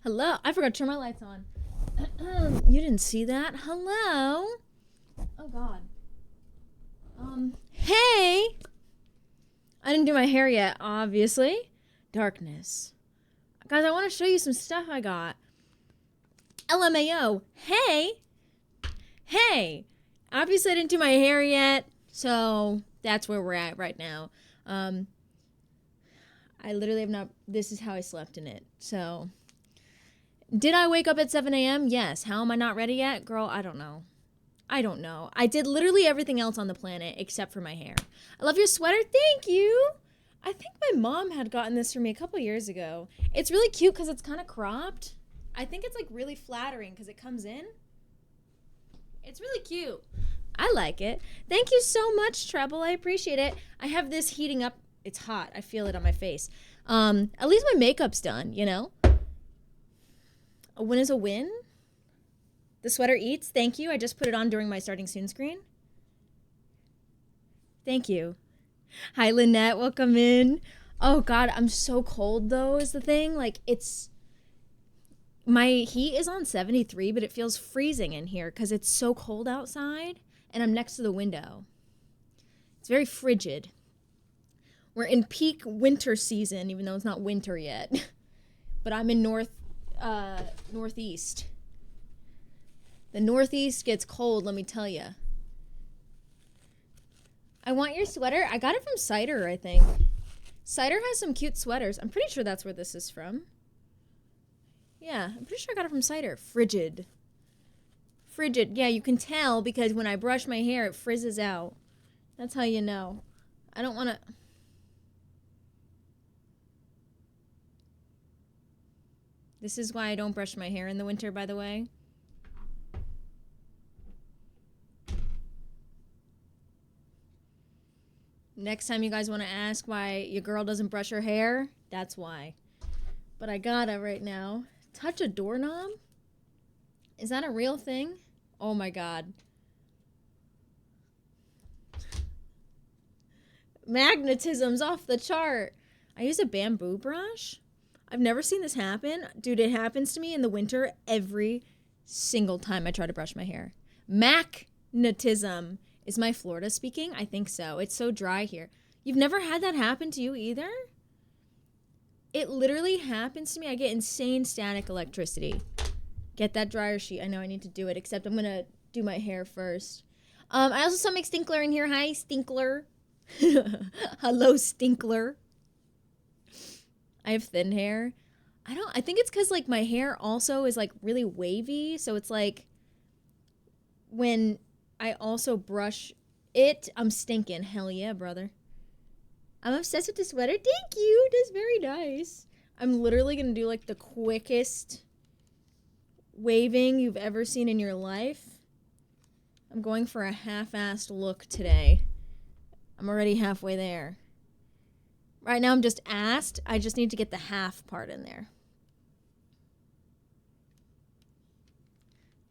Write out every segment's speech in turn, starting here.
Hello? I forgot to turn my lights on. You didn't see that? Hello? Oh, God. Hey! I didn't do my hair yet, obviously. Darkness. Guys, I want to show you some stuff I got. LMAO. Hey! Hey! Obviously, I didn't do my hair yet, so that's where we're at right now. I literally have not... This is how I slept in it, so... Did I wake up at 7 a.m.? Yes. How am I not ready yet? Girl, I don't know. I did literally everything else on the planet except for my hair. I love your sweater. Thank you. I think my mom had gotten this for me a couple years ago. It's really cute because it's kind of cropped. I think it's like really flattering because it comes in. It's really cute. I like it. Thank you so much, Treble. I appreciate it. I have this heating up. It's hot. I feel it on my face. At least my makeup's done, you know? A win is a win. The sweater eats. Thank you. I just put it on during my starting soon screen. Thank you. Hi, Lynette. Welcome in. Oh, God. I'm so cold, though, is the thing. Like, it's... My heat is on 73, but it feels freezing in here because it's so cold outside, and I'm next to the window. It's very frigid. We're in peak winter season, even though it's not winter yet. But I'm in Northeast. The Northeast gets cold, let me tell you. I want your sweater. I got it from Cider, I think. Cider has some cute sweaters. I'm pretty sure that's where this is from. Yeah, I'm pretty sure I got it from Cider. Frigid. Frigid. Yeah, you can tell because when I brush my hair, it frizzes out. That's how you know. I don't want to... This is why I don't brush my hair in the winter, by the way. Next time you guys want to ask why your girl doesn't brush her hair, that's why. But I gotta right now. Touch a doorknob? Is that a real thing? Oh my God. Magnetism's off the chart. I use a bamboo brush. I've never seen this happen. Dude, it happens to me in the winter every single time I try to brush my hair. Magnetism. Is my Florida speaking? I think so. It's so dry here. You've never had that happen to you either? It literally happens to me. I get insane static electricity. Get that dryer sheet. I know I need to do it, except I'm going to do my hair first. I also saw Mick Stinkler in here. Hi, Stinkler. Hello, Stinkler. I have thin hair. I think it's because, like, my hair also is, like, really wavy. So it's, like, when I also brush it, I'm stinking. Hell yeah, brother. I'm obsessed with the sweater. Thank you. It is very nice. I'm literally going to do, like, the quickest waving you've ever seen in your life. I'm going for a half-assed look today. I'm already halfway there. Right now I'm just assed. I just need to get the half part in there.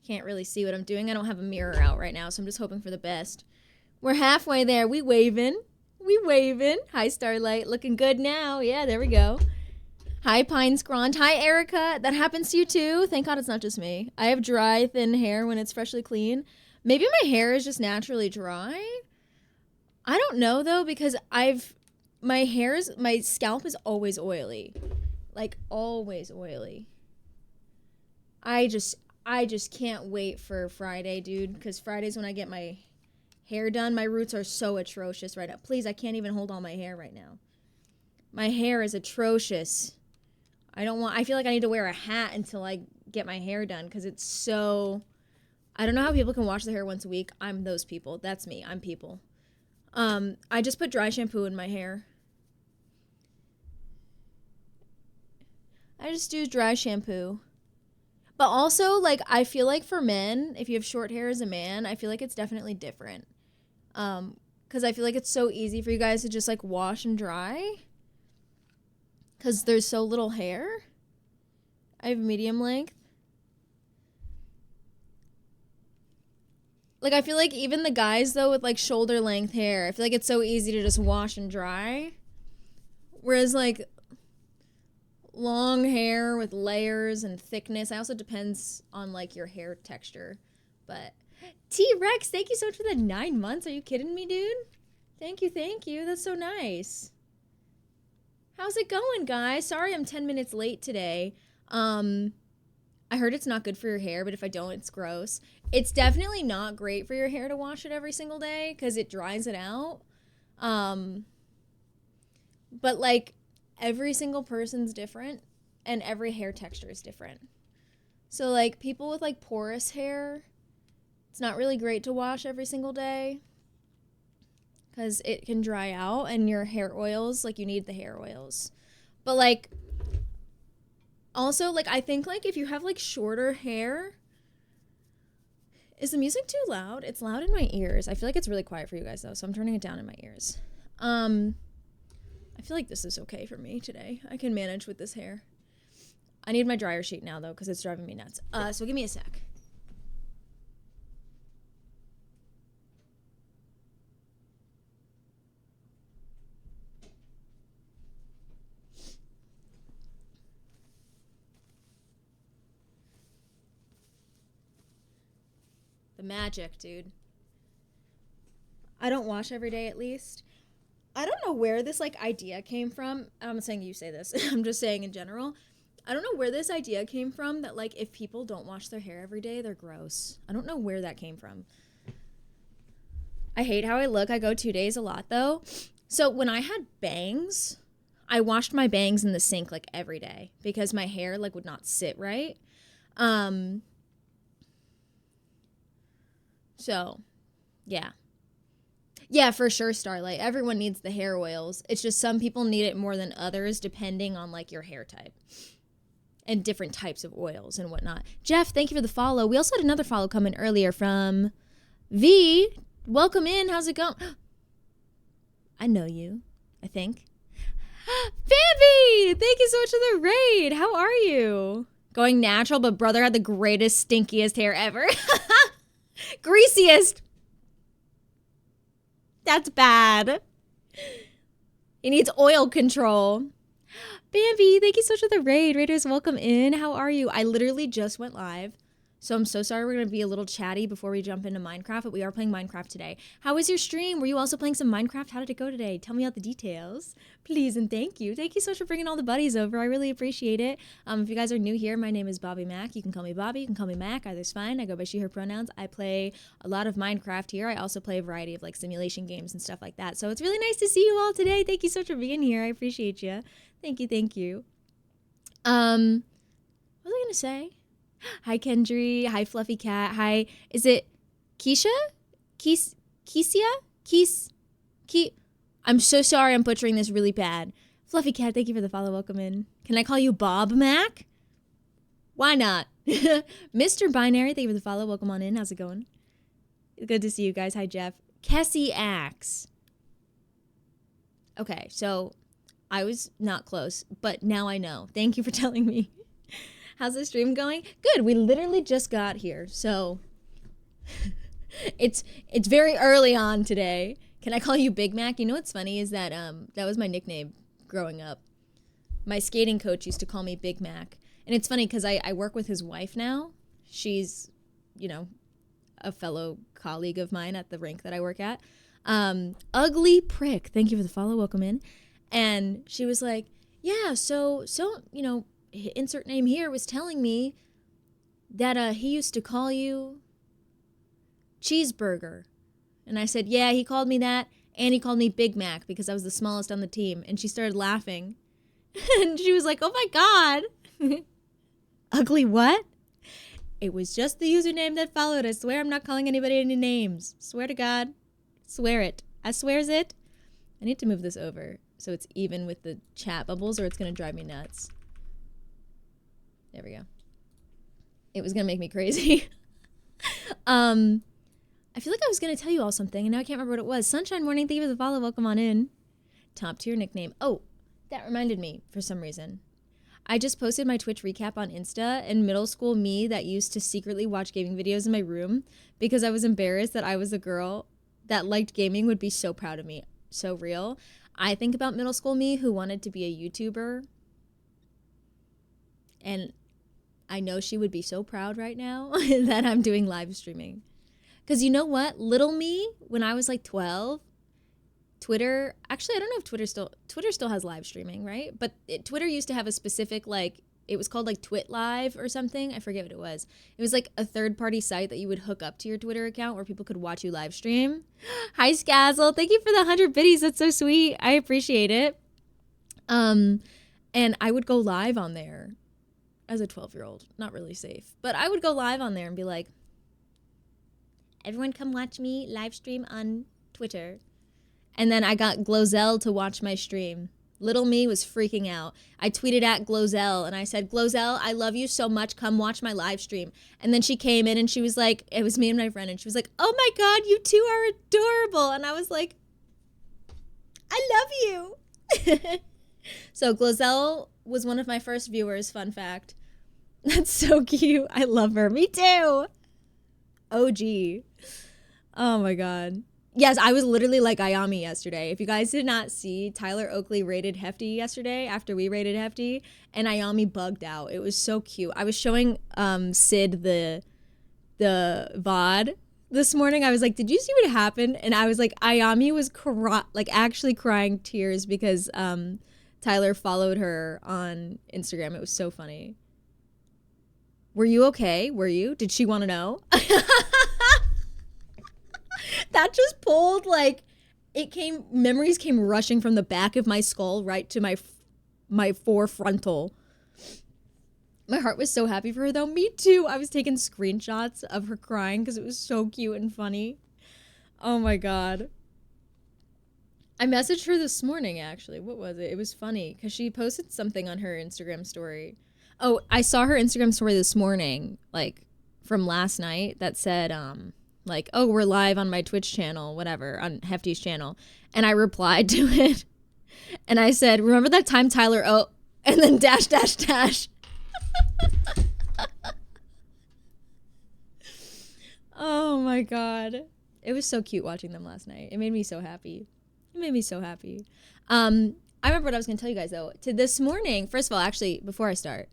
Can't really see what I'm doing. I don't have a mirror out right now, so I'm just hoping for the best. We're halfway there. We waving. Hi, Starlight. Looking good now. Yeah, there we go. Hi, Pine Scrond. Hi, Erica. That happens to you too? Thank God it's not just me. I have dry, thin hair when it's freshly clean. Maybe my hair is just naturally dry. I don't know, though, because my scalp is always oily. Like, always oily. I just can't wait for Friday, dude, because Friday's when I get my hair done. My roots are so atrocious right now. Please, I can't even hold all my hair right now. My hair is atrocious. I feel like I need to wear a hat until I get my hair done because it's so... I don't know how people can wash their hair once a week. I'm those people. That's me. I'm people. I just put dry shampoo in my hair. I just use dry shampoo. But also, like, I feel like for men, if you have short hair as a man, I feel like it's definitely different. Because I feel like it's so easy for you guys to just, like, wash and dry. Because there's so little hair. I have medium length. Like, I feel like even the guys, though, with, like, shoulder length hair, I feel like it's so easy to just wash and dry. Whereas, like, long hair with layers and thickness. It also depends on like your hair texture. But T-Rex, thank you so much for the 9 months. Are you kidding me, dude? Thank you. That's so nice. How's it going, guys? Sorry I'm 10 minutes late today. I heard it's not good for your hair, but if I don't, it's gross. It's definitely not great for your hair to wash it every single day because it dries it out. But like every single person's different and every hair texture is different. So like people with like porous hair, it's not really great to wash every single day because it can dry out, and your hair oils, like you need the hair oils. But like also like I think like if you have like shorter hair, is the music too loud? It's loud in my ears. I feel like it's really quiet for you guys though, so I'm turning it down in my ears. I feel like this is okay for me today. I can manage with this hair. I need my dryer sheet now though because it's driving me nuts. So give me a sec. The magic, dude. I don't wash every day at least. I don't know where this like idea came from. I'm not saying you say this. I'm just saying in general. I don't know where this idea came from that like if people don't wash their hair every day, they're gross. I don't know where that came from. I hate how I look. I go 2 days a lot though. So when I had bangs, I washed my bangs in the sink like every day because my hair like would not sit right. So, yeah. Yeah, for sure, Starlight. Everyone needs the hair oils. It's just some people need it more than others depending on, like, your hair type. And different types of oils and whatnot. Jeff, thank you for the follow. We also had another follow come in earlier from V. Welcome in. How's it going? I know you, I think. Bambi! Thank you so much for the raid. How are you? Going natural, but brother had the greatest, stinkiest hair ever. Greasiest. That's bad. He needs oil control. Bambi, thank you so much for the raid. Raiders, welcome in. How are you? I literally just went live, so I'm so sorry we're going to be a little chatty before we jump into Minecraft, but we are playing Minecraft today. How was your stream? Were you also playing some Minecraft? How did it go today? Tell me all the details, please, and thank you. Thank you so much for bringing all the buddies over. I really appreciate it. If you guys are new here, my name is Bobby Mac. You can call me Bobby. You can call me Mac. Either's fine. I go by she, her pronouns. I play a lot of Minecraft here. I also play a variety of like simulation games and stuff like that. So it's really nice to see you all today. Thank you so much for being here. I appreciate you. Thank you. What was I gonna say? Hi, Kendry. Hi, Fluffy Cat. Hi, is it Keisha? I'm so sorry I'm butchering this really bad. Fluffy Cat, thank you for the follow. Welcome in. Can I call you Bob Mac? Why not? Mr. Binary, thank you for the follow. Welcome on in. How's it going? Good to see you guys. Hi, Jeff. Kessie Axe. Okay, so I was not close, but now I know. Thank you for telling me. How's the stream going? Good. We literally just got here, so it's very early on today. Can I call you Big Mac? You know what's funny is that that was my nickname growing up. My skating coach used to call me Big Mac, and it's funny because I work with his wife now. She's, you know, a fellow colleague of mine at the rink that I work at. Ugly Prick. Thank you for the follow. Welcome in. And she was like, yeah, so you know, insert name here was telling me that he used to call you Cheeseburger. And I said, yeah, he called me that, and he called me Big Mac because I was the smallest on the team. And she started laughing. And she was like, oh my God. Ugly what? It was just the username that followed. I swear I'm not calling anybody any names. Swear to God. Swear it. I swears it. I need to move this over so it's even with the chat bubbles or it's going to drive me nuts. There we go. It was going to make me crazy. I feel like I was going to tell you all something, and now I can't remember what it was. Sunshine Morning, thank you for the follow. Welcome on in. Top tier nickname. Oh, that reminded me for some reason. I just posted my Twitch recap on Insta, and middle school me that used to secretly watch gaming videos in my room because I was embarrassed that I was a girl that liked gaming would be so proud of me. So real. I think about middle school me who wanted to be a YouTuber. And I know she would be so proud right now that I'm doing live streaming. Because you know what? Little me, when I was like 12, Twitter, actually, I don't know if Twitter still has live streaming, right? But Twitter used to have a specific, like, it was called like Twit Live or something. I forget what it was. It was like a third-party site that you would hook up to your Twitter account where people could watch you live stream. Hi, Skazzle. Thank you for the 100 biddies. That's so sweet. I appreciate it. And I would go live on there as a 12-year-old. Not really safe. But I would go live on there and be like, everyone come watch me live stream on Twitter. And then I got Glozell to watch my stream. Little me was freaking out. I tweeted at Glozell and I said, Glozell, I love you so much. Come watch my live stream. And then she came in and she was like, it was me and my friend. And she was like, oh my God, you two are adorable. And I was like, I love you. So Glozell was one of my first viewers, fun fact. That's so cute. I love her. Me too. OG. Oh my God. Yes, I was literally like Ayami yesterday. If you guys did not see, Tyler Oakley rated Hefty yesterday after we rated Hefty, and Ayami bugged out. It was so cute. I was showing Sid the VOD this morning. I was like, did you see what happened? And I was like, Ayami was actually crying tears because Tyler followed her on Instagram. It was so funny. Were you okay? Were you? Did she want to know? That just pulled, like, memories came rushing from the back of my skull right to my forefrontal. My heart was so happy for her, though. Me too. I was taking screenshots of her crying because it was so cute and funny. Oh my God. I messaged her this morning, actually. What was it? It was funny because she posted something on her Instagram story. Oh, I saw her Instagram story this morning, like, from last night that said, like, oh, we're live on my Twitch channel, whatever, on Hefty's channel. And I replied to it. And I said, remember that time Tyler, oh, and then dash, dash, dash. Oh my God. It was so cute watching them last night. It made me so happy. I remember what I was going to tell you guys, though. To this morning, first of all, actually, before I start,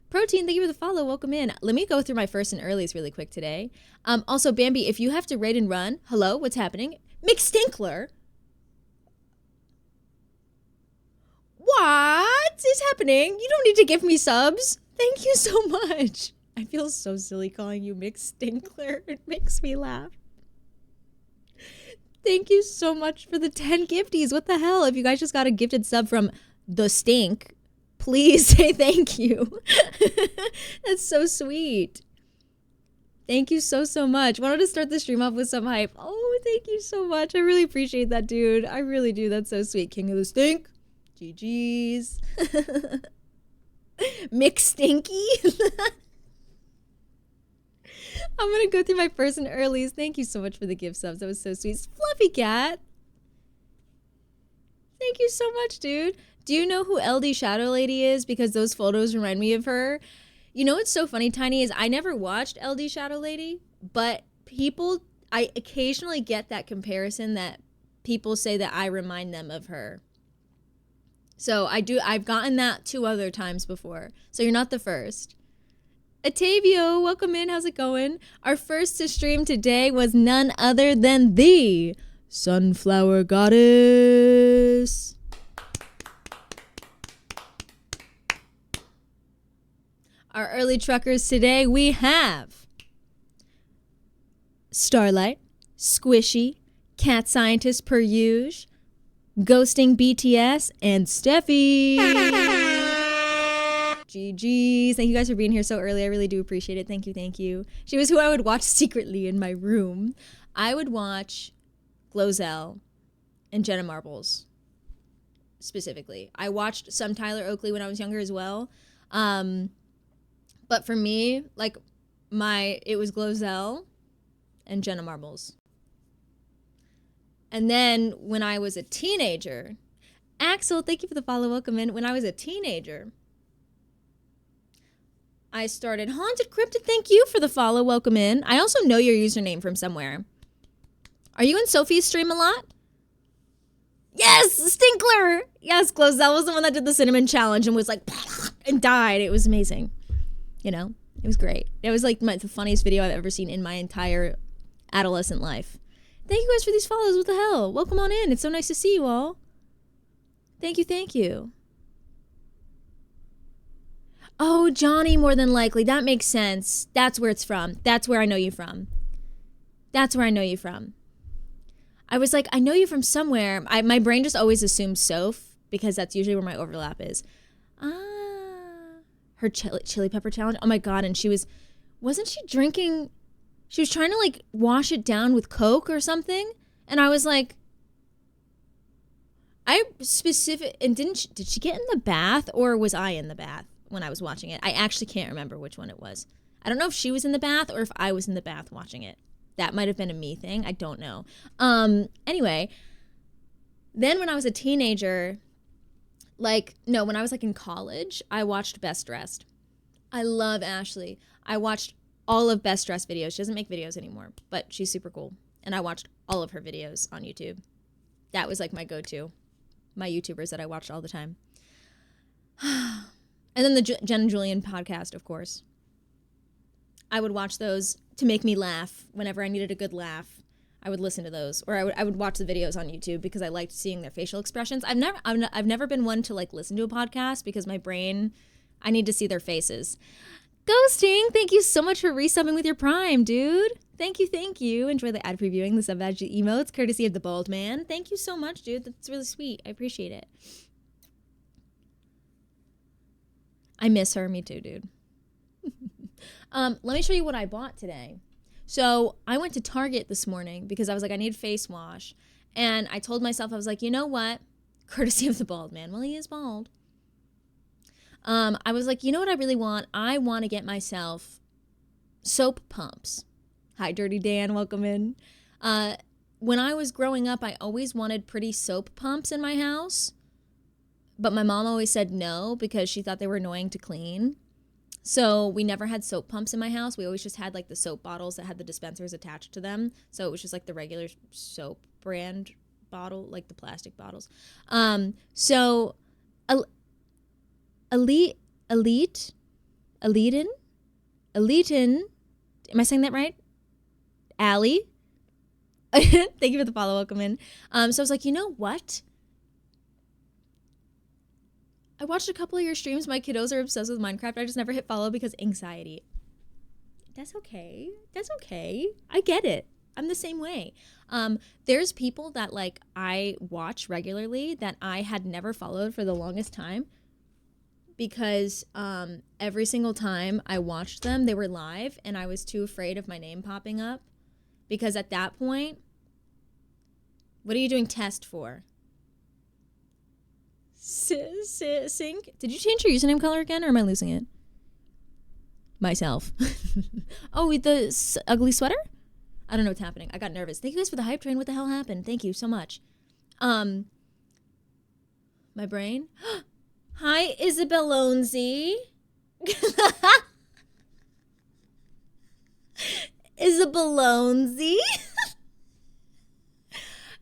Protein, thank you for the follow. Welcome in. Let me go through my first and earlies really quick today. Also, Bambi, if you have to raid and run, hello, what's happening? McStinkler? What is happening? You don't need to give me subs. Thank you so much. I feel so silly calling you McStinkler. It makes me laugh. Thank you so much for the 10 gifties. What the hell? If you guys just got a gifted sub from The Stink, please say thank you. That's so sweet. Thank you so much. Wanted to start the stream off with some hype. Oh, thank you so much. I really appreciate that, dude. I really do. That's so sweet. King of the Stink. GG's. McStinky. I'm going to go through my first and earlies. Thank you so much for the gift subs. That was so sweet. Fluffy Cat. Thank you so much, dude. Do you know who LD Shadow Lady is? Because those photos remind me of her. You know what's so funny, Tiny, is I never watched LD Shadow Lady, but I occasionally get that comparison that people say that I remind them of her. So I've gotten that 2 other times before. So you're not the first. Atavio, welcome in. How's it going? Our first to stream today was none other than the Sunflower Goddess. Our early truckers today, we have Starlight, Squishy, Cat Scientist per usual, Ghosting BTS, and Steffi. GG's. Thank you guys for being here so early. I really do appreciate it. Thank you. She was who I would watch secretly in my room. I would watch Glozell and Jenna Marbles specifically. I watched some Tyler Oakley when I was younger as well. But for me, like, it was Glozell and Jenna Marbles. And then when I was a teenager, Axel, thank you for the follow. Welcome in. When I was a teenager, I started Haunted Cryptid. Thank you for the follow. Welcome in. I also know your username from somewhere. Are you in Sophie's stream a lot? Yes, Stinkler. Yes, Glozell was the one that did the cinnamon challenge and was like, and died. It was amazing. You know, it was great. It was like the funniest video I've ever seen in my entire adolescent life. Thank you guys for these follows. What the hell? Welcome on in. It's so nice to see you all. Thank you, thank you. Oh, Johnny, more than likely. That makes sense. That's where it's from. That's where I know you from. That's where I know you from. I was like, I know you from somewhere. My brain just always assumes Soph because that's usually where my overlap is. Her chili pepper challenge. Oh my God. And wasn't she drinking? She was trying to like wash it down with Coke or something. And I was like, did she get in the bath or was I in the bath when I was watching it? I actually can't remember which one it was. I don't know if she was in the bath or if I was in the bath watching it. That might have been a me thing. I don't know. Anyway, then when I was a teenager, when I was like in college, I watched Best Dressed. I love Ashley. I watched all of Best Dressed videos. She doesn't make videos anymore, but she's super cool. And I watched all of her videos on YouTube. That was like my go-to. My YouTubers that I watched all the time. And then the Jen and Julian podcast, of course. I would watch those to make me laugh. Whenever I needed a good laugh, I would listen to those, or I would watch the videos on YouTube because I liked seeing their facial expressions. I've never been one to like listen to a podcast because my brain, I need to see their faces. Ghosting, thank you so much for resubbing with your Prime, dude. Thank you. Enjoy the ad previewing, the sub-badge emotes, courtesy of the bald man. Thank you so much, dude. That's really sweet. I appreciate it. I miss her. Me too, dude. Let me show you what I bought today. So I went to Target this morning because I was like, I need face wash. And I told myself, I was like, you know what? Courtesy of the bald man. Well, he is bald. I was like, you know what I really want? I want to get myself soap pumps. Hi, Dirty Dan. Welcome in. When I was growing up, I always wanted pretty soap pumps in my house. But my mom always said no because she thought they were annoying to clean. So we never had soap pumps in my house. We always just had like the soap bottles that had the dispensers attached to them. So it was just like the regular soap brand bottle, like the plastic bottles. So Eliten, am I saying that right? Allie? Thank you for the follow. Welcome in. So I was like, you know what? I watched a couple of your streams. My kiddos are obsessed with Minecraft. I just never hit follow because anxiety. That's okay. I get it. I'm the same way. There's people that like I watch regularly that I had never followed for the longest time because every single time I watched them, they were live and I was too afraid of my name popping up because at that point, what are you doing test for? Sync? Did you change your username color again or am I losing it? Myself. Oh, the ugly sweater? I don't know what's happening. I got nervous. Thank you guys for the hype train. What the hell happened? Thank you so much. My brain. Hi, Isabel Lonzy. Isabel Lonzy.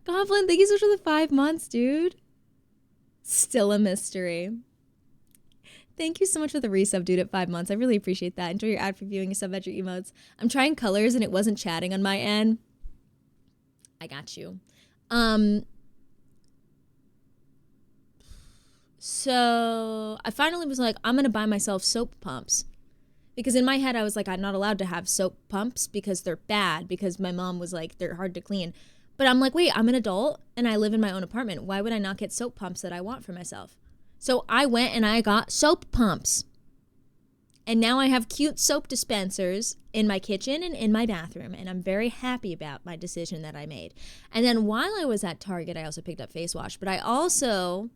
Goblin, thank you so much for the 5 months, dude. Still a mystery. Thank you so much for the resub, dude, at 5 months. I really appreciate that. Enjoy your ad previewing, your sub, your emotes. I'm trying colors and it wasn't chatting on my end. I got you. So I finally was like, I'm going to buy myself soap pumps. Because in my head, I was like, I'm not allowed to have soap pumps because they're bad. Because my mom was like, they're hard to clean. But I'm like, wait, I'm an adult and I live in my own apartment. Why would I not get soap pumps that I want for myself? So I went and I got soap pumps. And now I have cute soap dispensers in my kitchen and in my bathroom. And I'm very happy about my decision that I made. And then while I was at Target, I also picked up face wash. But I also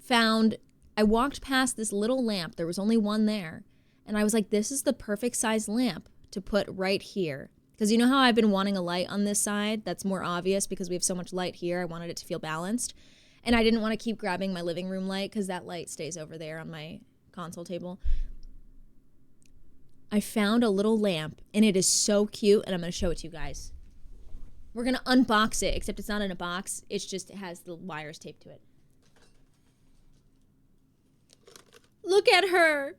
I walked past this little lamp. There was only one there. And I was like, this is the perfect size lamp to put right here. Because you know how I've been wanting a light on this side that's more obvious because we have so much light here. I wanted it to feel balanced. And I didn't want to keep grabbing my living room light because that light stays over there on my console table. I found a little lamp and it is so cute and I'm going to show it to you guys. We're going to unbox it, except it's not in a box. It has the wires taped to it. Look at her.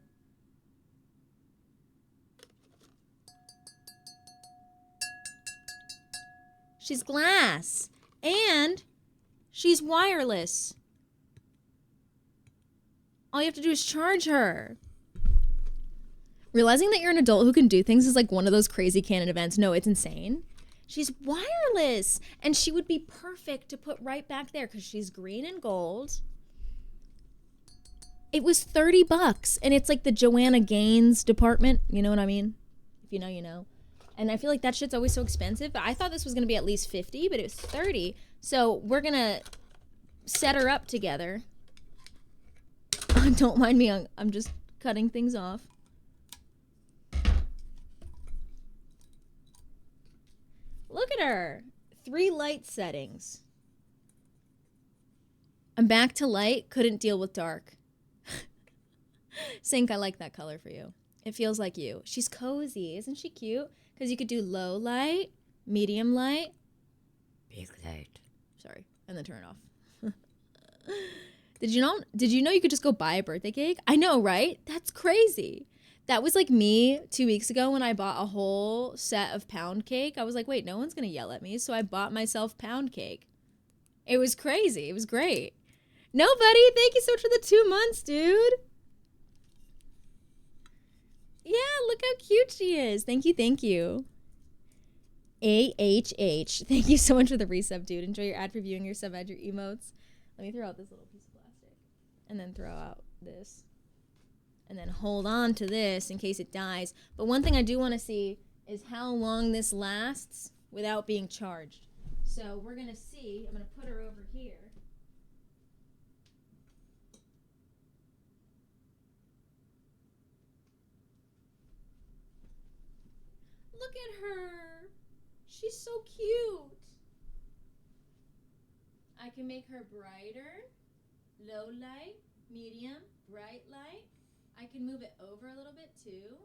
She's glass. And she's wireless. All you have to do is charge her. Realizing that you're an adult who can do things is like one of those crazy canon events. No, it's insane. She's wireless. And she would be perfect to put right back there because she's green and gold. It was $30 and it's like the Joanna Gaines department. You know what I mean? If you know, you know. And I feel like that shit's always so expensive. But I thought this was going to be at least $50, but it was $30. So we're going to set her up together. Don't mind me. I'm just cutting things off. Look at her. 3 light settings. I'm back to light. Couldn't deal with dark. Sync, I like that color for you. It feels like you. She's cozy. Isn't she cute? Because you could do low light, medium light, big light. Sorry. And then turn it off. Did you know you could just go buy a birthday cake? I know, right? That's crazy. That was like me 2 weeks ago when I bought a whole set of pound cake. I was like, wait, no one's going to yell at me. So I bought myself pound cake. It was crazy. It was great. Nobody, thank you so much for the 2 months, dude. Yeah, look how cute she is. Thank you, thank you. AHH. Thank you so much for the resub, dude. Enjoy your ad reviewing your sub ad, your emotes. Let me throw out this little piece of plastic. And then throw out this. And then hold on to this in case it dies. But one thing I do want to see is how long this lasts without being charged. So we're going to see. I'm going to put her over here. Look at her. She's so cute. I can make her brighter, low light, medium, bright light. I can move it over a little bit too.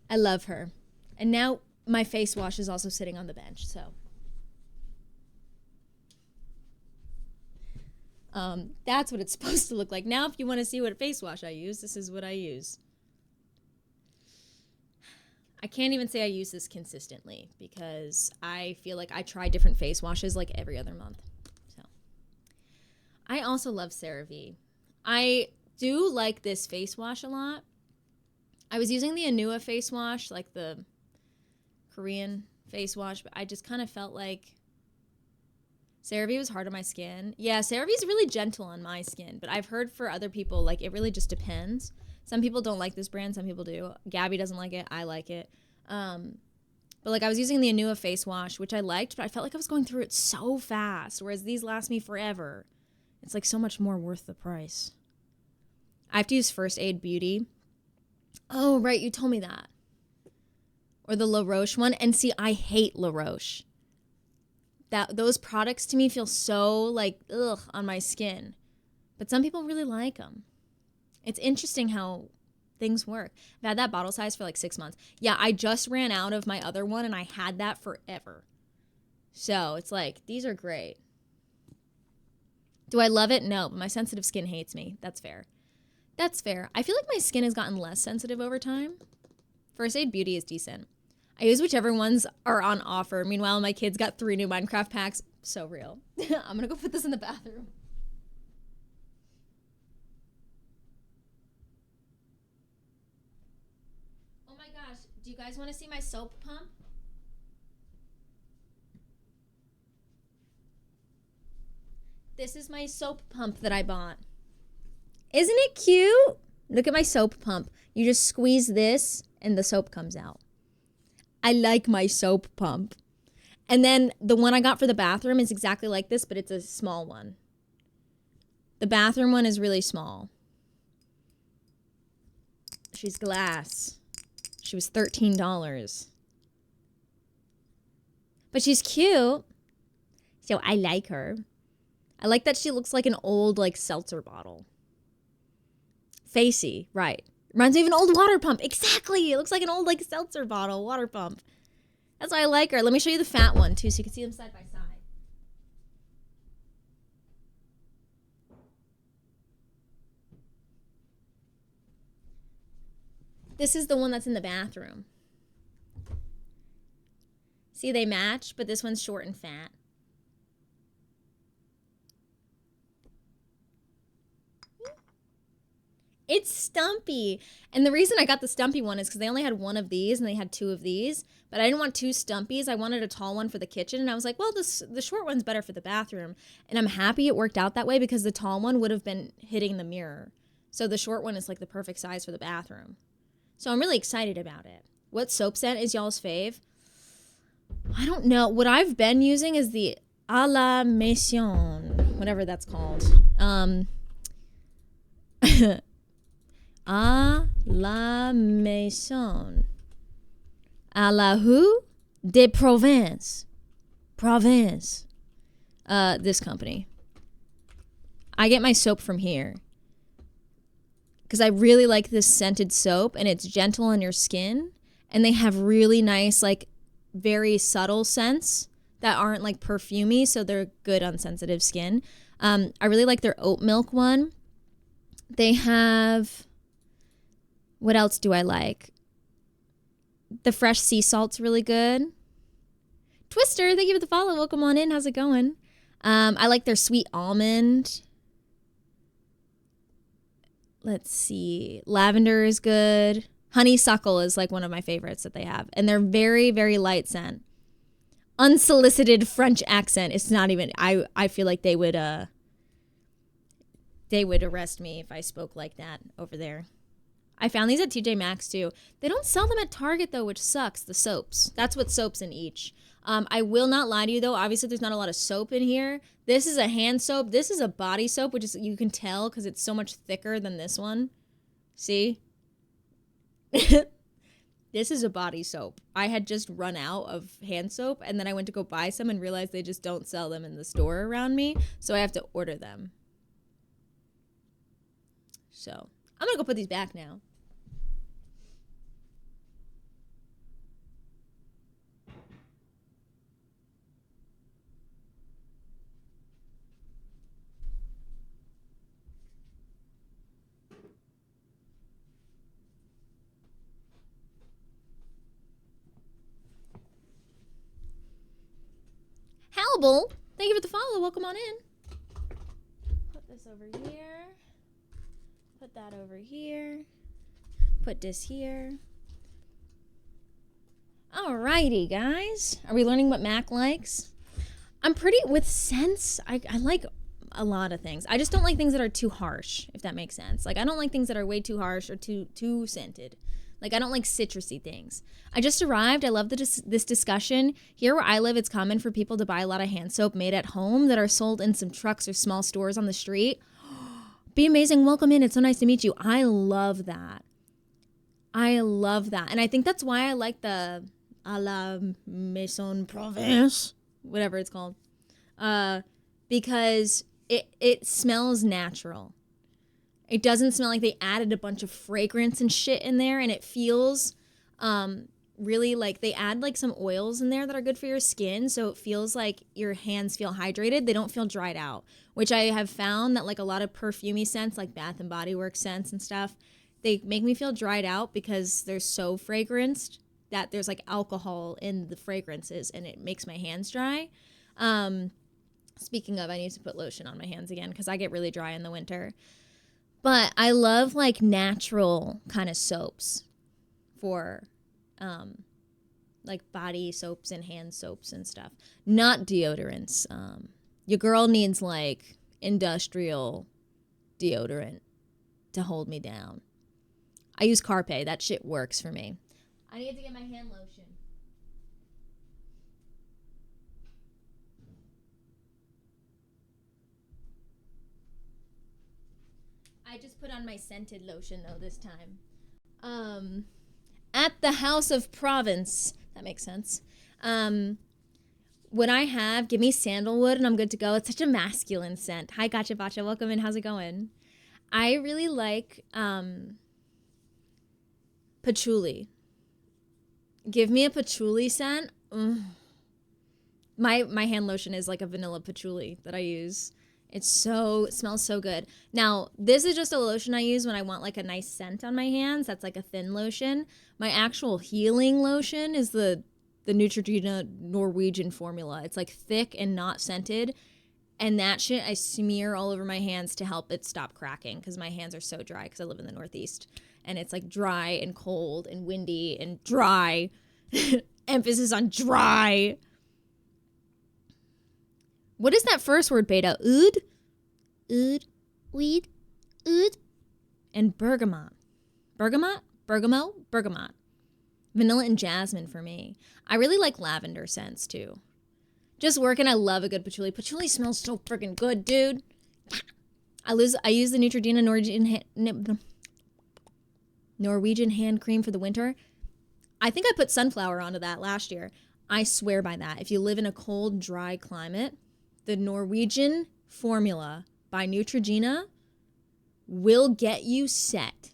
I love her. And now my face wash is also sitting on the bench, so. That's what it's supposed to look like. Now, if you want to see what face wash I use, this is what I use. I can't even say I use this consistently because I feel like I try different face washes like every other month. So, I also love CeraVe. I do like this face wash a lot. I was using the Anua face wash, like the Korean face wash, but I just kind of felt like CeraVe was hard on my skin. Yeah, CeraVe is really gentle on my skin, but I've heard for other people, like, it really just depends. Some people don't like this brand, some people do. Gabby doesn't like it, I like it. But, like, I was using the Anua face wash, which I liked, but I felt like I was going through it so fast, whereas these last me forever. It's, like, so much more worth the price. I have to use First Aid Beauty. Oh, right, you told me that. Or the La Roche one. And see, I hate La Roche. Those products to me feel so like, ugh, on my skin. But some people really like them. It's interesting how things work. I've had that bottle size for like 6 months. Yeah, I just ran out of my other one and I had that forever. So it's like, these are great. Do I love it? No, but my sensitive skin hates me. That's fair. That's fair. I feel like my skin has gotten less sensitive over time. First Aid Beauty is decent. I use whichever ones are on offer. Meanwhile, my kids got 3 new Minecraft packs. So real. I'm going to go put this in the bathroom. Oh my gosh. Do you guys want to see my soap pump? This is my soap pump that I bought. Isn't it cute? Look at my soap pump. You just squeeze this and the soap comes out. I like my soap pump. And then the one I got for the bathroom is exactly like this, but it's a small one. The bathroom one is really small. She's glass. She was $13. But she's cute. So I like her. I like that she looks like an old, like, seltzer bottle. Facey, right. Reminds me of an old water pump. Exactly. It looks like an old, like, seltzer bottle water pump. That's why I like her. Let me show you the fat one, too, so you can see them side by side. This is the one that's in the bathroom. See, they match, but this one's short and fat. It's Stumpy. And the reason I got the Stumpy one is because they only had one of these and they had two of these. But I didn't want two Stumpies. I wanted a tall one for the kitchen. And I was like, well, the short one's better for the bathroom. And I'm happy it worked out that way because the tall one would have been hitting the mirror. So the short one is like the perfect size for the bathroom. So I'm really excited about it. What soap scent is y'all's fave? I don't know. What I've been using is the A la Maison, whatever that's called. A la Maison. A la who? De Provence. Provence. This company. I get my soap from here. Because I really like this scented soap, and it's gentle on your skin. And they have really nice, like, very subtle scents that aren't, like, perfumey, so they're good on sensitive skin. I really like their oat milk one. They have... What else do I like? The fresh sea salt's really good. Twister, thank you for the follow. Welcome on in. How's it going? I like their sweet almond. Let's see. Lavender is good. Honeysuckle is like one of my favorites that they have. And they're very, very light scent. Unsolicited French accent. It's not even, I feel like they would arrest me if I spoke like that over there. I found these at TJ Maxx too. They don't sell them at Target though, which sucks. The soaps. That's what soap's in each. I will not lie to you though. Obviously, there's not a lot of soap in here. This is a hand soap. This is a body soap, which is, you can tell because it's so much thicker than this one. See? This is a body soap. I had just run out of hand soap, and then I went to go buy some and realized they just don't sell them in the store around me, so I have to order them. So, I'm going to go put these back now. Halbel, thank you for the follow. Welcome on in. Put this over here. Put that over here. Put this here. Alrighty, guys. Are we learning what Mac likes? I'm pretty with scents. I like a lot of things. I just don't like things that are too harsh, if that makes sense. Like, I don't like things that are way too harsh or too scented. Like, I don't like citrusy things. I just arrived. I love this discussion. Here where I live, it's common for people to buy a lot of hand soap made at home that are sold in some trucks or small stores on the street. Be amazing. Welcome in. It's so nice to meet you. I love that. I love that. And I think that's why I like the A la Maison Provence, whatever it's called, because it smells natural. It doesn't smell like they added a bunch of fragrance and shit in there, and it feels really like they add like some oils in there that are good for your skin, so it feels like your hands feel hydrated. They don't feel dried out, which I have found that like a lot of perfumey scents, like Bath and Body Works scents and stuff, they make me feel dried out because they're so fragranced that there's like alcohol in the fragrances, and it makes my hands dry. Speaking of, I need to put lotion on my hands again because I get really dry in the winter. But I love like natural kind of soaps for like body soaps and hand soaps and stuff. Not deodorants. Your girl needs like industrial deodorant to hold me down. I use Carpe. That shit works for me. I need to get my hand lotion. I just put on my scented lotion, though, this time. At the House of Provence. That makes sense. What I have, give me sandalwood, and I'm good to go. It's such a masculine scent. Hi, Gotcha Botcha. Welcome in. How's it going? I really like patchouli. Give me a patchouli scent. My hand lotion is like a vanilla patchouli that I use. It smells so good. Now, this is just a lotion I use when I want like a nice scent on my hands. That's like a thin lotion. My actual healing lotion is the Neutrogena Norwegian formula. It's like thick and not scented. And that shit I smear all over my hands to help it stop cracking because my hands are so dry because I live in the Northeast. And it's like dry and cold and windy and dry. Emphasis on dry. What is that first word, Beta? Oud? Oud? Weed? Oud? And bergamot. Bergamot? Bergamot? Bergamot. Vanilla and jasmine for me. I really like lavender scents, too. Just working, I love a good patchouli. Patchouli smells so freaking good, dude. I use the Neutrogena Norwegian hand cream for the winter. I think I put sunflower onto that last year. I swear by that. If you live in a cold, dry climate, the Norwegian formula by Neutrogena will get you set.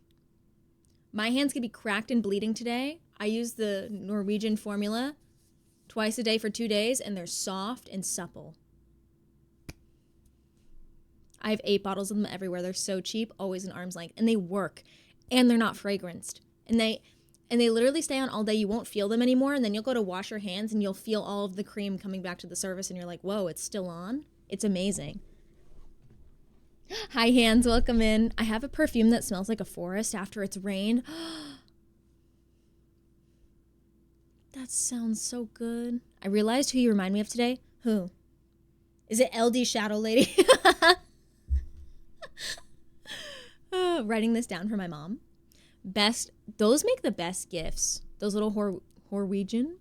My hands could be cracked and bleeding today. I use the Norwegian formula twice a day for 2 days, and they're soft and supple. I have 8 bottles of them everywhere. They're so cheap, always an arm's length, and they work, and they're not fragranced. And they literally stay on all day. You won't feel them anymore, and then you'll go to wash your hands, and you'll feel all of the cream coming back to the surface, and you're like, whoa, it's still on? It's amazing. Hi, hands, welcome in. I have a perfume that smells like a forest after it's rained. That sounds so good. I realized who you remind me of today. Who? Is it LD Shadow Lady? Writing this down for my mom. Those make the best gifts. Those little Norwegian.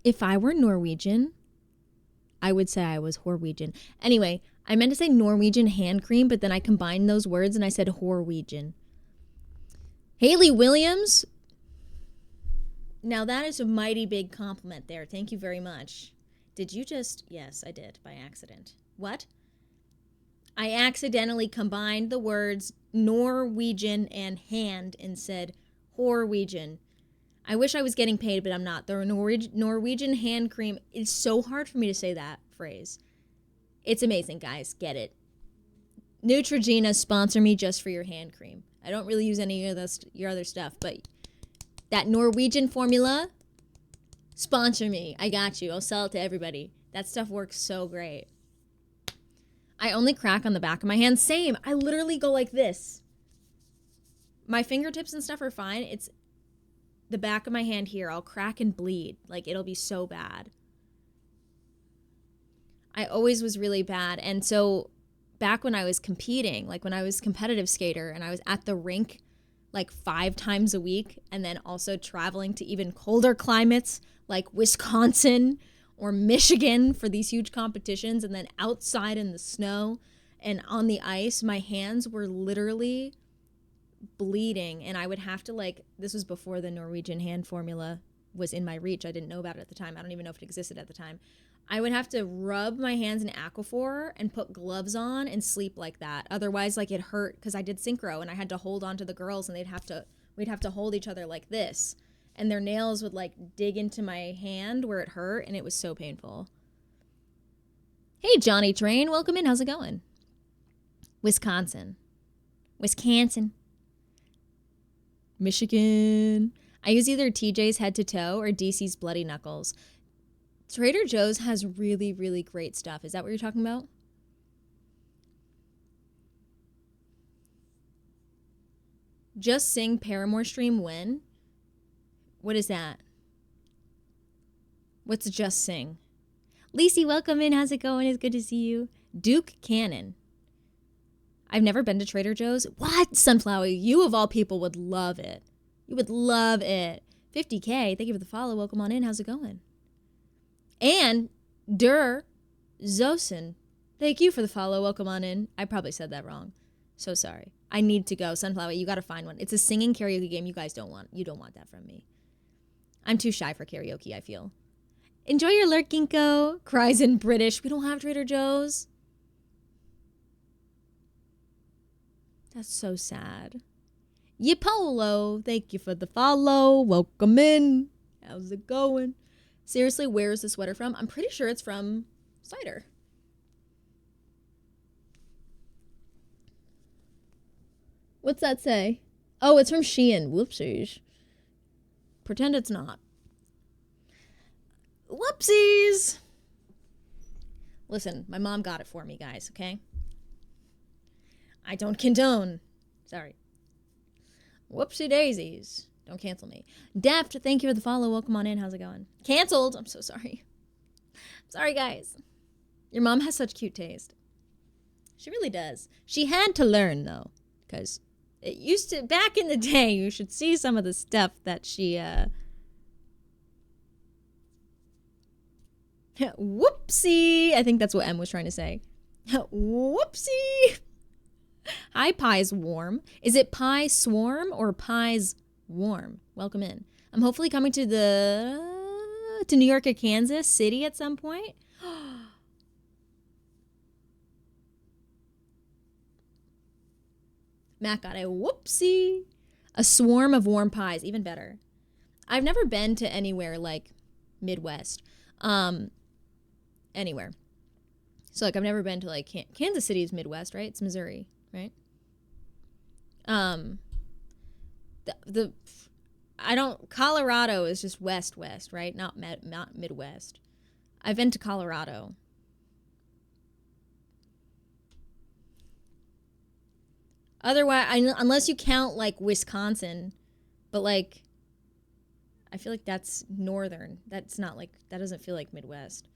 If I were Norwegian, I would say I was Norwegian. Anyway, I meant to say Norwegian hand cream, but then I combined those words and I said Norwegian. Haley Williams. Now that is a mighty big compliment there. Thank you very much. Did you just... Yes, I did, by accident. What? I accidentally combined the words Norwegian and hand and said Norwegian. I wish I was getting paid, but I'm not. The Norwegian hand cream, it's so hard for me to say that phrase. It's amazing, guys. Get it. Neutrogena, sponsor me just for your hand cream. I don't really use any of your other stuff, but that Norwegian formula, sponsor me. I got you. I'll sell it to everybody. That stuff works so great. I only crack on the back of my hand. Same. I literally go like this. My fingertips and stuff are fine. It's the back of my hand here. I'll crack and bleed. Like, it'll be so bad. I always was really bad. And so back when I was competing, like when I was competitive skater and I was at the rink like 5 times a week, and then also traveling to even colder climates like Wisconsin or Michigan for these huge competitions, and then outside in the snow and on the ice, my hands were literally bleeding. And I would have to, this was before the Norwegian hand formula was in my reach. I didn't know about it at the time. I don't even know if it existed at the time. I would have to rub my hands in Aquaphor and put gloves on and sleep like that. Otherwise, it hurt because I did synchro and I had to hold on to the girls, and we'd have to hold each other like this. And their nails would dig into my hand where it hurt, and it was so painful. Hey, Johnny Train, welcome in. How's it going? Wisconsin. Michigan. I use either TJ's Head to Toe or DC's Bloody Knuckles. Trader Joe's has really, really great stuff. Is that what you're talking about? Just Sing Paramore stream when? What is that? What's Just Sing? Lacey, welcome in. How's it going? It's good to see you. Duke Cannon. I've never been to Trader Joe's. What? Sunflower, you of all people would love it. You would love it. 50K. Thank you for the follow. Welcome on in. How's it going? And Der Zosen. Thank you for the follow. Welcome on in. I probably said that wrong. So sorry. I need to go. Sunflower, you got to find one. It's a singing karaoke game you guys don't want. You don't want that from me. I'm too shy for karaoke, I feel. Enjoy your lurk, Ginkgo. Cries in British. We don't have Trader Joe's. That's so sad. Yipolo, thank you for the follow. Welcome in. How's it going? Seriously, where is the sweater from? I'm pretty sure it's from Cider. What's that say? Oh, it's from Shein. Whoopsies. Pretend it's not. Whoopsies. Listen, my mom got it for me, guys, okay? I don't condone. Sorry. Whoopsie daisies. Don't cancel me. Deft, thank you for the follow. Welcome on in. How's it going? Canceled. I'm so sorry. Sorry, guys. Your mom has such cute taste. She really does. She had to learn, though, because it used to, back in the day, you should see some of the stuff that she, whoopsie. I think that's what M was trying to say. Whoopsie. Hi, Pie's Warm. Is it Pie Swarm or Pie's Warm? Welcome in. I'm hopefully coming to New York or Kansas City at some point. Matt got a whoopsie. A swarm of warm pies, even better. I've never been to anywhere like Midwest. Anywhere. So like I've never been to like Kansas City is Midwest, right? It's Missouri, right? Colorado is just west, right? Not Midwest. I've been to Colorado. Otherwise, unless you count like Wisconsin, but like, I feel like that's northern. That's not like, that doesn't feel like Midwest.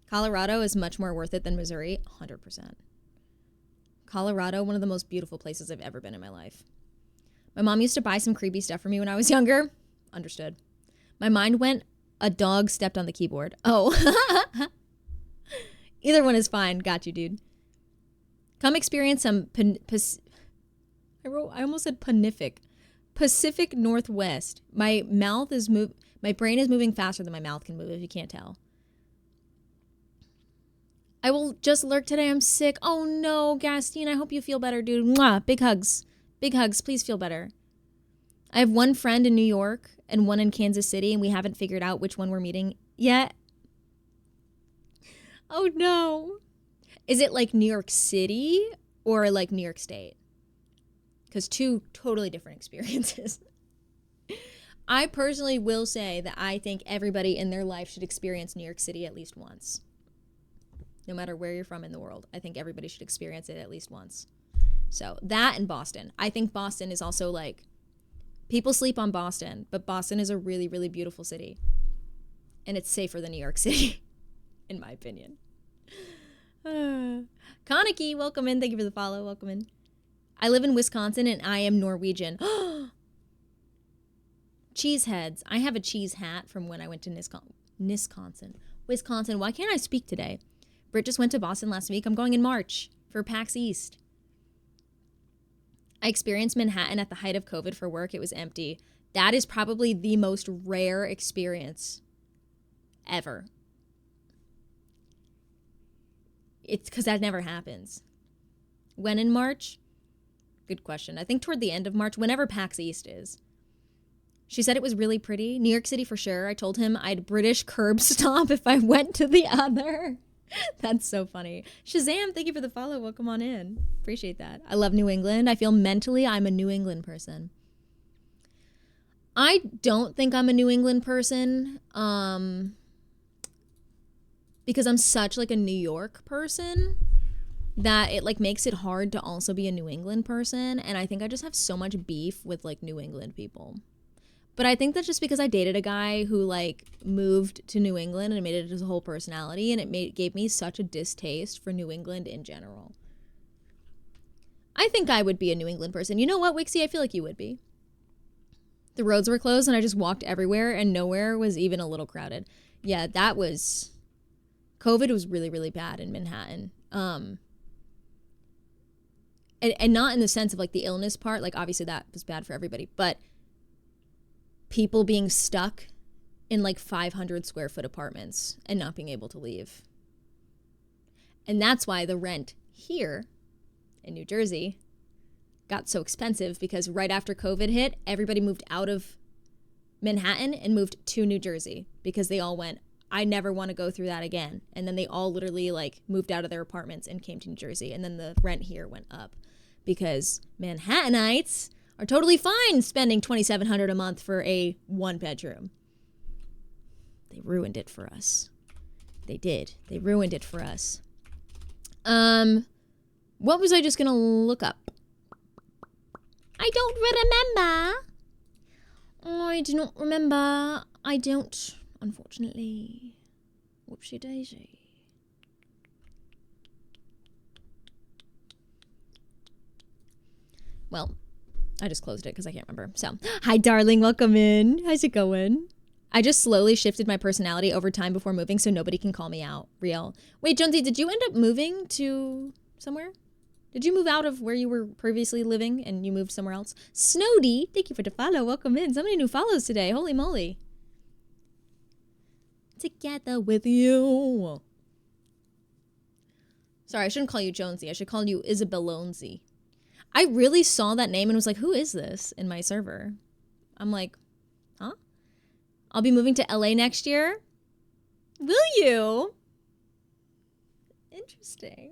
Colorado is much more worth it than Missouri, 100%. Colorado, one of the most beautiful places I've ever been in my life. My mom used to buy some creepy stuff for me when I was younger. Understood. My mind went, a dog stepped on the keyboard. Oh. Either one is fine. Got you, dude. Come experience some I almost said Pacific Northwest. My brain is moving faster than my mouth can move, if you can't tell. I will just lurk today. I'm sick. Oh no, Gastine, I hope you feel better, dude. Mwah. Big hugs. Big hugs. Please feel better. I have one friend in New York and one in Kansas City, and we haven't figured out which one we're meeting yet. Oh no. Is it like New York City or like New York State? Because two totally different experiences. I personally will say that I think everybody in their life should experience New York City at least once. No matter where you're from in the world, I think everybody should experience it at least once. So that and Boston. I think Boston is also like, people sleep on Boston, but Boston is a really, really beautiful city. And it's safer than New York City, in my opinion. Kaneki, welcome in. Thank you for the follow. Welcome in. I live in Wisconsin and I am Norwegian. Cheeseheads. I have a cheese hat from when I went to Wisconsin. Why can't I speak today? Britt just went to Boston last week. I'm going in March for PAX East. I experienced Manhattan at the height of COVID for work. It was empty. That is probably the most rare experience ever. It's because that never happens. When in March? Good question. I think toward the end of March, whenever PAX East is. She said it was really pretty. New York City for sure. I told him I'd British curb stomp if I went to the other. That's so funny. Shazam, thank you for the follow. Welcome on in. Appreciate that. I love New England. I feel mentally I'm a New England person. I don't think I'm a New England person because I'm such like a New York person that it like makes it hard to also be a New England person. And I think I just have so much beef with like New England people. But I think that's just because I dated a guy who like moved to New England and made it his whole personality, and it gave me such a distaste for New England in general. I think I would be a New England person. You know what, Wixie? I feel like you would be. The roads were closed and I just walked everywhere and nowhere was even a little crowded. Yeah, that was... COVID was really, really bad in Manhattan. And not in the sense of like the illness part, like obviously that was bad for everybody, but people being stuck in like 500 square foot apartments and not being able to leave. And that's why the rent here in New Jersey got so expensive, because right after COVID hit, everybody moved out of Manhattan and moved to New Jersey because they all went, I never want to go through that again. And then they all literally like moved out of their apartments and came to New Jersey. And then the rent here went up because Manhattanites are totally fine spending $2,700 a month for a 1-bedroom. They ruined it for us. They did. They ruined it for us. What was I just gonna look up? I don't remember. I do not remember. I don't, unfortunately. Whoopsie daisy. Well, I just closed it because I can't remember. So, hi, darling. Welcome in. How's it going? I just slowly shifted my personality over time before moving so nobody can call me out. Real. Wait, Jonesy, did you end up moving to somewhere? Did you move out of where you were previously living and you moved somewhere else? Snowdy, thank you for the follow. Welcome in. So many new follows today. Holy moly. Together with you. Sorry, I shouldn't call you Jonesy. I should call you Isabellonzy. I really saw that name and was like, who is this in my server? I'm like, huh? I'll be moving to LA next year. Will you? Interesting.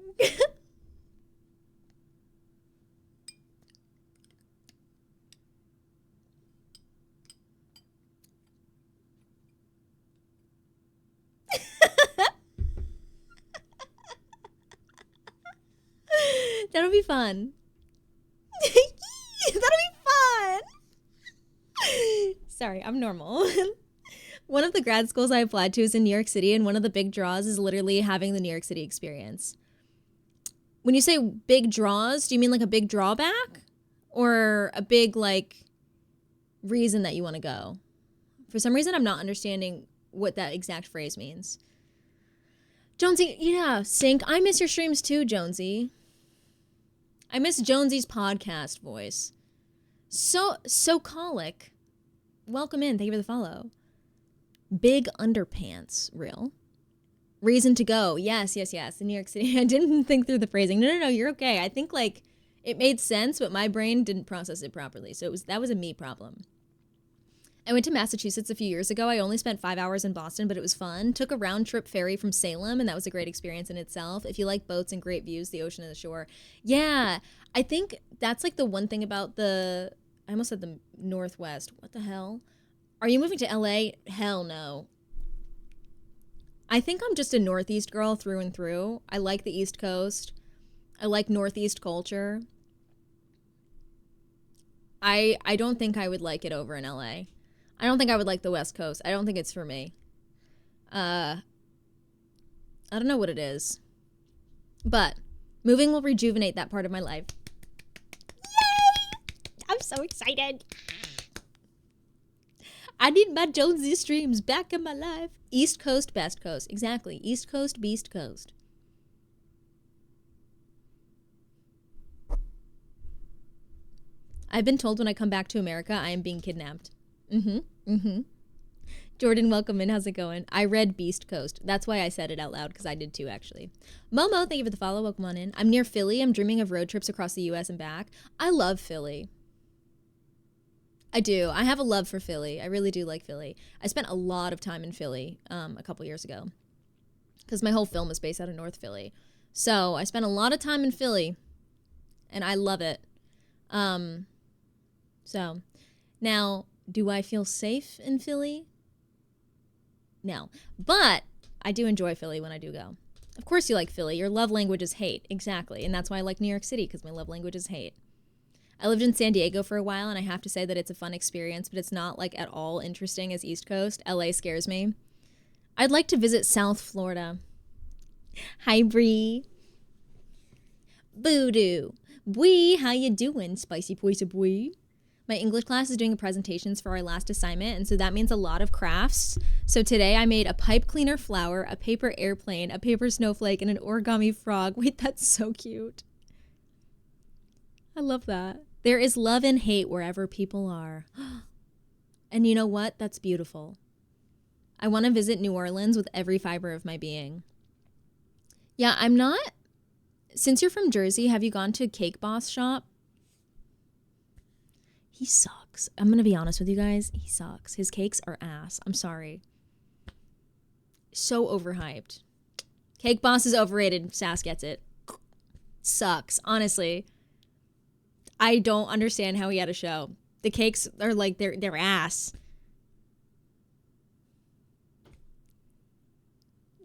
That'll be fun. That'll be fun. Sorry, I'm normal. One of the grad schools I applied to is in New York City, and one of the big draws is literally having the New York City experience. When you say big draws, do you mean like a big drawback? Or a big, like, reason that you want to go? For some reason, I'm not understanding what that exact phrase means. Jonesy, yeah, Sync. I miss your streams too, Jonesy. I miss Jonesy's podcast voice. So colic. Welcome in. Thank you for the follow. Big underpants. Real. Reason to go. Yes. In New York City. I didn't think through the phrasing. No. You're okay. I think like it made sense, but my brain didn't process it properly. So that was a me problem. I went to Massachusetts a few years ago. I only spent 5 hours in Boston, but it was fun. Took a round trip ferry from Salem, and that was a great experience in itself. If you like boats and great views, the ocean and the shore. Yeah, I think that's like the one thing about I almost said the Northwest. What the hell? Are you moving to LA? Hell no. I think I'm just a Northeast girl through and through. I like the East Coast. I like Northeast culture. I don't think I would like it over in LA. I don't think I would like the West Coast. I don't think it's for me. I don't know what it is. But moving will rejuvenate that part of my life. Yay! I'm so excited. I need my Jonesy streams back in my life. East Coast, Best Coast. Exactly. East Coast, Beast Coast. I've been told when I come back to America, I am being kidnapped. Jordan, welcome in. How's it going? I read Beast Coast. That's why I said it out loud, because I did too, actually. Momo, thank you for the follow. Welcome on in. I'm near Philly. I'm dreaming of road trips across the U.S. and back. I love Philly. I do. I have a love for Philly. I really do like Philly. I spent a lot of time in Philly a couple years ago, because my whole film is based out of North Philly. So I spent a lot of time in Philly, and I love it. So now, do I feel safe in Philly? No. But I do enjoy Philly when I do go. Of course you like Philly. Your love language is hate. Exactly. And that's why I like New York City, because my love language is hate. I lived in San Diego for a while, and I have to say that it's a fun experience, but it's not like at all interesting as East Coast. LA scares me. I'd like to visit South Florida. Hi, Bree. Voodoo. Bwee, how you doing, spicy poisa bwee? My English class is doing presentations for our last assignment, and so that means a lot of crafts. So today I made a pipe cleaner flower, a paper airplane, a paper snowflake, and an origami frog. Wait, that's so cute. I love that. There is love and hate wherever people are. And you know what? That's beautiful. I want to visit New Orleans with every fiber of my being. Yeah, I'm not... Since you're from Jersey, have you gone to Cake Boss shop? He sucks. I'm going to be honest with you guys. He sucks. His cakes are ass. I'm sorry. So overhyped. Cake Boss is overrated. Sass gets it. Sucks. Honestly. I don't understand how he had a show. The cakes are like, they're ass.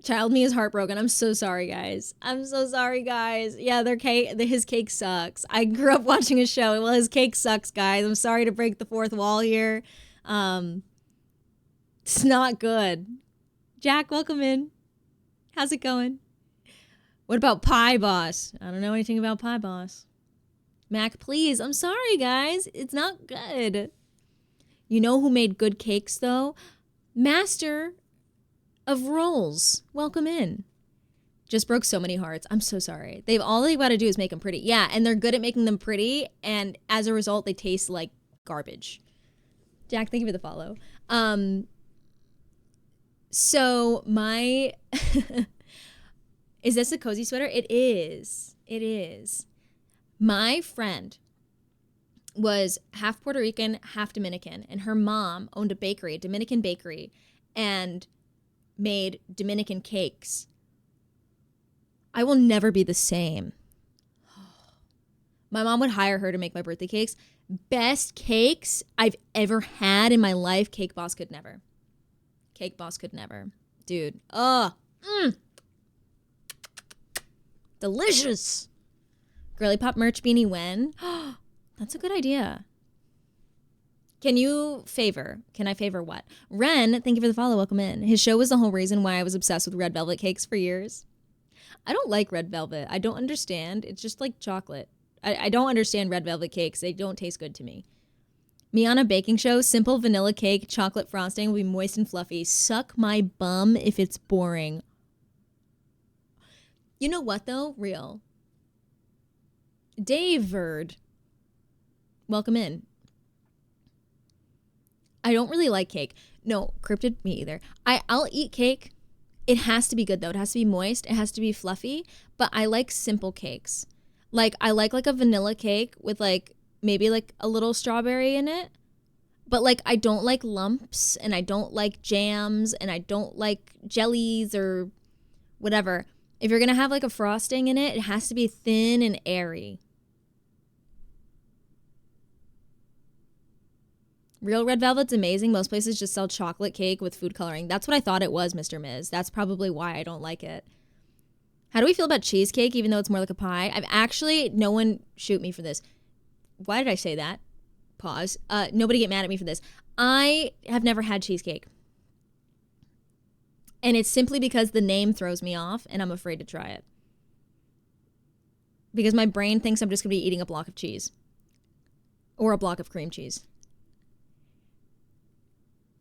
Child me is heartbroken. I'm so sorry, guys. I'm so sorry, guys. Yeah, his cake sucks. I grew up watching a show. Well, his cake sucks, guys. I'm sorry to break the fourth wall here. It's not good. Jack, welcome in. How's it going? What about Pie Boss? I don't know anything about Pie Boss. Mac, please. I'm sorry, guys. It's not good. You know who made good cakes, though? Master of Rolls. Welcome in. Just broke so many hearts. I'm so sorry. All they've got to do is make them pretty. Yeah, and they're good at making them pretty, and as a result, they taste like garbage. Jack, thank you for the follow. So my... Is this a cozy sweater? It is. It is. My friend was half Puerto Rican, half Dominican, and her mom owned a bakery, a Dominican bakery, and made Dominican cakes. I will never be the same. My mom would hire her to make my birthday cakes. Best cakes I've ever had in my life. Cake Boss could never. Cake Boss could never. Dude. Delicious. Girly Pop merch beanie when? That's a good idea. Can I favor what? Ren, thank you for the follow. Welcome in. His show was the whole reason why I was obsessed with red velvet cakes for years. I don't like red velvet. I don't understand. It's just like chocolate. I don't understand red velvet cakes. They don't taste good to me. Miana Baking Show, simple vanilla cake, chocolate frosting will be moist and fluffy. Suck my bum if it's boring. You know what though? Real. Dave Verd. Welcome in. I don't really like cake. No, cryptid, me either. I'll eat cake. It has to be good though. It has to be moist. It has to be fluffy. But I like simple cakes. Like I like a vanilla cake with like maybe like a little strawberry in it. But like I don't like lumps and I don't like jams and I don't like jellies or whatever. If you're gonna have like a frosting in it, it has to be thin and airy. Real red velvet's amazing. Most places just sell chocolate cake with food coloring. That's what I thought it was, Mr. Miz. That's probably why I don't like it. How do we feel about cheesecake, even though it's more like a pie? No one shoot me for this. Why did I say that? Pause. Nobody get mad at me for this. I have never had cheesecake. And it's simply because the name throws me off and I'm afraid to try it. Because my brain thinks I'm just going to be eating a block of cheese. Or a block of cream cheese.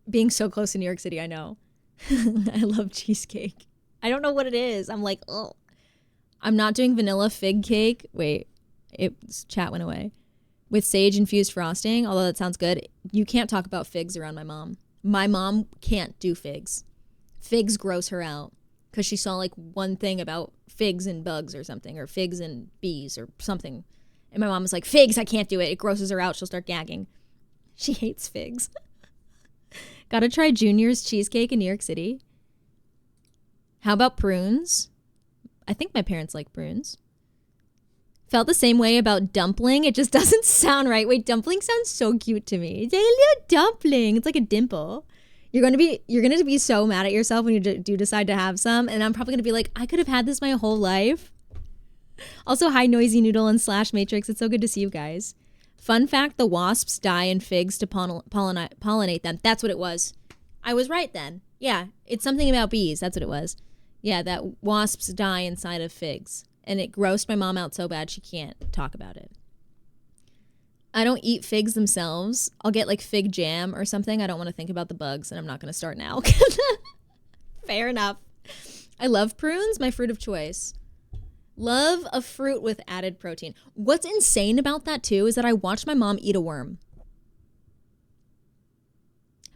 Being so close to New York City, I know. I love cheesecake. I don't know what it is. I'm like, oh. I'm not doing vanilla fig cake. Wait, chat went away. With sage infused frosting, although that sounds good. You can't talk about figs around my mom. My mom can't do figs. Figs gross her out because she saw like one thing about figs and bugs or something, or figs and bees or something. And my mom was like, figs, I can't do it. It grosses her out. She'll start gagging. She hates figs. Gotta try Junior's cheesecake in New York City. How about prunes? I think my parents like prunes. Felt the same way about dumpling. It just doesn't sound right. Wait, dumpling sounds so cute to me. It's a little dumpling. It's like a dimple. You're gonna be so mad at yourself when you do decide to have some, and I'm probably gonna be like, I could have had this my whole life. Also, hi Noisy Noodle and Slash Matrix. It's so good to see you guys. Fun fact: the wasps die in figs to pollinate them. That's what it was. I was right then. Yeah, it's something about bees. That's what it was. Yeah, that wasps die inside of figs. And it grossed my mom out so bad she can't talk about it. I don't eat figs themselves. I'll get like fig jam or something. I don't want to think about the bugs, and I'm not going to start now. Fair enough. I love prunes, my fruit of choice. Love a fruit with added protein. What's insane about that too is that I watched my mom eat a worm.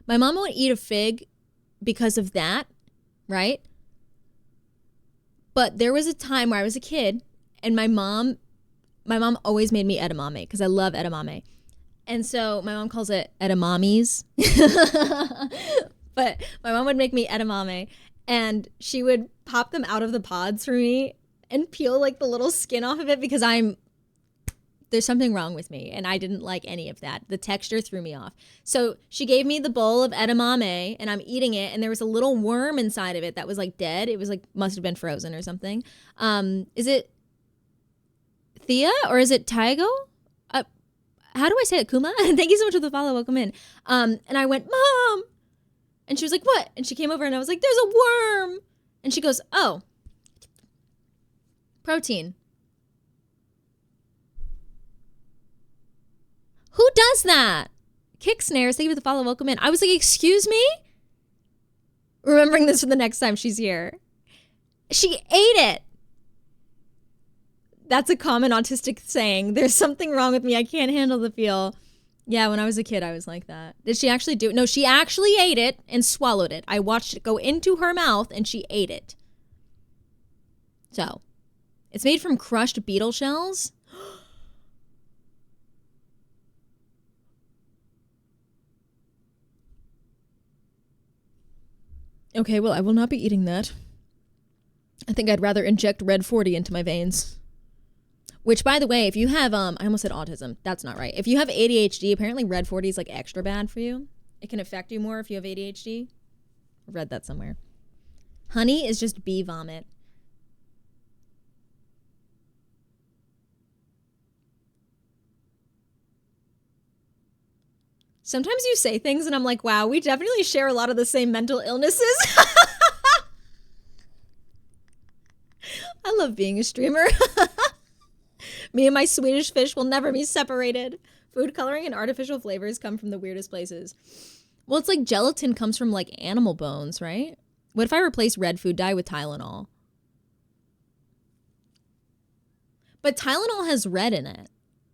My mom won't eat a fig because of that, right? But there was a time where I was a kid and my mom always made me edamame because I love edamame. And so my mom calls it edamames. But my mom would make me edamame, and she would pop them out of the pods for me and peel like the little skin off of it because there's something wrong with me and I didn't like any of that. The texture threw me off. So she gave me the bowl of edamame and I'm eating it, and there was a little worm inside of it that was like dead. It was like, must have been frozen or something. Is it Thea or is it Taigo? How do I say it? Kuma? Thank you so much for the follow. Welcome in. And I went, Mom. And she was like, what? And she came over and I was like, there's a worm. And she goes, oh, protein. Who does that? Kick snares. Thank you for the follow. Welcome in. I was like, excuse me? Remembering this for the next time she's here. She ate it. That's a common autistic saying. There's something wrong with me. I can't handle the feel. Yeah, when I was a kid, I was like that. Did she actually do it? No, she actually ate it and swallowed it. I watched it go into her mouth and she ate it. So, it's made from crushed beetle shells. Okay, well, I will not be eating that. I think I'd rather inject Red 40 into my veins. Which, by the way, if you have, I almost said autism. That's not right. If you have ADHD, apparently Red 40 is like extra bad for you. It can affect you more if you have ADHD. I read that somewhere. Honey is just bee vomit. Sometimes you say things and I'm like, wow, we definitely share a lot of the same mental illnesses. I love being a streamer. Me and my Swedish fish will never be separated. Food coloring and artificial flavors come from the weirdest places. Well, it's like gelatin comes from like animal bones, right? What if I replace red food dye with Tylenol? But Tylenol has red in it.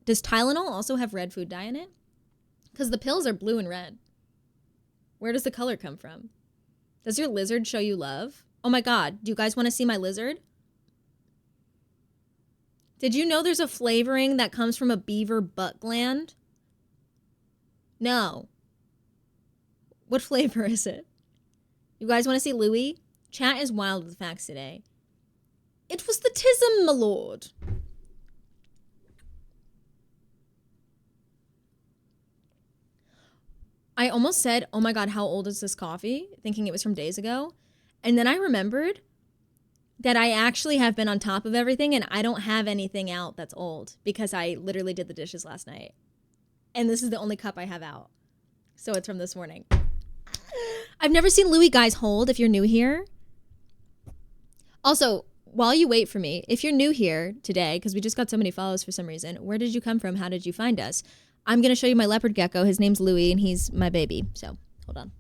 Does Tylenol also have red food dye in it? Because the pills are blue and red. Where does the color come from? Does your lizard show you love? Oh my God, do you guys want to see my lizard? Did you know there's a flavoring that comes from a beaver butt gland? No. What flavor is it? You guys want to see Louie? Chat is wild with facts today. It was the tism, my lord. I almost said, oh my God, how old is this coffee? Thinking it was from days ago. And then I remembered that I actually have been on top of everything and I don't have anything out that's old because I literally did the dishes last night. And this is the only cup I have out. So it's from this morning. I've never seen Louie guys hold if you're new here. Also, while you wait for me, if you're new here today, because we just got so many follows for some reason, where did you come from? How did you find us? I'm going to show you my leopard gecko. His name's Louie and he's my baby. So hold on.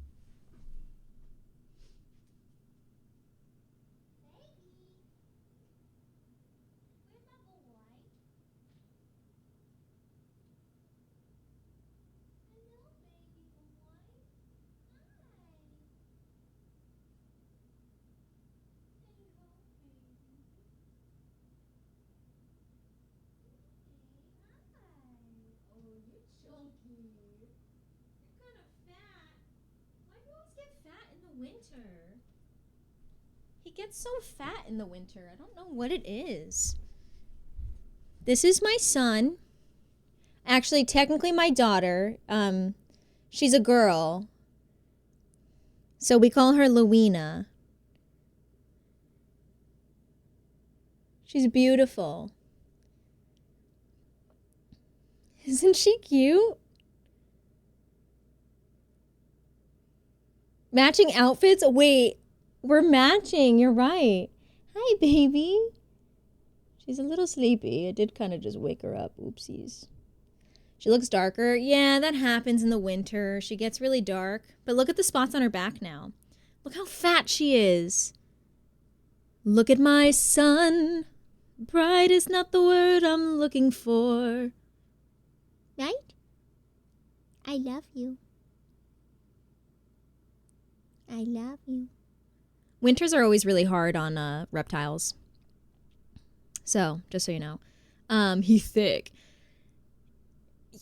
Winter. He gets so fat in the winter. I don't know what it is. This is my son. Actually, technically my daughter. She's a girl. So we call her Louina. She's beautiful. Isn't she cute? Matching outfits? Wait, we're matching. You're right. Hi, baby. She's a little sleepy. I did kind of just wake her up. Oopsies. She looks darker. Yeah, that happens in the winter. She gets really dark. But look at the spots on her back now. Look how fat she is. Look at my son. Bright is not the word I'm looking for. Right? I love you. I love you. Winters are always really hard on reptiles. So, just so you know. He's thick.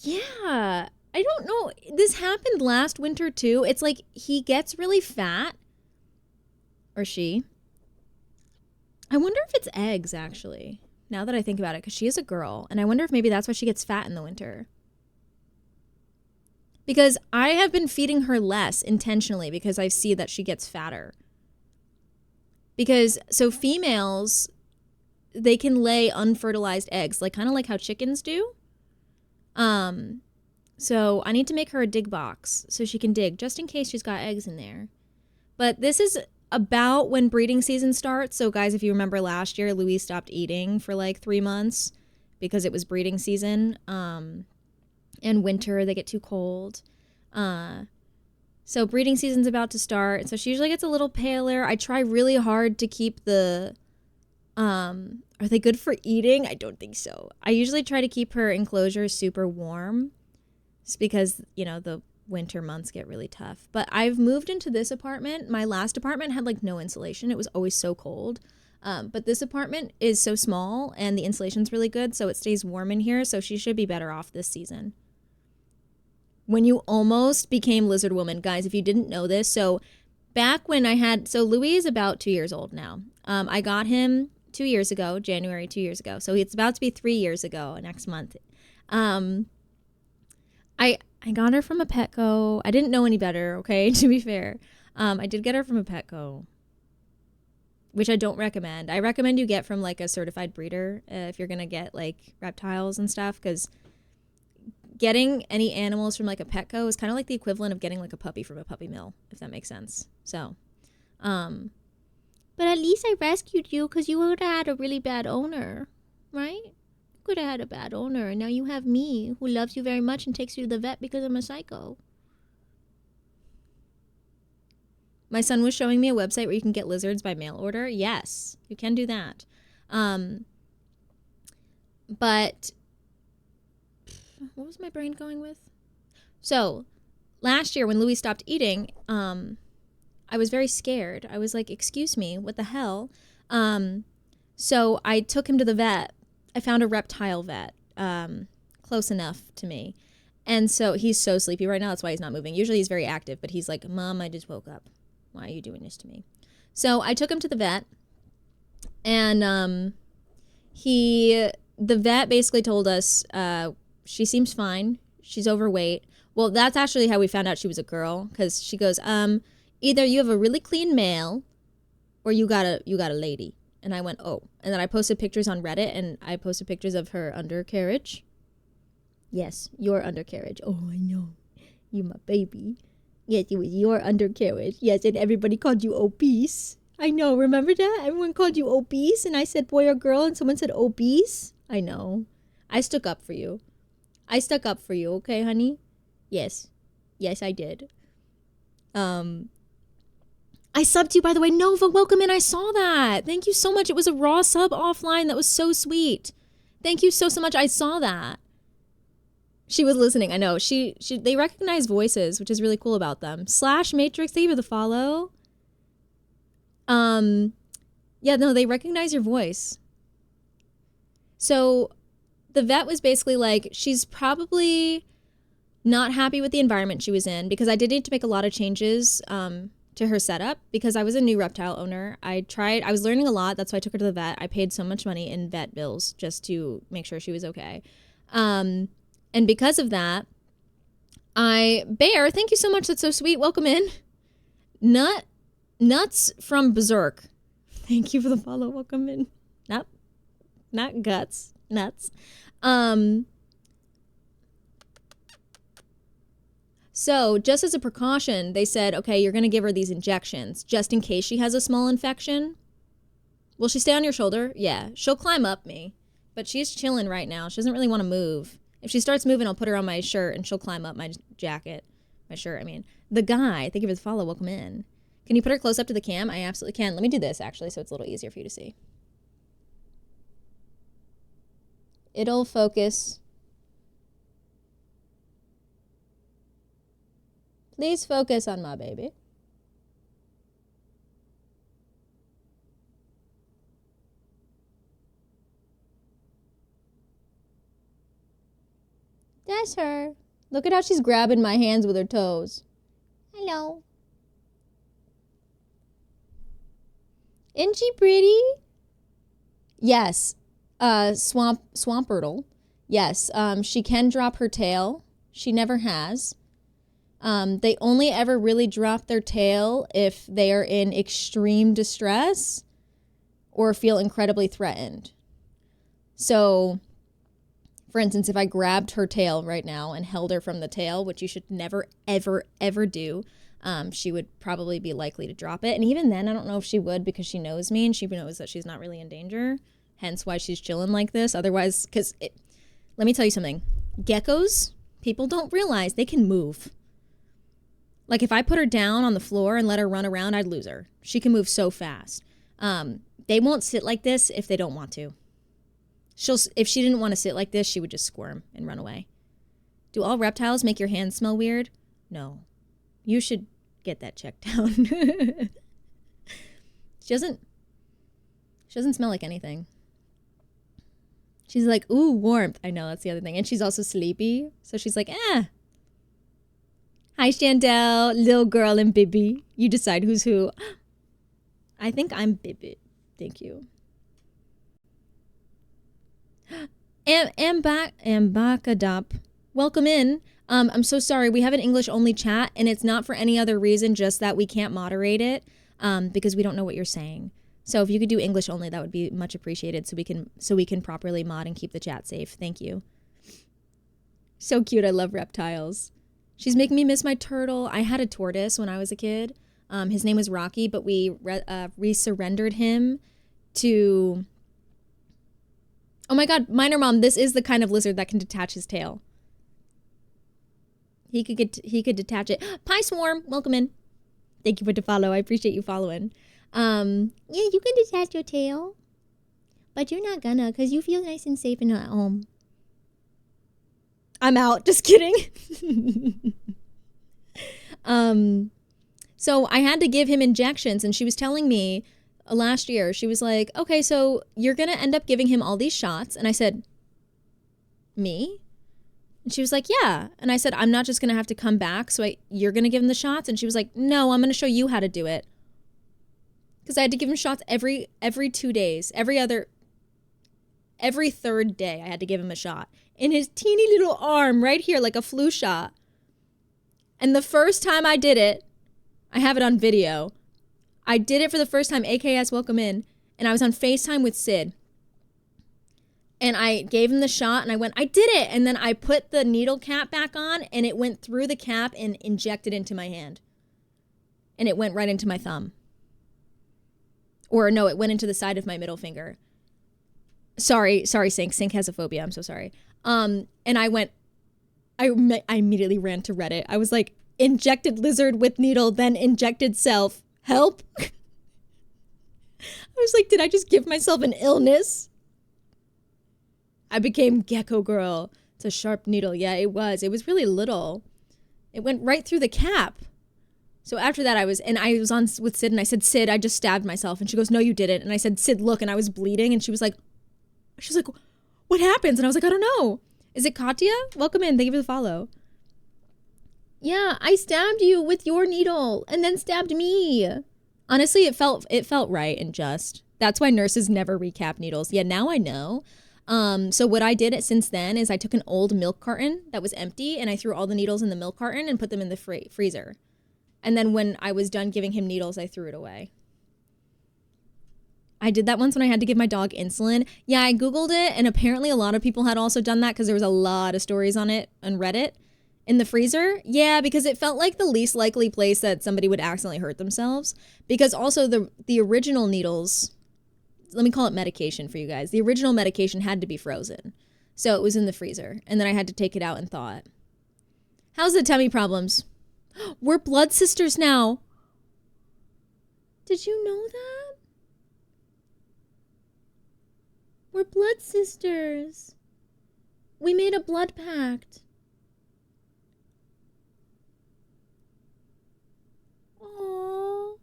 Yeah. I don't know. This happened last winter too. It's like he gets really fat, or she. I wonder if it's eggs, actually, now that I think about it, because she is a girl, and I wonder if maybe that's why she gets fat in the winter. Because I have been feeding her less intentionally because I see that she gets fatter. Because, so females, they can lay unfertilized eggs, like kind of like how chickens do. So I need to make her a dig box so she can dig, just in case she's got eggs in there. But this is about when breeding season starts. So guys, if you remember last year, Louise stopped eating for like 3 months because it was breeding season. And winter, they get too cold. So breeding season's about to start. So she usually gets a little paler. I try really hard to keep the, are they good for eating? I don't think so. I usually try to keep her enclosure super warm. Just because, you know, the winter months get really tough. But I've moved into this apartment. My last apartment had like no insulation. It was always so cold. But this apartment is so small and the insulation's really good, so it stays warm in here. So she should be better off this season. When you almost became Lizard Woman, guys, if you didn't know this, so back when so Louis is about 2 years old now. I got him 2 years ago, January 2 years ago. So it's about to be 3 years ago next month. I got her from a Petco. I didn't know any better, okay, to be fair. I did get her from a Petco, which I don't recommend. I recommend you get from like a certified breeder if you're going to get like reptiles and stuff, because getting any animals from like a Petco is kind of like the equivalent of getting like a puppy from a puppy mill, if that makes sense. So, but at least I rescued you because you would have had a really bad owner, right? Could have had a bad owner, and now you have me, who loves you very much and takes you to the vet because I'm a psycho. My son was showing me a website where you can get lizards by mail order. Yes, you can do that. But what was my brain going with? So last year when Louis stopped eating, I was very scared. I was like, excuse me, what the hell? So I took him to the vet. I found a reptile vet, close enough to me. And so he's so sleepy right now. That's why he's not moving. Usually he's very active, but he's like, Mom, I just woke up. Why are you doing this to me? So I took him to the vet, and the vet basically told us, she seems fine. She's overweight. Well, that's actually how we found out she was a girl, because she goes, either you have a really clean male or you got a lady. And I went, oh. And then I posted pictures on Reddit, and I posted pictures of her undercarriage. Yes, your undercarriage. Oh, I know. You my baby. Yes, it was your undercarriage. Yes, and everybody called you obese. I know, remember that? Everyone called you obese, and I said boy or girl, and someone said obese. I know. I stuck up for you. I stuck up for you, okay, honey? Yes. Yes, I did. I subbed you, by the way. Nova, welcome in. I saw that. Thank you so much. It was a raw sub offline. That was so sweet. Thank you so much. I saw that. She was listening. I know. They recognize voices, which is really cool about them. / Matrix, thank you for the follow. Yeah, no, they recognize your voice. So the vet was basically like, she's probably not happy with the environment she was in, because I did need to make a lot of changes to her setup, because I was a new reptile owner. I was learning a lot. That's why I took her to the vet. I paid so much money in vet bills just to make sure she was okay. And because of that, Bear, thank you so much. That's so sweet. Welcome in. Nuts from Berserk. Thank you for the follow. Welcome in. Not guts. Nuts. So just as a precaution, they said, okay, you're going to give her these injections just in case she has a small infection. Will she stay on your shoulder? Yeah. She'll climb up me, but she's chilling right now. She doesn't really want to move. If she starts moving, I'll put her on my shirt and she'll climb up my jacket. My shirt, I mean. The guy, thank you for the follow. Welcome in. Can you put her close up to the cam? I absolutely can. Let me do this, actually, so it's a little easier for you to see. It'll focus. Please focus on my baby. That's her. Look at how she's grabbing my hands with her toes. Hello. Isn't she pretty? Yes. Swampertle. Yes. She can drop her tail. She never has. They only ever really drop their tail if they are in extreme distress or feel incredibly threatened. So, for instance, if I grabbed her tail right now and held her from the tail, which you should never, ever, ever do, she would probably be likely to drop it. And even then, I don't know if she would, because she knows me and she knows that she's not really in danger. Hence why she's chilling like this. Otherwise, let me tell you something. Geckos, people don't realize they can move. Like if I put her down on the floor and let her run around, I'd lose her. She can move so fast. They won't sit like this if they don't want to. If she didn't want to sit like this, she would just squirm and run away. Do all reptiles make your hands smell weird? No. You should get that checked out. She doesn't smell like anything. She's like, ooh, warmth. I know, that's the other thing. And she's also sleepy. So she's like, eh. Hi, Chandel, little girl and Bibi. You decide who's who. I think I'm Bibi. Thank you. Ambakadop. Welcome in. I'm so sorry. We have an English-only chat, and it's not for any other reason, just that we can't moderate it because we don't know what you're saying. So if you could do English only, that would be much appreciated so we can properly mod and keep the chat safe. Thank you. So cute. I love reptiles. She's making me miss my turtle. I had a tortoise when I was a kid. His name was Rocky, but we re-surrendered him to... Oh my God, Minor Mom, this is the kind of lizard that can detach his tail. He could detach it. Pie Swarm, welcome in. Thank you for the follow. I appreciate you following. Yeah, you can detach your tail, but you're not gonna, because you feel nice and safe and at home. I'm out. Just kidding. So I had to give him injections, and she was telling me last year, she was like, okay, so you're going to end up giving him all these shots. And I said, me? And she was like, yeah. And I said, I'm not just going to have to come back. So you're going to give him the shots? And she was like, no, I'm going to show you how to do it. Because I had to give him shots every 2 days, every third day I had to give him a shot in his teeny little arm right here, like a flu shot. And the first time I did it, I have it on video. I did it for the first time, AKS, welcome in, and I was on FaceTime with Sid. And I gave him the shot, and I went, I did it! And then I put the needle cap back on, and it went through the cap and injected into my hand. And it went right into my thumb. Or no, it went into the side of my middle finger. Sorry, Sync. Sync has a phobia, I'm so sorry. And I immediately ran to Reddit. I was like, injected lizard with needle, then injected self. Help. I was like, did I just give myself an illness? I became Gecko Girl. It's a sharp needle. Yeah, it was. It was really little. It went right through the cap. So after that, I was on with Sid, and I said, Sid, I just stabbed myself. And she goes, no, you didn't. And I said, Sid, look. And I was bleeding. And she was like, what happens? And I was like, I don't know. Is it Katya? Welcome in. Thank you for the follow. Yeah, I stabbed you with your needle and then stabbed me. Honestly, it felt right and just. That's why nurses never recap needles. Yeah, now I know. So what I did since then is I took an old milk carton that was empty and I threw all the needles in the milk carton and put them in the freezer. And then when I was done giving him needles, I threw it away. I did that once when I had to give my dog insulin. Yeah, I Googled it, and apparently a lot of people had also done that because there was a lot of stories on it on Reddit. In the freezer? Yeah, because it felt like the least likely place that somebody would accidentally hurt themselves. Because also the original needles, let me call it medication for you guys. The original medication had to be frozen. So it was in the freezer. And then I had to take it out and thaw it. How's the tummy problems? We're blood sisters now. Did you know that? We're blood sisters. We made a blood pact. Aww.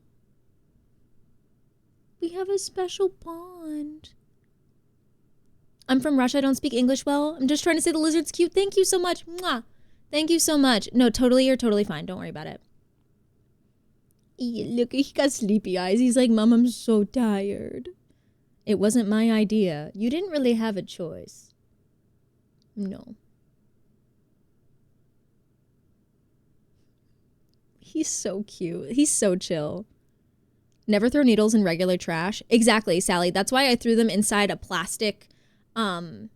We have a special bond. I'm from Russia. I don't speak English well. I'm just trying to say the lizard's cute. Thank you so much. Mwah. Thank you so much. No, totally, you're totally fine. Don't worry about it. Look, he got sleepy eyes. He's like, Mom, I'm so tired. It wasn't my idea. You didn't really have a choice. No. He's so cute. He's so chill. Never throw needles in regular trash. Exactly, Sally. That's why I threw them inside a plastic. I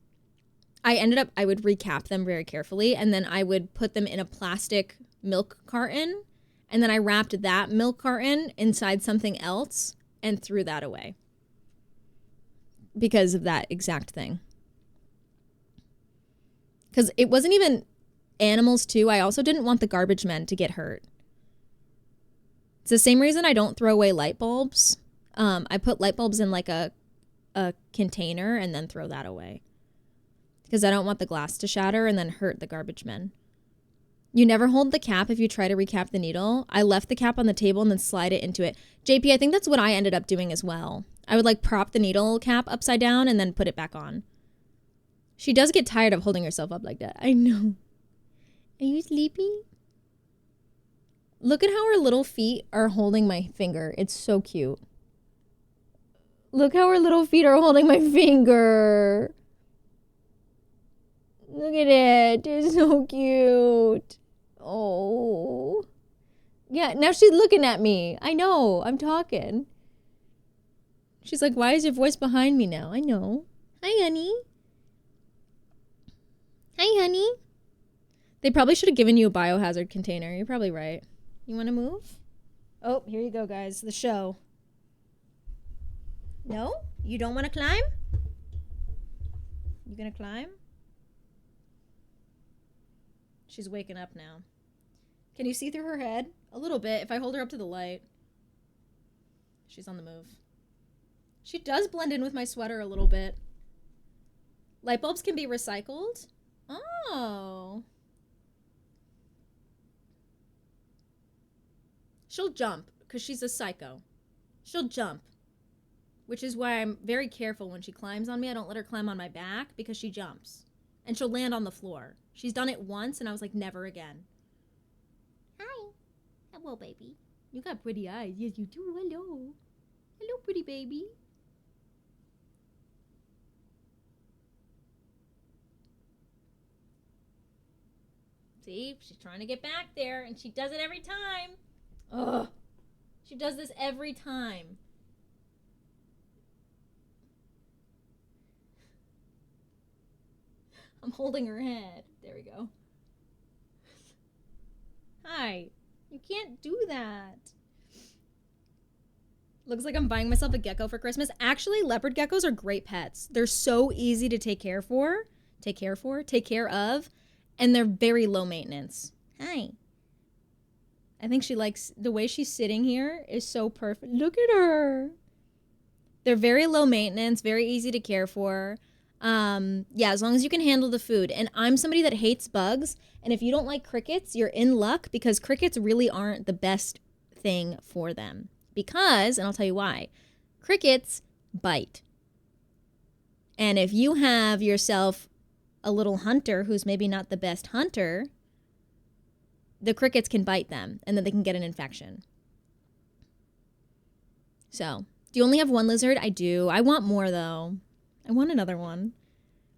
would recap them very carefully, and then I would put them in a plastic milk carton, and then I wrapped that milk carton inside something else and threw that away. Because of that exact thing. Because it wasn't even animals too. I also didn't want the garbage men to get hurt. It's the same reason I don't throw away light bulbs. I put light bulbs in like a container and then throw that away. Because I don't want the glass to shatter and then hurt the garbage men. You never hold the cap if you try to recap the needle. I left the cap on the table and then slide it into it. JP, I think that's what I ended up doing as well. I would like prop the needle cap upside down and then put it back on. She does get tired of holding herself up like that. I know. Are you sleepy? Look at how her little feet are holding my finger. It's so cute. Look how her little feet are holding my finger. Look at it. It's so cute. Oh. Yeah, now she's looking at me. I know. I'm talking. She's like, why is your voice behind me now? I know. Hi, honey. Hi, honey. They probably should have given you a biohazard container. You're probably right. You want to move? Oh, here you go, guys. The show. No? You don't want to climb? You gonna climb? She's waking up now. Can you see through her head? A little bit, if I hold her up to the light. She's on the move. She does blend in with my sweater a little bit. Light bulbs can be recycled? Oh. She'll jump, because she's a psycho. She'll jump. Which is why I'm very careful when she climbs on me. I don't let her climb on my back, because she jumps. And she'll land on the floor. She's done it once, and I was like, never again. Hi. Hello, baby. You got pretty eyes. Yes, you do. Hello. Hello, pretty baby. See, she's trying to get back there, and she does it every time. Ugh. She does this every time. I'm holding her head. There we go. Hi. You can't do that. Looks like I'm buying myself a gecko for Christmas. Actually, leopard geckos are great pets. They're so easy to take care of, and they're very low maintenance. Hi. I think she likes the way she's sitting here is so perfect. Look at her. They're very low maintenance, very easy to care for. Yeah, as long as you can handle the food. And I'm somebody that hates bugs. And if you don't like crickets, you're in luck, because crickets really aren't the best thing for them. Because, and I'll tell you why, crickets bite. And if you have yourself a little hunter who's maybe not the best hunter, the crickets can bite them, and then they can get an infection. So, do you only have one lizard? I do. I want more, though. I want another one.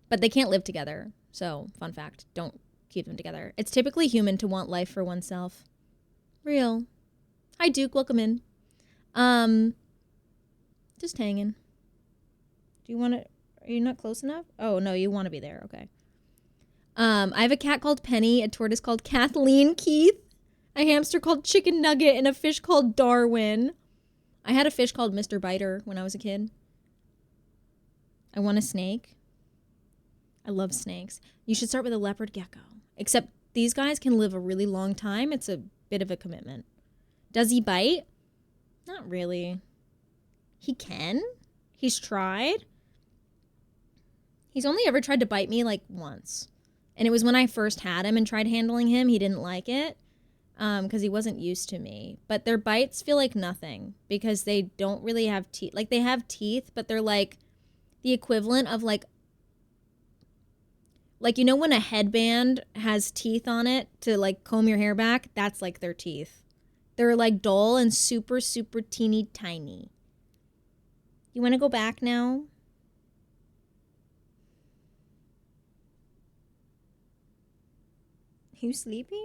But they can't live together. So, fun fact, don't keep them together. It's typically human to want life for oneself. Real. Hi, Duke. Welcome in. Just hanging. Do you want to... Are you not close enough? Oh, no, you want to be there. Okay. I have a cat called Penny, a tortoise called Kathleen Keith, a hamster called Chicken Nugget, and a fish called Darwin. I had a fish called Mr. Biter when I was a kid. I want a snake. I love snakes. You should start with a leopard gecko. Except these guys can live a really long time. It's a bit of a commitment. Does he bite? Not really. He can. He's tried. He's only ever tried to bite me like once. And it was when I first had him and tried handling him. He didn't like it because he wasn't used to me. But their bites feel like nothing because they don't really have teeth. Like, they have teeth, but they're like the equivalent of like Like, you know when a headband has teeth on it to like comb your hair back? That's like their teeth. They're like dull and super, super teeny tiny. You want to go back now? You sleepy?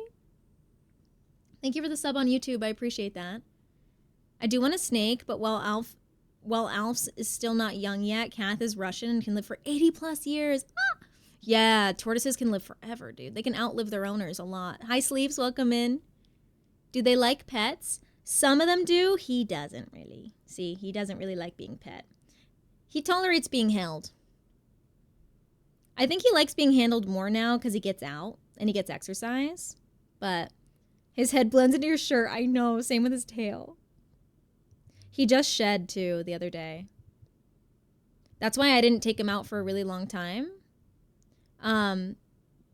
Thank you for the sub on YouTube. I appreciate that. I do want a snake, but while Alf's is still not young yet, Kath is Russian and can live for 80 plus years. Ah! Yeah, tortoises can live forever, dude. They can outlive their owners a lot. Hi, Sleeves. Welcome in. Do they like pets? Some of them do. He doesn't really. See, he doesn't really like being pet. He tolerates being held. I think he likes being handled more now because he gets out and he gets exercise. But his head blends into your shirt. I know. Same with his tail. He just shed, too, the other day. That's why I didn't take him out for a really long time.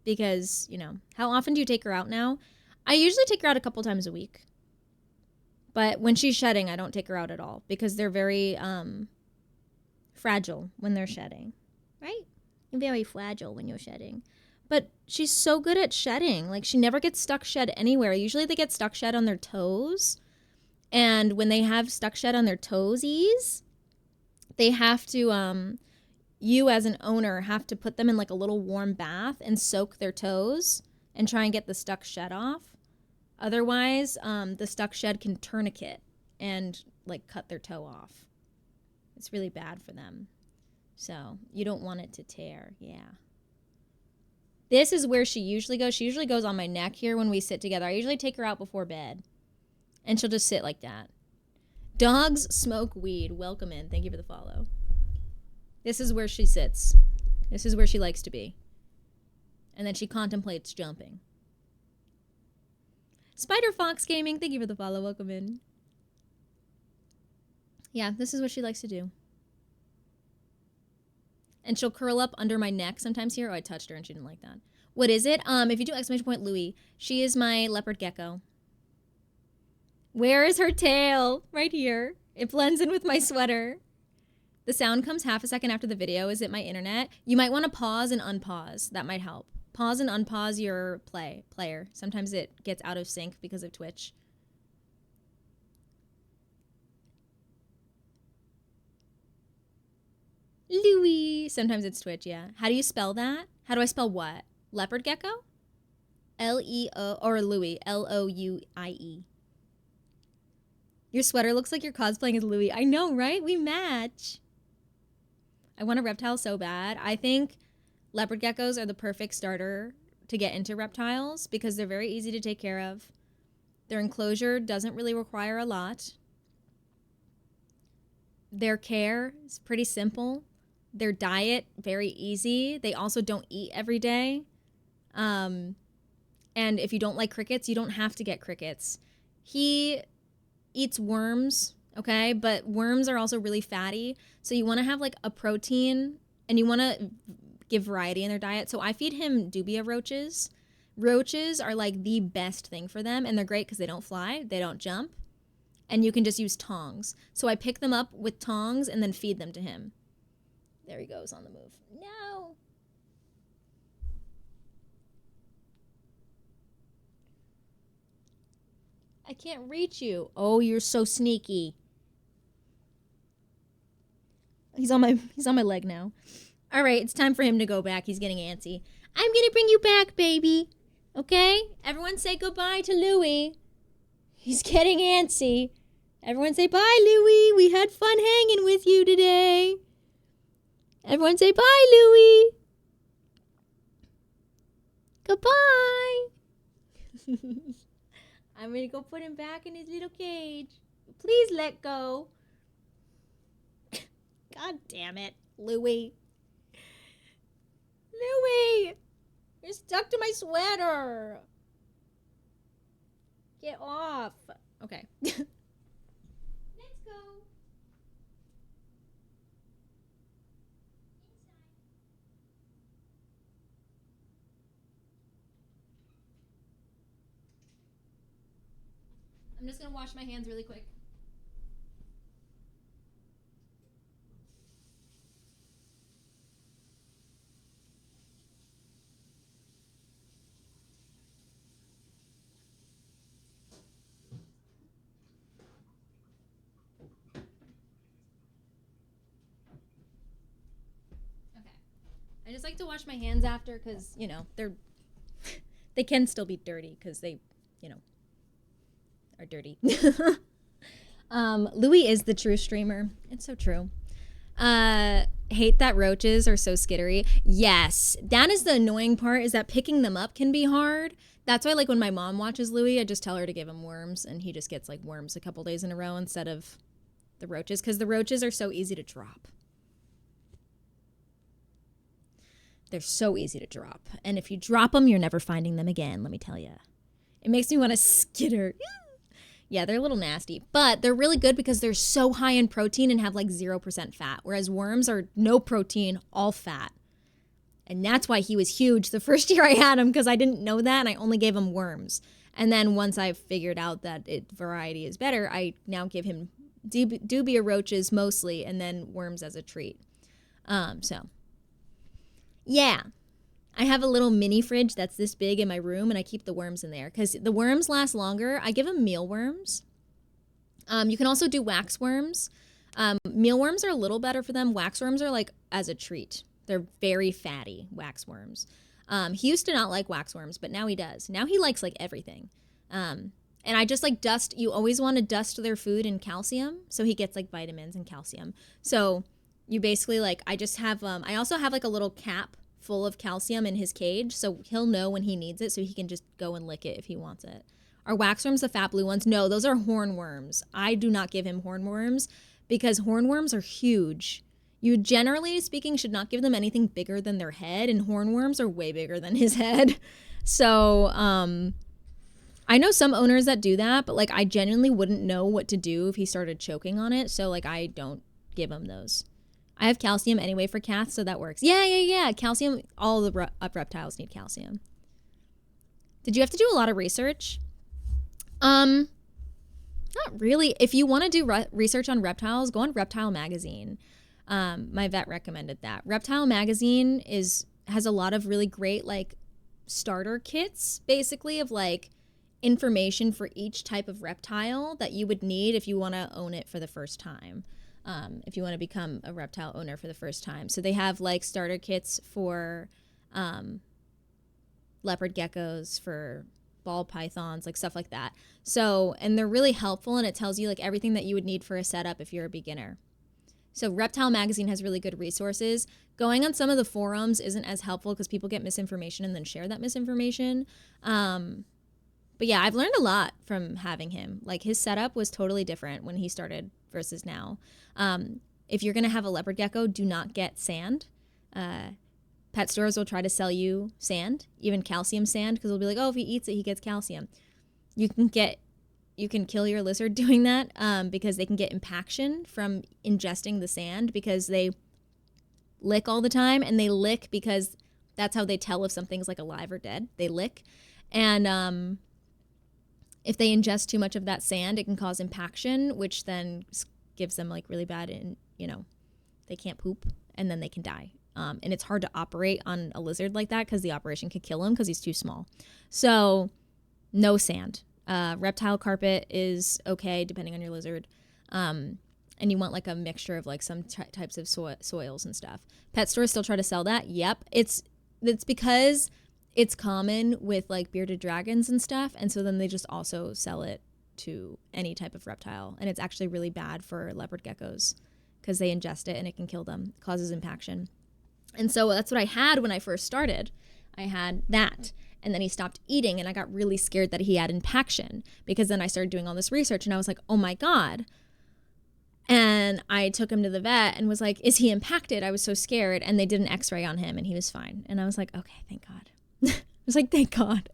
Because, you know, how often do you take her out now? I usually take her out a couple times a week. But when she's shedding, I don't take her out at all. Because they're very fragile when they're shedding. Right? You're very fragile when you're shedding. But she's so good at shedding. Like, she never gets stuck shed anywhere. Usually they get stuck shed on their toes. And when they have stuck shed on their toesies, they have to, you as an owner have to put them in like a little warm bath and soak their toes and try and get the stuck shed off. Otherwise, the stuck shed can tourniquet and like cut their toe off. It's really bad for them. So you don't want it to tear. Yeah. This is where she usually goes. She usually goes on my neck here when we sit together. I usually take her out before bed. And she'll just sit like that. Dogs smoke weed. Welcome in. Thank you for the follow. This is where she sits. This is where she likes to be. And then she contemplates jumping. Spider Fox Gaming. Thank you for the follow. Welcome in. Yeah, this is what she likes to do. And she'll curl up under my neck sometimes here. Oh, I touched her and she didn't like that. What is it? If you do exclamation point Louie, she is my leopard gecko. Where is her tail? Right here. It blends in with my sweater. The sound comes half a second after the video. Is it my internet? You might want to pause and unpause. That might help. Pause and unpause your player. Sometimes it gets out of sync because of Twitch. Louie. Sometimes it's Twitch, yeah. How do you spell that? How do I spell what? Leopard gecko? L-E-O, or Louie. L-O-U-I-E. Your sweater looks like you're cosplaying as Louie. I know, right? We match. I want a reptile so bad. I think leopard geckos are the perfect starter to get into reptiles because they're very easy to take care of. Their enclosure doesn't really require a lot. Their care is pretty simple. Their diet, very easy. They also don't eat every day. And if you don't like crickets, you don't have to get crickets. He eats worms, okay? But worms are also really fatty. So you want to have like a protein and you want to give variety in their diet. So I feed him dubia roaches. Roaches are like the best thing for them and they're great because they don't fly, they don't jump, and you can just use tongs. So I pick them up with tongs and then feed them to him. There he goes on the move. No. I can't reach you. Oh, you're so sneaky. He's on my leg now. All right, it's time for him to go back. He's getting antsy. I'm going to bring you back, baby. Okay? Everyone say goodbye to Louie. He's getting antsy. Everyone say bye, Louie. We had fun hanging with you today. Everyone say bye, Louie. Goodbye. I'm going to go put him back in his little cage. Please let go. God damn it, Louie. Louie! You're stuck to my sweater. Get off. Okay. Let's go. I'm just going to wash my hands really quick. always like to wash my hands after because, they can still be dirty because they, are dirty. Louis is the true streamer. It's so true. Hate that roaches are so skittery. Yes, that is the annoying part, is that picking them up can be hard. That's why, like, when my mom watches Louis, I just tell her to give him worms, and he just gets, like, worms a couple days in a row instead of the roaches, because the roaches are so easy to drop. They're so easy to drop. And if you drop them, you're never finding them again, let me tell you. It makes me want to skitter. Yeah, they're a little nasty, but they're really good because they're so high in protein and have like 0% fat, whereas worms are no protein, all fat. And that's why he was huge the first year I had him, because I didn't know that and I only gave him worms. And then once I figured out that variety is better, I now give him dubia roaches mostly and then worms as a treat. Yeah. I have a little mini fridge that's this big in my room, and I keep the worms in there because the worms last longer. I give them mealworms. You can also do waxworms. Mealworms are a little better for them. Waxworms are like as a treat. They're very fatty waxworms. He used to not like waxworms, but now he does. Now he likes like everything. And I just like dust. You always want to dust their food in calcium, so he gets like vitamins and calcium. So you basically like, I just have, I also have like a little cap full of calcium in his cage, so he'll know when he needs it, so he can just go and lick it if he wants it. Are waxworms the fat blue ones? No, those are hornworms. I do not give him hornworms because hornworms are huge. You generally speaking should not give them anything bigger than their head, and hornworms are way bigger than his head. So I know some owners that do that, but like I genuinely wouldn't know what to do if he started choking on it, so like I don't give him those. I have calcium anyway for cats, so that works. Yeah. Calcium, all the reptiles need calcium. Did you have to do a lot of research? Not really. If you want to do research on reptiles, go on Reptile Magazine. My vet recommended that. Reptile Magazine has a lot of really great like starter kits, basically, of like information for each type of reptile that you would need if you want to own it for the first time. If you want to become a reptile owner for the first time. So they have like starter kits for leopard geckos, for ball pythons, like stuff like that. So, and they're really helpful, and it tells you like everything that you would need for a setup if you're a beginner. So Reptile Magazine has really good resources. Going on some of the forums isn't as helpful because people get misinformation and then share that misinformation. But yeah, I've learned a lot from having him. Like his setup was totally different when he started versus now. If you're going to have a leopard gecko, do not get sand. Pet stores will try to sell you sand, even calcium sand, because they'll be like, oh, if he eats it, he gets calcium. You can kill your lizard doing that because they can get impaction from ingesting the sand because they lick all the time, and they lick because that's how they tell if something's like alive or dead. They lick. And if they ingest too much of that sand, it can cause impaction, which then gives them like really bad, and they can't poop, and then they can die. And it's hard to operate on a lizard like that because the operation could kill him because he's too small. So no sand. Reptile carpet is okay depending on your lizard. And you want like a mixture of like some types of soils and stuff. Pet stores still try to sell that. Yep. It's because it's common with like bearded dragons and stuff. And so then they just also sell it to any type of reptile. And it's actually really bad for leopard geckos because they ingest it and it can kill them. It causes impaction. And so that's what I had when I first started. I had that. And then he stopped eating, and I got really scared that he had impaction because then I started doing all this research, and I was like, oh my God. And I took him to the vet and was like, is he impacted? I was so scared. And they did an x-ray on him and he was fine. And I was like, okay, thank God. I was like, thank God.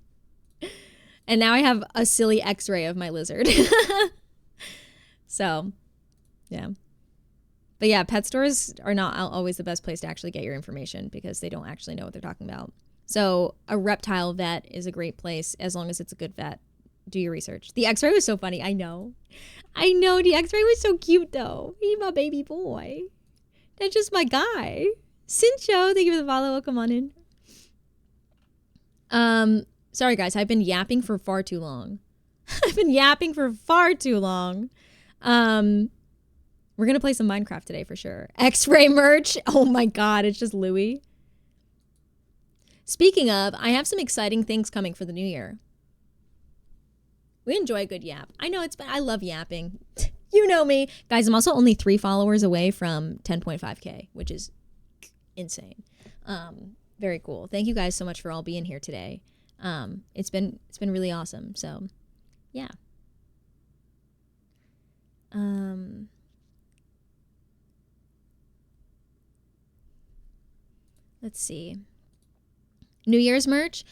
And now I have a silly x-ray of my lizard. So, yeah. But yeah, pet stores are not always the best place to actually get your information because they don't actually know what they're talking about. So a reptile vet is a great place as long as it's a good vet. Do your research. The x-ray was so funny. I know. The x-ray was so cute though. He's my baby boy. That's just my guy. Cincho, thank you for the follow. Welcome on in. Sorry guys, I've been yapping for far too long. We're going to play some Minecraft today for sure. X-ray merch. Oh my God. It's just Louis. Speaking of, I have some exciting things coming for the new year. We enjoy a good yap. I know I love yapping. You know me. Guys, I'm also only 3 followers away from 10.5K, which is insane. Very cool. Thank you guys so much for all being here today. It's been really awesome. So, yeah. Let's see. New Year's merch?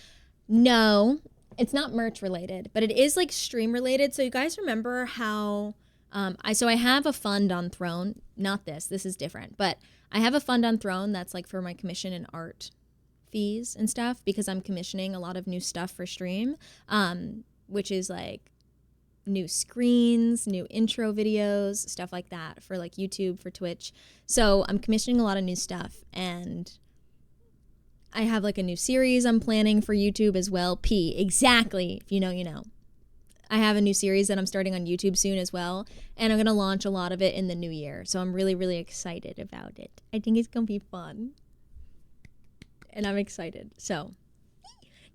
No, it's not merch related, but it is like stream related. So you guys remember how I have a fund on Throne. Not this is different, but I have a fund on Throne that's like for my commission and art fees and stuff, because I'm commissioning a lot of new stuff for stream, which is like new screens, new intro videos, stuff like that for like YouTube, for Twitch. So I'm commissioning a lot of new stuff, and I have like a new series I'm planning for YouTube as well. Exactly. If you know, you know. I have a new series that I'm starting on YouTube soon as well, and I'm going to launch a lot of it in the new year. So I'm really, really excited about it. I think it's going to be fun. And I'm excited. So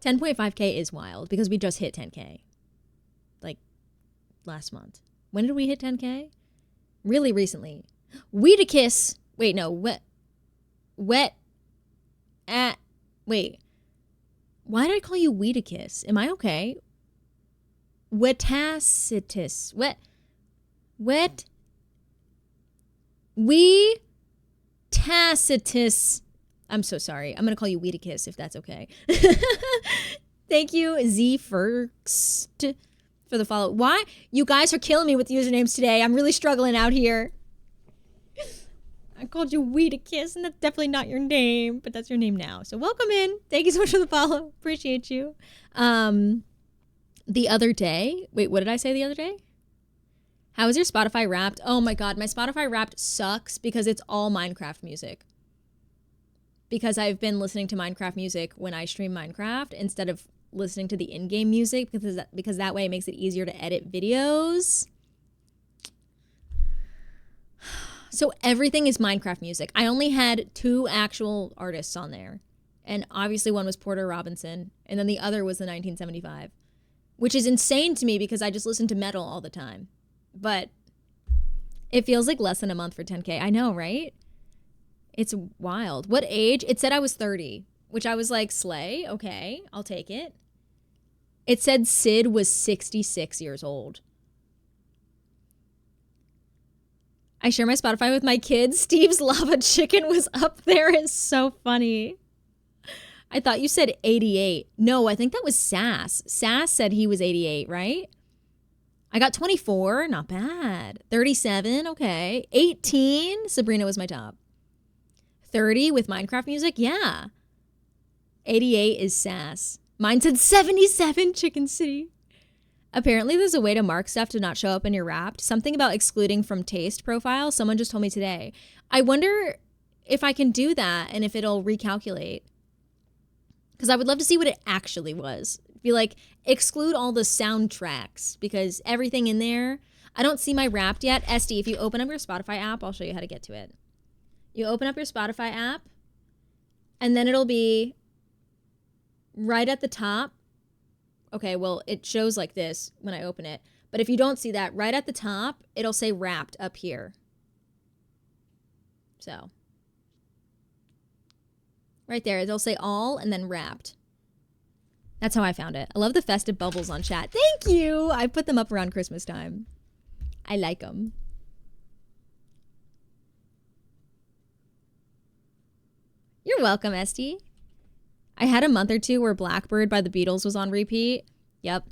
10.5K is wild because we just hit 10K. Like last month. When did we hit 10K? Really recently. Weedikiss. Wait, no. Wait. Why did I call you Weedikiss? Am I okay? Wetacitus. Tacitus. I'm so sorry. I'm going to call you Weedikiss if that's okay. Thank you, ZFirst, for the follow. Why? You guys are killing me with usernames today. I'm really struggling out here. I called you Weedikiss, and that's definitely not your name, but that's your name now. So welcome in. Thank you so much for the follow. Appreciate you. The other day, wait, what did I say the other day? How is your Spotify Wrapped? Oh my God, my Spotify Wrapped sucks because it's all Minecraft music. Because I've been listening to Minecraft music when I stream Minecraft instead of listening to the in-game music, because that way it makes it easier to edit videos. So everything is Minecraft music. I only had 2 actual artists on there. And obviously one was Porter Robinson, and then the other was the 1975. Which is insane to me because I just listen to metal all the time. But it feels like less than a month for 10K. I know, right? It's wild. What age? It said I was 30, which I was like, slay. Okay, I'll take it. It said Sid was 66 years old. I share my Spotify with my kids. Steve's Lava Chicken was up there. It's so funny. I thought you said 88. No, I think that was Sass. Sass said he was 88, right? I got 24. Not bad. 37. Okay. 18. Sabrina was my top. 30 with Minecraft music. Yeah. 88 is Sass. Mine said 77 Chicken City. Apparently there's a way to mark stuff to not show up in your Wrapped. Something about excluding from taste profile. Someone just told me today. I wonder if I can do that and if it'll recalculate. Because I would love to see what it actually was. Be like, exclude all the soundtracks because everything in there. I don't see my Wrapped yet. Esty, if you open up your Spotify app, I'll show you how to get to it. You open up your Spotify app, and then it'll be right at the top. Okay, well, it shows like this when I open it. But if you don't see that, right at the top, it'll say Wrapped up here. So right there, it'll say all and then Wrapped. That's how I found it. I love the festive bubbles on chat. Thank you. I put them up around Christmas time. I like them. You're welcome, Esty. I had a month or 2 where Blackbird by the Beatles was on repeat. Yep.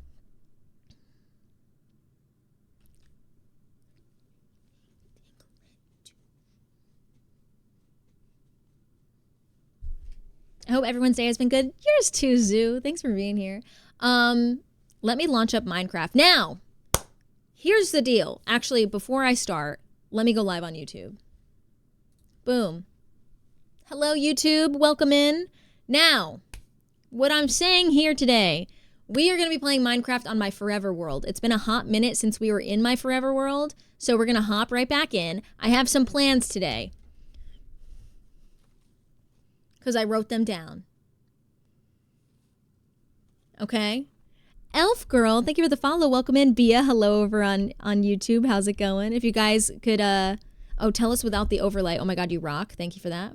I hope everyone's day has been good. Yours too, Zoo. Thanks for being here. Let me launch up Minecraft. Now, here's the deal. Actually, before I start, let me go live on YouTube. Boom. Hello, YouTube. Welcome in. Now, what I'm saying here today, we are going to be playing Minecraft on my Forever World. It's been a hot minute since we were in my Forever World, so we're going to hop right back in. I have some plans today because I wrote them down. Okay? Elf Girl, thank you for the follow. Welcome in. Bia, hello over on YouTube. How's it going? If you guys could, tell us without the overlay. Oh my God, you rock. Thank you for that.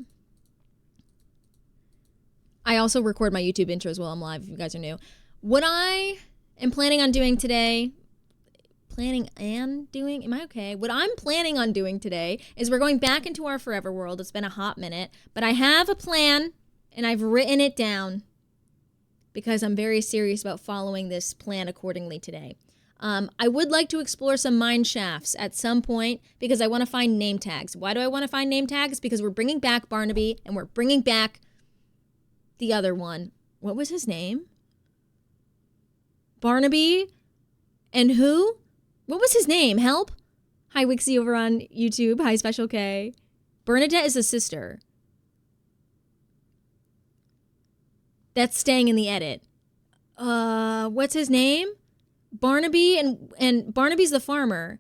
I also record my YouTube intro as well. I'm live if you guys are new. What I am planning on doing today, am I okay? What I'm planning on doing today is we're going back into our forever world. It's been a hot minute, but I have a plan and I've written it down because I'm very serious about following this plan accordingly today. I would like to explore some mine shafts at some point because I want to find name tags. Why do I want to find name tags? Because we're bringing back Barnaby and we're bringing back the other one. What was his name? Barnaby and who? What was his name? Help? Hi, Wixie over on YouTube. Hi, Special K. Bernadette is the sister. That's staying in the edit. What's his name? Barnaby and Barnaby's the farmer.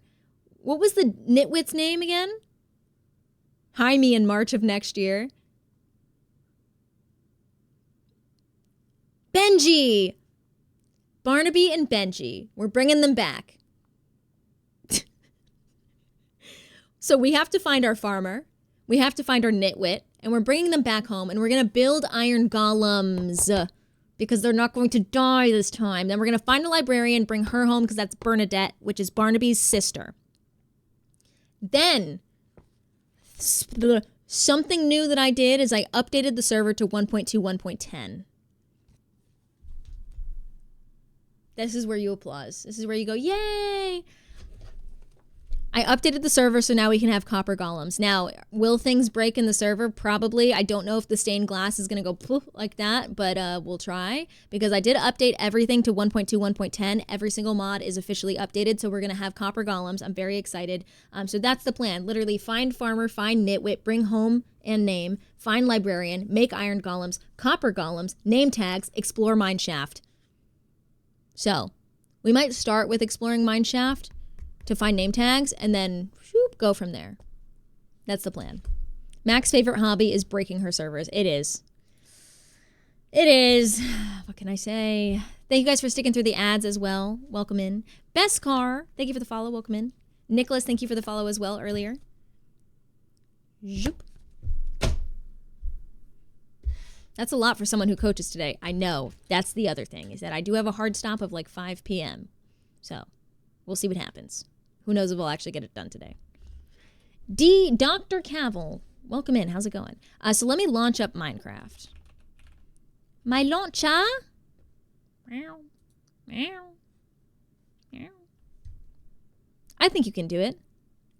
What was the nitwit's name again? Hi, me in March of next year. Benji! Barnaby and Benji. We're bringing them back. So we have to find our farmer. We have to find our nitwit. And we're bringing them back home. And we're going to build iron golems. Because they're not going to die this time. Then we're going to find a librarian, bring her home, because that's Bernadette, which is Barnaby's sister. Then, something new that I did is I updated the server to 1.2, 1.10. This is where you applause. This is where you go, yay! I updated the server so now we can have copper golems. Now, will things break in the server? Probably. I don't know if the stained glass is going to go poof like that, but we'll try. Because I did update everything to 1.2, 1.10. Every single mod is officially updated, so we're going to have copper golems. I'm very excited. So that's the plan. Literally, find farmer, find nitwit, bring home and name, find librarian, make iron golems, copper golems, name tags, explore mineshaft. So, we might start with exploring mineshaft to find name tags, and then whoop, go from there. That's the plan. Mac's favorite hobby is breaking her servers. It is. It is. What can I say? Thank you guys for sticking through the ads as well. Welcome in. Best Car, thank you for the follow. Welcome in. Nicholas, thank you for the follow as well earlier. Zoop. That's a lot for someone who coaches today. I know. That's the other thing, is that I do have a hard stop of like 5 p.m. So, we'll see what happens. Who knows if we'll actually get it done today. Dr. Cavill, welcome in. How's it going? So let me launch up Minecraft. My launcher. Meow. Meow. Meow. I think you can do it.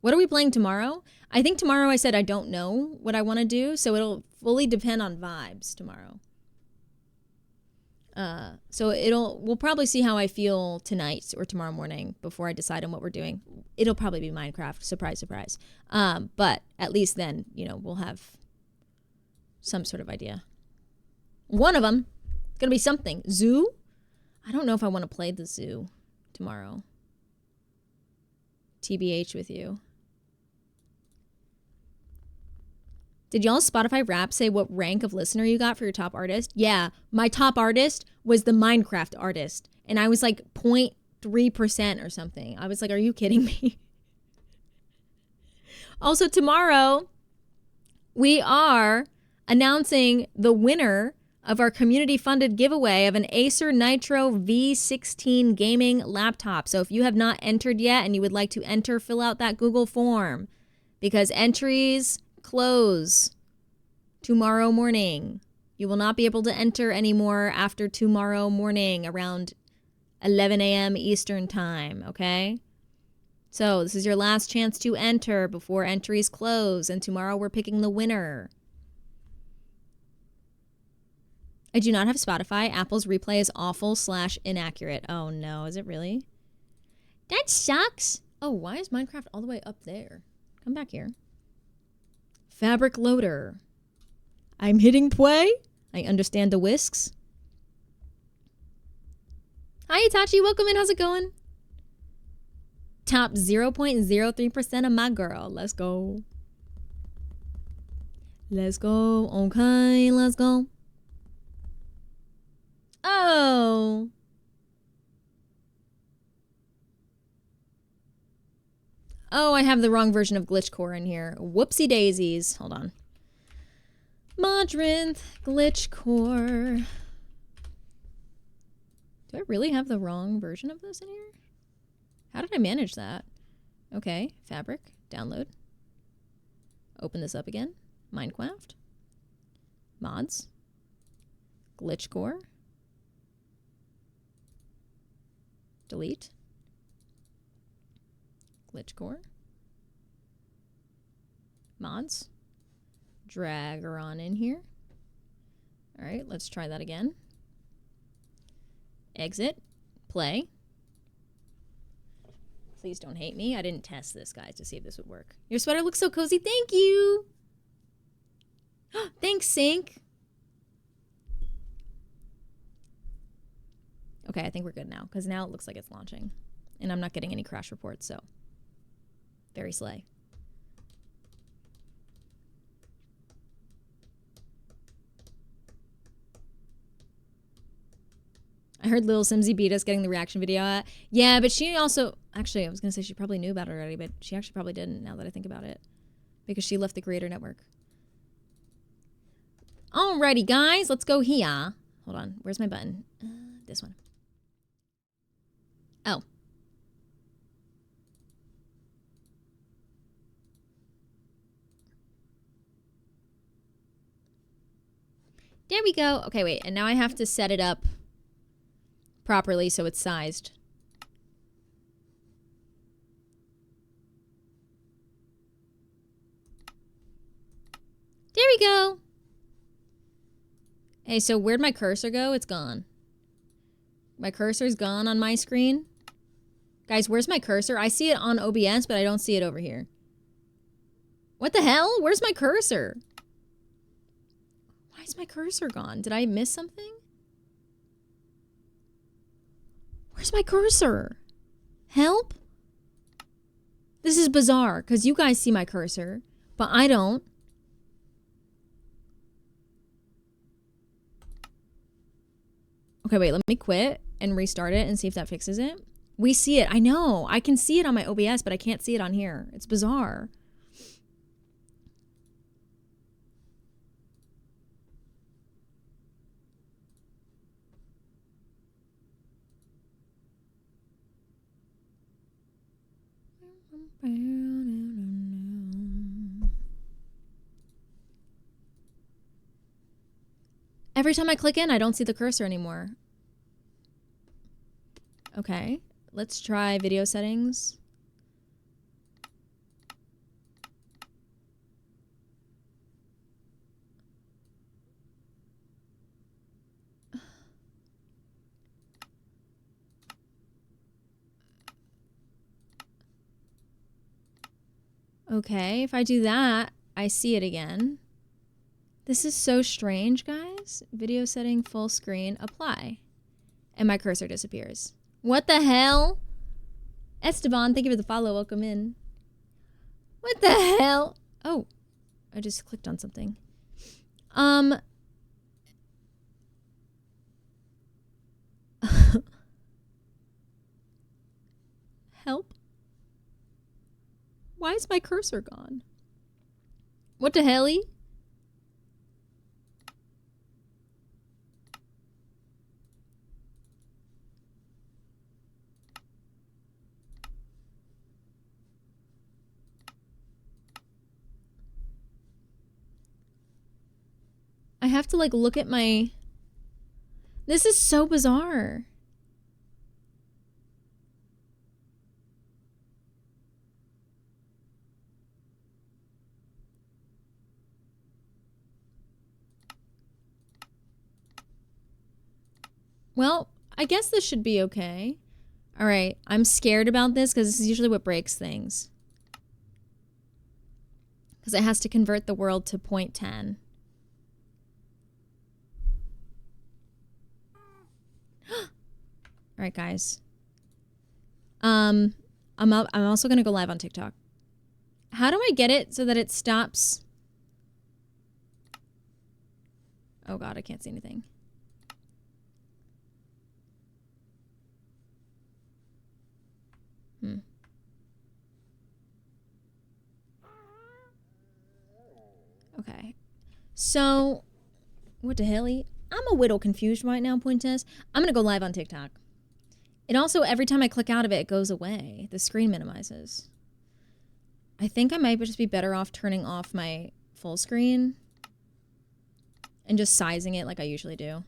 What are we playing tomorrow? I think tomorrow I said I don't know what I want to do, so it'll fully depend on vibes tomorrow. So we'll probably see how I feel tonight or tomorrow morning before I decide on what we're doing. It'll probably be Minecraft, surprise, surprise. But at least then, we'll have some sort of idea. One of them, it's gonna be something. Zoo? I don't know if I want to play the zoo tomorrow. TBH with you. Did y'all's Spotify rap say what rank of listener you got for your top artist? Yeah, my top artist was the Minecraft artist. And I was like 0.3% or something. I was like, are you kidding me? Also, tomorrow, we are announcing the winner of our community-funded giveaway of an Acer Nitro V16 gaming laptop. So if you have not entered yet and you would like to enter, fill out that Google form. Because entries close tomorrow morning. You will not be able to enter anymore after tomorrow morning around 11 a.m. Eastern time, okay? So this is your last chance to enter before entries close, and tomorrow we're picking the winner. I do not have Spotify. Apple's replay is awful / inaccurate. Oh no, is it really? That sucks. Oh, why is Minecraft all the way up there? Come back here. Fabric loader. I'm hitting play. I understand the whisks. Hi, Itachi. Welcome in. How's it going? Top 0.03% of my girl. Let's go. Let's go. Okay, let's go. Oh. Oh, I have the wrong version of Glitch Core in here. Whoopsie daisies. Hold on. Modrinth Glitch Core. Do I really have the wrong version of this in here? How did I manage that? Okay, Fabric, download. Open this up again. Minecraft. Mods. Glitch Core. Delete. Glitch Core. Mods. Drag her on in here. All right, let's try that again. Exit. Play. Please don't hate me. I didn't test this, guys, to see if this would work. Your sweater looks so cozy. Thank you. Thanks, Sync. Okay, I think we're good now, because now it looks like it's launching. And I'm not getting any crash reports, so very slay. I heard Lil Simsy beat us getting the reaction video at. Yeah, but she also... Actually, I was going to say she probably knew about it already, but she actually probably didn't, now that I think about it. Because she left the Creator Network. Alrighty, guys. Let's go here. Hold on. Where's my button? This one. Oh. There we go. Okay, wait. And now I have to set it up properly so it's sized. There we go. Hey, so where'd my cursor go? It's gone. My cursor's gone on my screen. Guys, where's my cursor? I see it on OBS, but I don't see it over here. What the hell? Where's my cursor? Why is my cursor gone? Did I miss something? Where's my cursor? Help? This is bizarre, because you guys see my cursor, but I don't. Okay, wait, let me quit and restart it and see if that fixes it. We see it. I know. I can see it on my OBS, but I can't see it on here. It's bizarre. Every time I click in, I don't see the cursor anymore. Okay, let's try video settings. Okay, if I do that, I see it again. This is so strange, guys. Video setting, full screen, apply. And my cursor disappears. What the hell? Esteban, thank you for the follow. Welcome in. What the hell? Oh, I just clicked on something. Help. Why is my cursor gone? What the helly? I have to like look at my... This is so bizarre. Well, I guess this should be okay. All right, I'm scared about this because this is usually what breaks things. Because it has to convert the world to 0.10. All right, guys. I'm also gonna go live on TikTok. How do I get it so that it stops? Oh God, I can't see anything. So, what the hell? I'm a little confused right now, Pointess. I'm going to go live on TikTok. It also, every time I click out of it, it goes away. The screen minimizes. I think I might just be better off turning off my full screen and just sizing it like I usually do.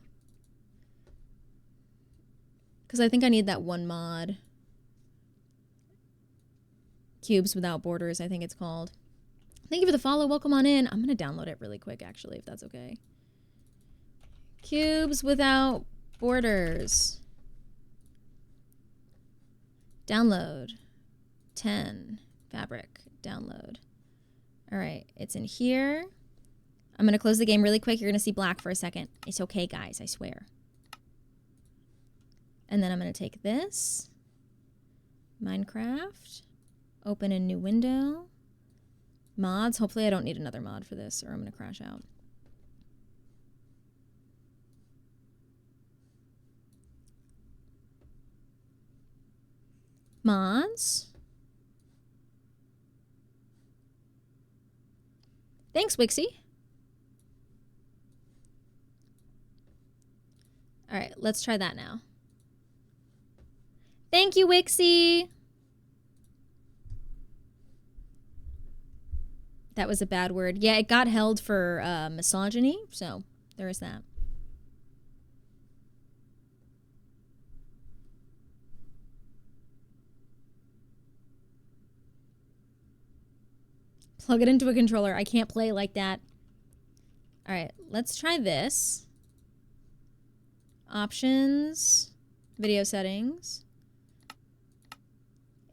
Because I think I need that one mod. Cubes Without Borders, I think it's called. Thank you for the follow. Welcome on in. I'm going to download it really quick, actually, if that's okay. Cubes Without Borders. Download. 10. Fabric. Download. All right. It's in here. I'm going to close the game really quick. You're going to see black for a second. It's okay, guys. I swear. And then I'm going to take this. Minecraft. Open a new window. Mods. Hopefully I don't need another mod for this or I'm going to crash out. Mods. Thanks, Wixie. All right, let's try that now. Thank you, Wixie. That was a bad word. Yeah, it got held for misogyny, so there is that. Plug it into a controller. I can't play like that. All right, let's try this. Options, video settings.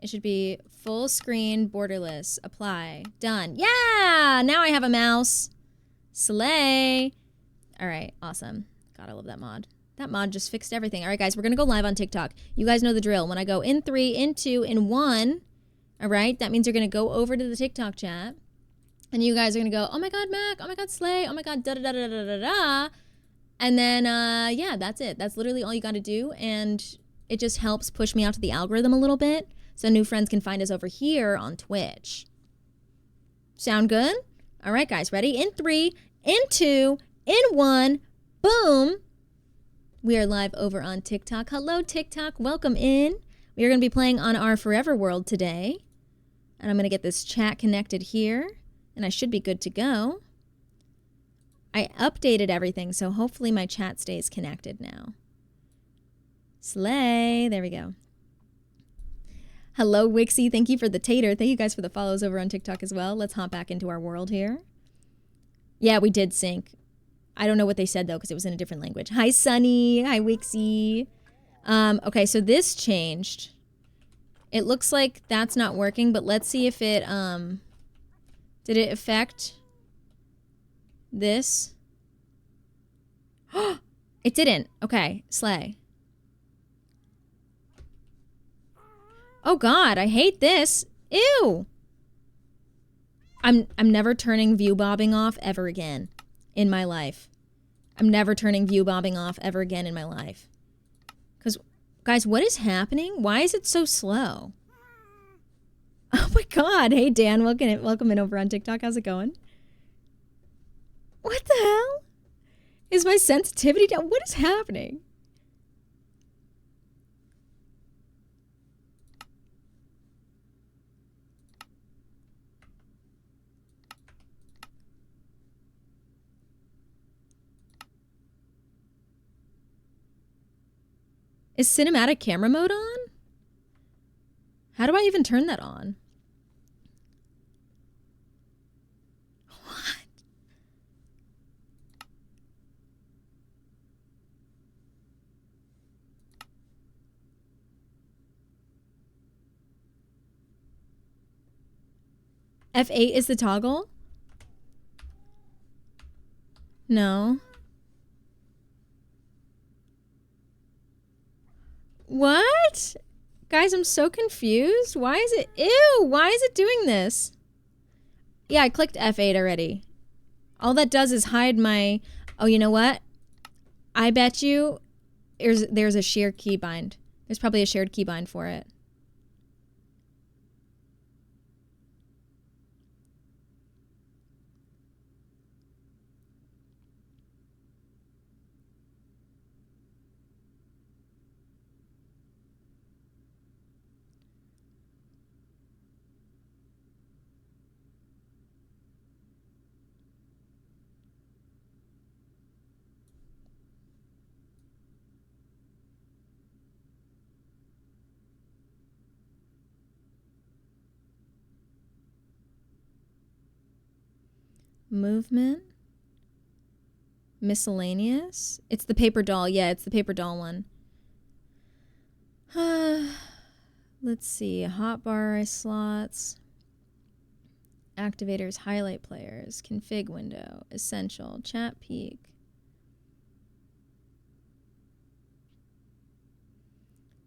It should be full screen, borderless, apply, done. Yeah, now I have a mouse. Slay. All right, awesome. God, I love that mod. That mod just fixed everything. All right, guys, we're going to go live on TikTok. You guys know the drill. When I go in 3, in 2, in 1, all right, that means you're going to go over to the TikTok chat. And you guys are going to go, oh, my God, Mac. Oh, my God, Slay. Oh, my God, da-da-da-da-da-da-da. And then, yeah, that's it. That's literally all you got to do. And it just helps push me out to the algorithm a little bit so new friends can find us over here on Twitch. Sound good? All right, guys, ready? In 3, in 2, in 1, boom. We are live over on TikTok. Hello, TikTok. Welcome in. We are going to be playing on our Forever World today. And I'm going to get this chat connected here. And I should be good to go. I updated everything, so hopefully my chat stays connected now. Slay. There we go. Hello, Wixie. Thank you for the tater. Thank you guys for the follows over on TikTok as well. Let's hop back into our world here. Yeah, we did sync. I don't know what they said, though, because it was in a different language. Hi, Sunny. Hi, Wixie. Okay, so this changed. It looks like that's not working, but let's see if it... Did it affect this? It didn't. Okay, slay. Oh God, I hate this. Ew. I'm never turning view bobbing off ever again in my life. I'm never turning view bobbing off ever again in my life. Because, guys, what is happening? Why is it so slow? Oh my God. Hey, Dan, welcome in over on TikTok. How's it going? What the hell? Is my sensitivity down? What is happening? Is cinematic camera mode on? How do I even turn that on? What? F8 is the toggle? No. What? Guys, I'm so confused. Why is it... Ew! Why is it doing this? Yeah, I clicked F8 already. All that does is hide my... Oh, you know what? I bet you there's a shared keybind. There's probably a shared keybind for it. Movement. Miscellaneous. It's the paper doll. Yeah, it's the paper doll one. Let's see. Hotbar slots. Activators, highlight players, config window, essential, chat peek.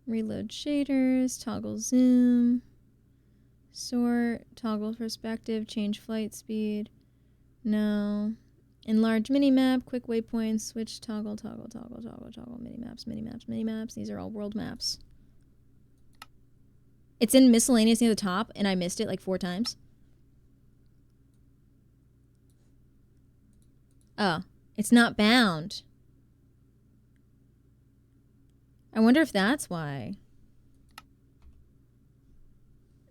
Reload shaders, toggle zoom, sort, toggle perspective, change flight speed. No. Enlarge minimap, quick waypoints, switch, toggle, minimaps. These are all world maps. It's in miscellaneous near the top, and I missed it like 4 times. Oh, it's not bound. I wonder if that's why.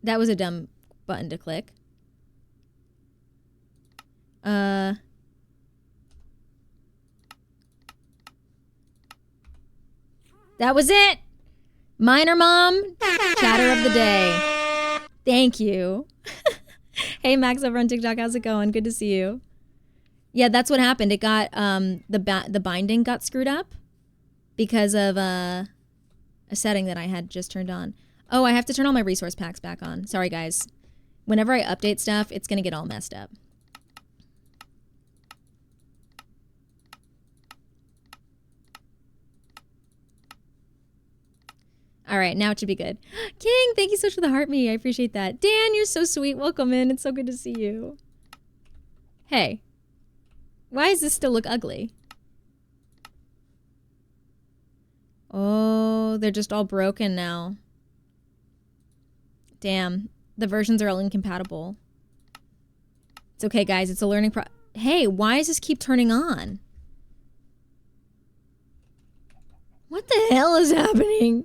That was a dumb button to click. That was it. Minor Mom, chatter of the day. Thank you. Hey, Max over on TikTok, how's it going? Good to see you. Yeah, that's what happened. It got the binding got screwed up because of a setting that I had just turned on. Oh, I have to turn all my resource packs back on. Sorry, guys. Whenever I update stuff, it's gonna get all messed up. All right, now it should be good. King, thank you so much for the heart me. I appreciate that. Dan, you're so sweet. Welcome in. It's so good to see you. Hey. Why does this still look ugly? Oh, they're just all broken now. Damn. The versions are all incompatible. It's okay, guys. It's a learning Hey, why does this keep turning on? What the hell is happening?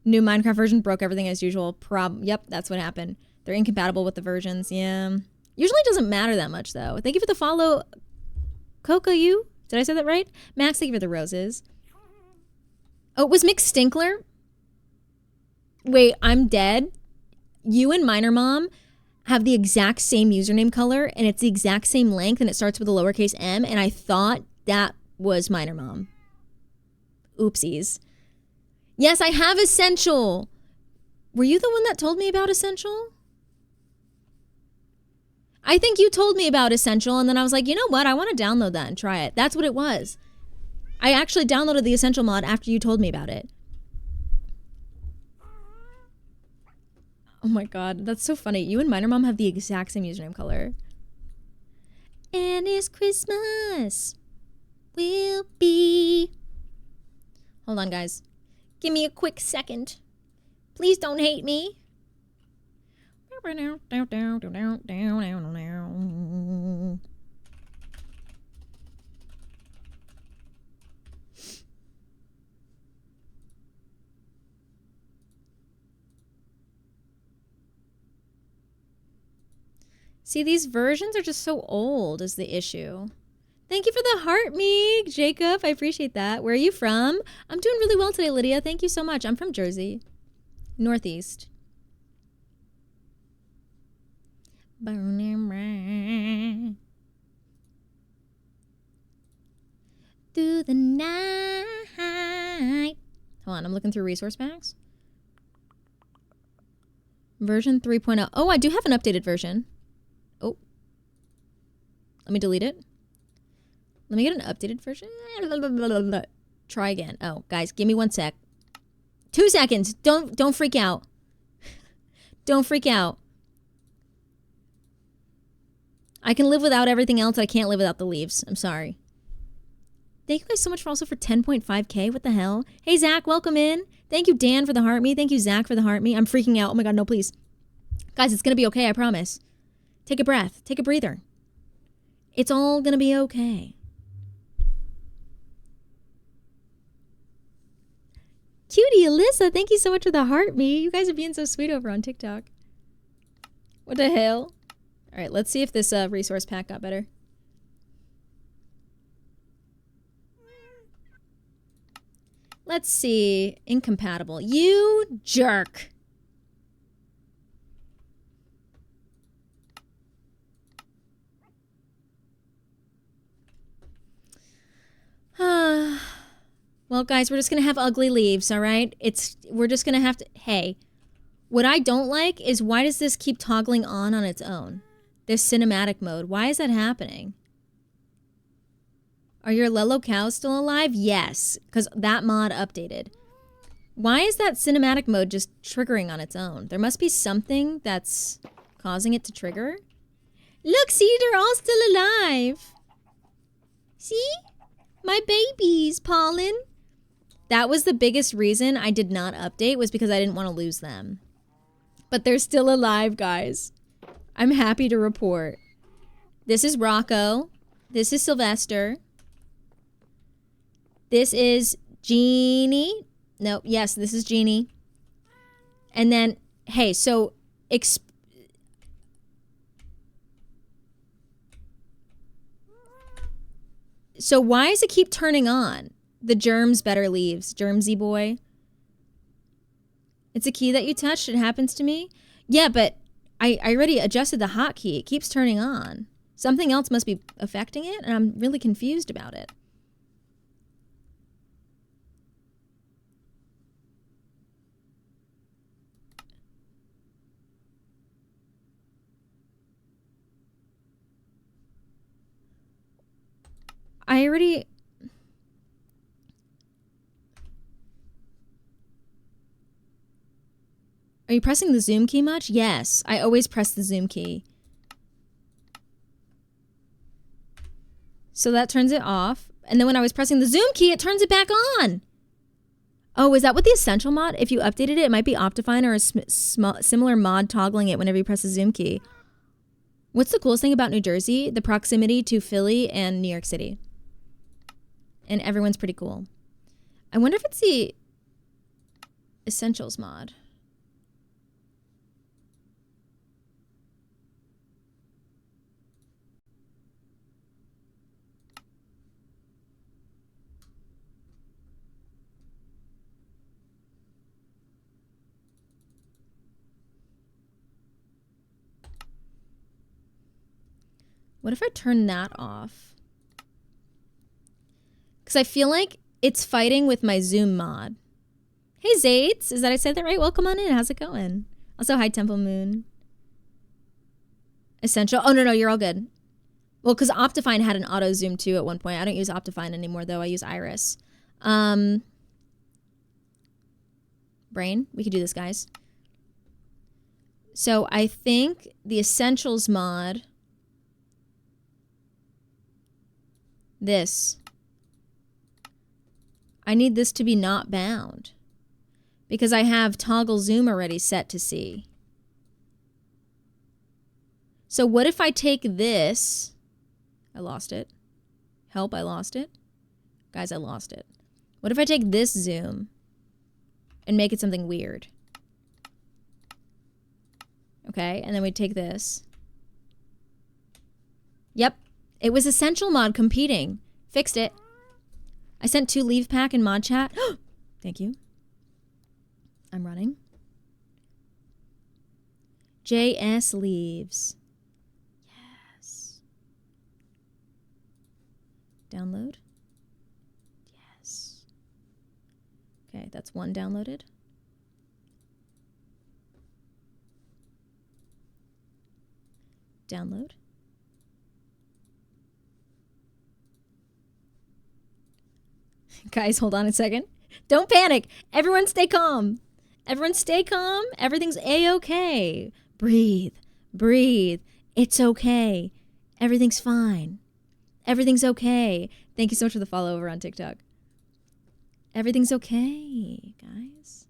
New Minecraft version broke everything as usual. Yep, that's what happened. They're incompatible with the versions. Yeah. Usually doesn't matter that much, though. Thank you for the follow. Coco, you? Did I say that right? Max, thank you for the roses. Oh, it was Mick Stinkler? Wait, I'm dead? You and Minor Mom have the exact same username color, and it's the exact same length, and it starts with a lowercase m, and I thought that was Minor Mom. Oopsies. Yes, I have Essential. Were you the one that told me about Essential? I think you told me about Essential, and then I was like, you know what? I want to download that and try it. That's what it was. I actually downloaded the Essential mod after you told me about it. Oh my god, that's so funny. You and Minor Mom have the exact same username color. And it's Christmas will be... Hold on, guys. Give me a quick second. Please don't hate me. See, these versions are just so old is the issue. Thank you for the heart, Meeg. Jacob, I appreciate that. Where are you from? I'm doing really well today, Lydia. Thank you so much. I'm from Jersey. Northeast. Burning through the night. Hold on, I'm looking through resource packs. Version 3.0. Oh, I do have an updated version. Oh. Let me delete it. Let me get an updated version. Try again. Oh, guys, give me 1 sec. 2 seconds. Don't freak out. Don't freak out. I can live without everything else. I can't live without the leaves. I'm sorry. Thank you guys so much for 10.5K. What the hell? Hey, Zach, welcome in. Thank you, Dan, for the heart me. Thank you, Zach, for the heart me. I'm freaking out. Oh my god, no, please. Guys, it's going to be okay. I promise. Take a breath. Take a breather. It's all going to be okay. Cutie Alyssa, thank you so much for the heart me. You guys are being so sweet over on TikTok. What the hell? All right, let's see if this resource pack got better. Let's see. Incompatible. You jerk. Well, guys, we're just going to have ugly leaves, all right? We're just going to have to... Hey, what I don't like is why does this keep toggling on its own? This cinematic mode. Why is that happening? Are your Lelo cows still alive? Yes, because that mod updated. Why is that cinematic mode just triggering on its own? There must be something that's causing it to trigger. Look, see, they're all still alive. See? My babies, Pollen. That was the biggest reason I did not update, was because I didn't want to lose them. But they're still alive, guys. I'm happy to report. This is Rocco. This is Sylvester. This is Jeannie. No, yes, this is Jeannie. And then, hey, so... So why does it keep turning on? The germs better leaves. Germsy boy. It's a key that you touched. It happens to me. Yeah, but I already adjusted the hotkey. It keeps turning on. Something else must be affecting it, and I'm really confused about it. I already... Are you pressing the zoom key much? Yes, I always press the zoom key. So that turns it off. And then when I was pressing the zoom key, it turns it back on. Oh, is that what the essential mod? If you updated it, it might be Optifine or a similar mod toggling it whenever you press the zoom key. What's the coolest thing about New Jersey? The proximity to Philly and New York City. And everyone's pretty cool. I wonder if it's the Essentials mod. What if I turn that off? Because I feel like it's fighting with my zoom mod. Hey, Zates. Is that I said that right? Welcome on in. How's it going? Also, hi, Temple Moon. Essential. Oh, no, you're all good. Well, because Optifine had an auto zoom too at one point. I don't use Optifine anymore, though. I use Iris. Brain. We could do this, guys. So I think the Essentials mod... This. I need this to be not bound. Because I have toggle zoom already set to C. So what if I take this... I lost it. Help, I lost it. Guys, I lost it. What if I take this zoom and make it something weird? Okay, and then we take this. Yep. It was Essential mod competing. Fixed it. I sent 2 leave pack in mod chat. Thank you. I'm running. JS leaves. Yes. Download. Yes. Okay, that's 1 downloaded. Download. Guys, hold on a second. Don't panic. Everyone stay calm. Everyone stay calm. Everything's A-okay. Breathe. Breathe. It's okay. Everything's fine. Everything's okay. Thank you so much for the follow over on TikTok. Everything's okay, guys.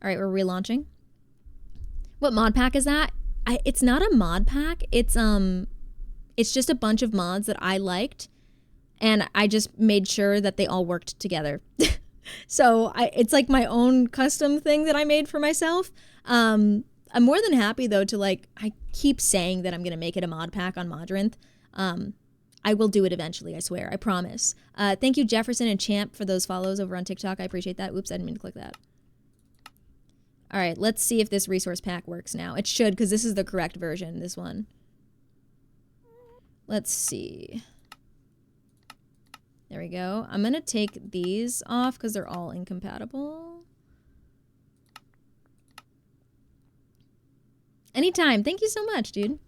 All right, we're relaunching. What mod pack is that? It's not a mod pack. It's just a bunch of mods that I liked, and I just made sure that they all worked together. So it's like my own custom thing that I made for myself. I'm more than happy though to I keep saying that I'm gonna make it a mod pack on Modrinth. I will do it eventually, I swear, I promise. Thank you Jefferson and Champ for those follows over on TikTok. I appreciate that. Oops, I didn't mean to click that. All right, let's see if this resource pack works now. It should, because this is the correct version, this one. Let's see. There we go. I'm going to take these off because they're all incompatible. Anytime. Thank you so much, dude.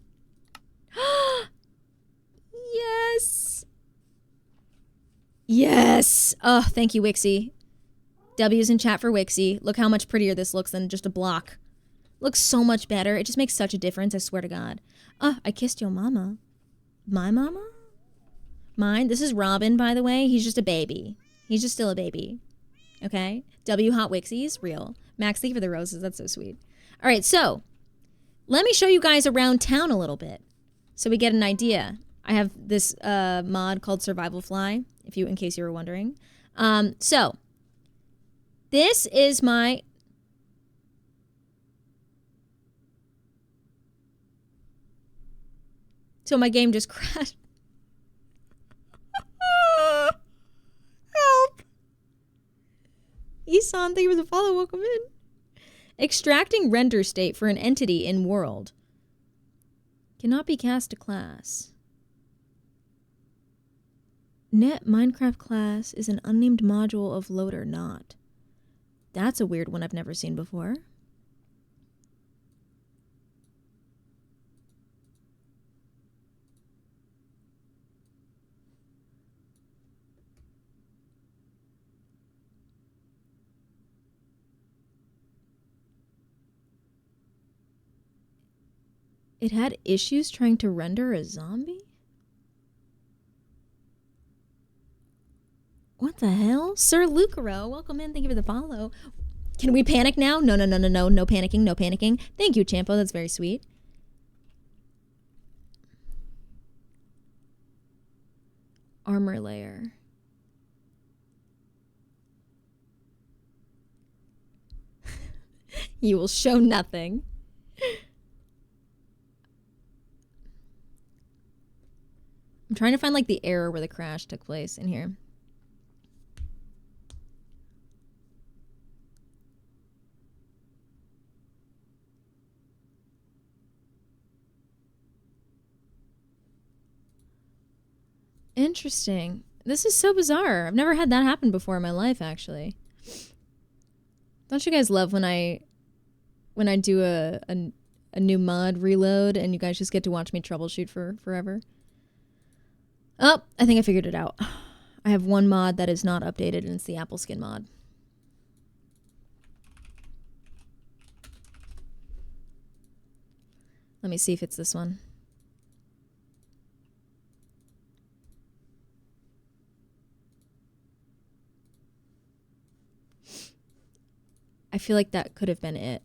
Yes. Yes. Oh, thank you, Wixie. W's in chat for Wixie. Look how much prettier this looks than just a block. Looks so much better. It just makes such a difference, I swear to God. Oh, I kissed your mama. My mama? Mine? This is Robin, by the way. He's just a baby. He's just still a baby. Okay? W Hot Wixies, real. Max, thank you for the roses. That's so sweet. All right, so let me show you guys around town a little bit so we get an idea. I have this mod called Survival Fly, in case you were wondering. So this is my... So my game just crashed. Help. Isan, thank you for the follow. Welcome in. Extracting render state for an entity in world. Cannot be cast to class. Net Minecraft class is an unnamed module of loader not. That's a weird one I've never seen before. It had issues trying to render a zombie? What the hell? Sir Lucaro, welcome in. Thank you for the follow. Can we panic now? No. No panicking, no panicking. Thank you, Champo. That's very sweet. Armor layer. You will show nothing. I'm trying to find like the error where the crash took place in here. Interesting. This is so bizarre. I've never had that happen before in my life, actually. Don't you guys love when I do a new mod reload and you guys just get to watch me troubleshoot for forever? Oh, I think I figured it out. I have one mod that is not updated, and it's the Apple Skin mod. Let me see if it's this one. I feel like that could have been it.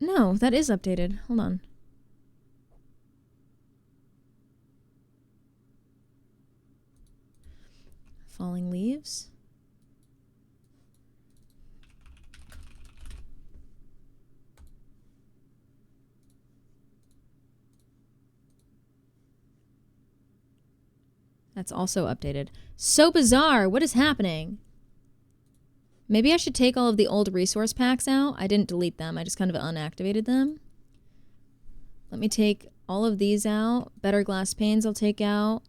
No, that is updated. Hold on. Falling leaves. That's also updated. So bizarre. What is happening? Maybe I should take all of the old resource packs out. I didn't delete them. I just kind of unactivated them. Let me take all of these out. Better glass panes I'll take out.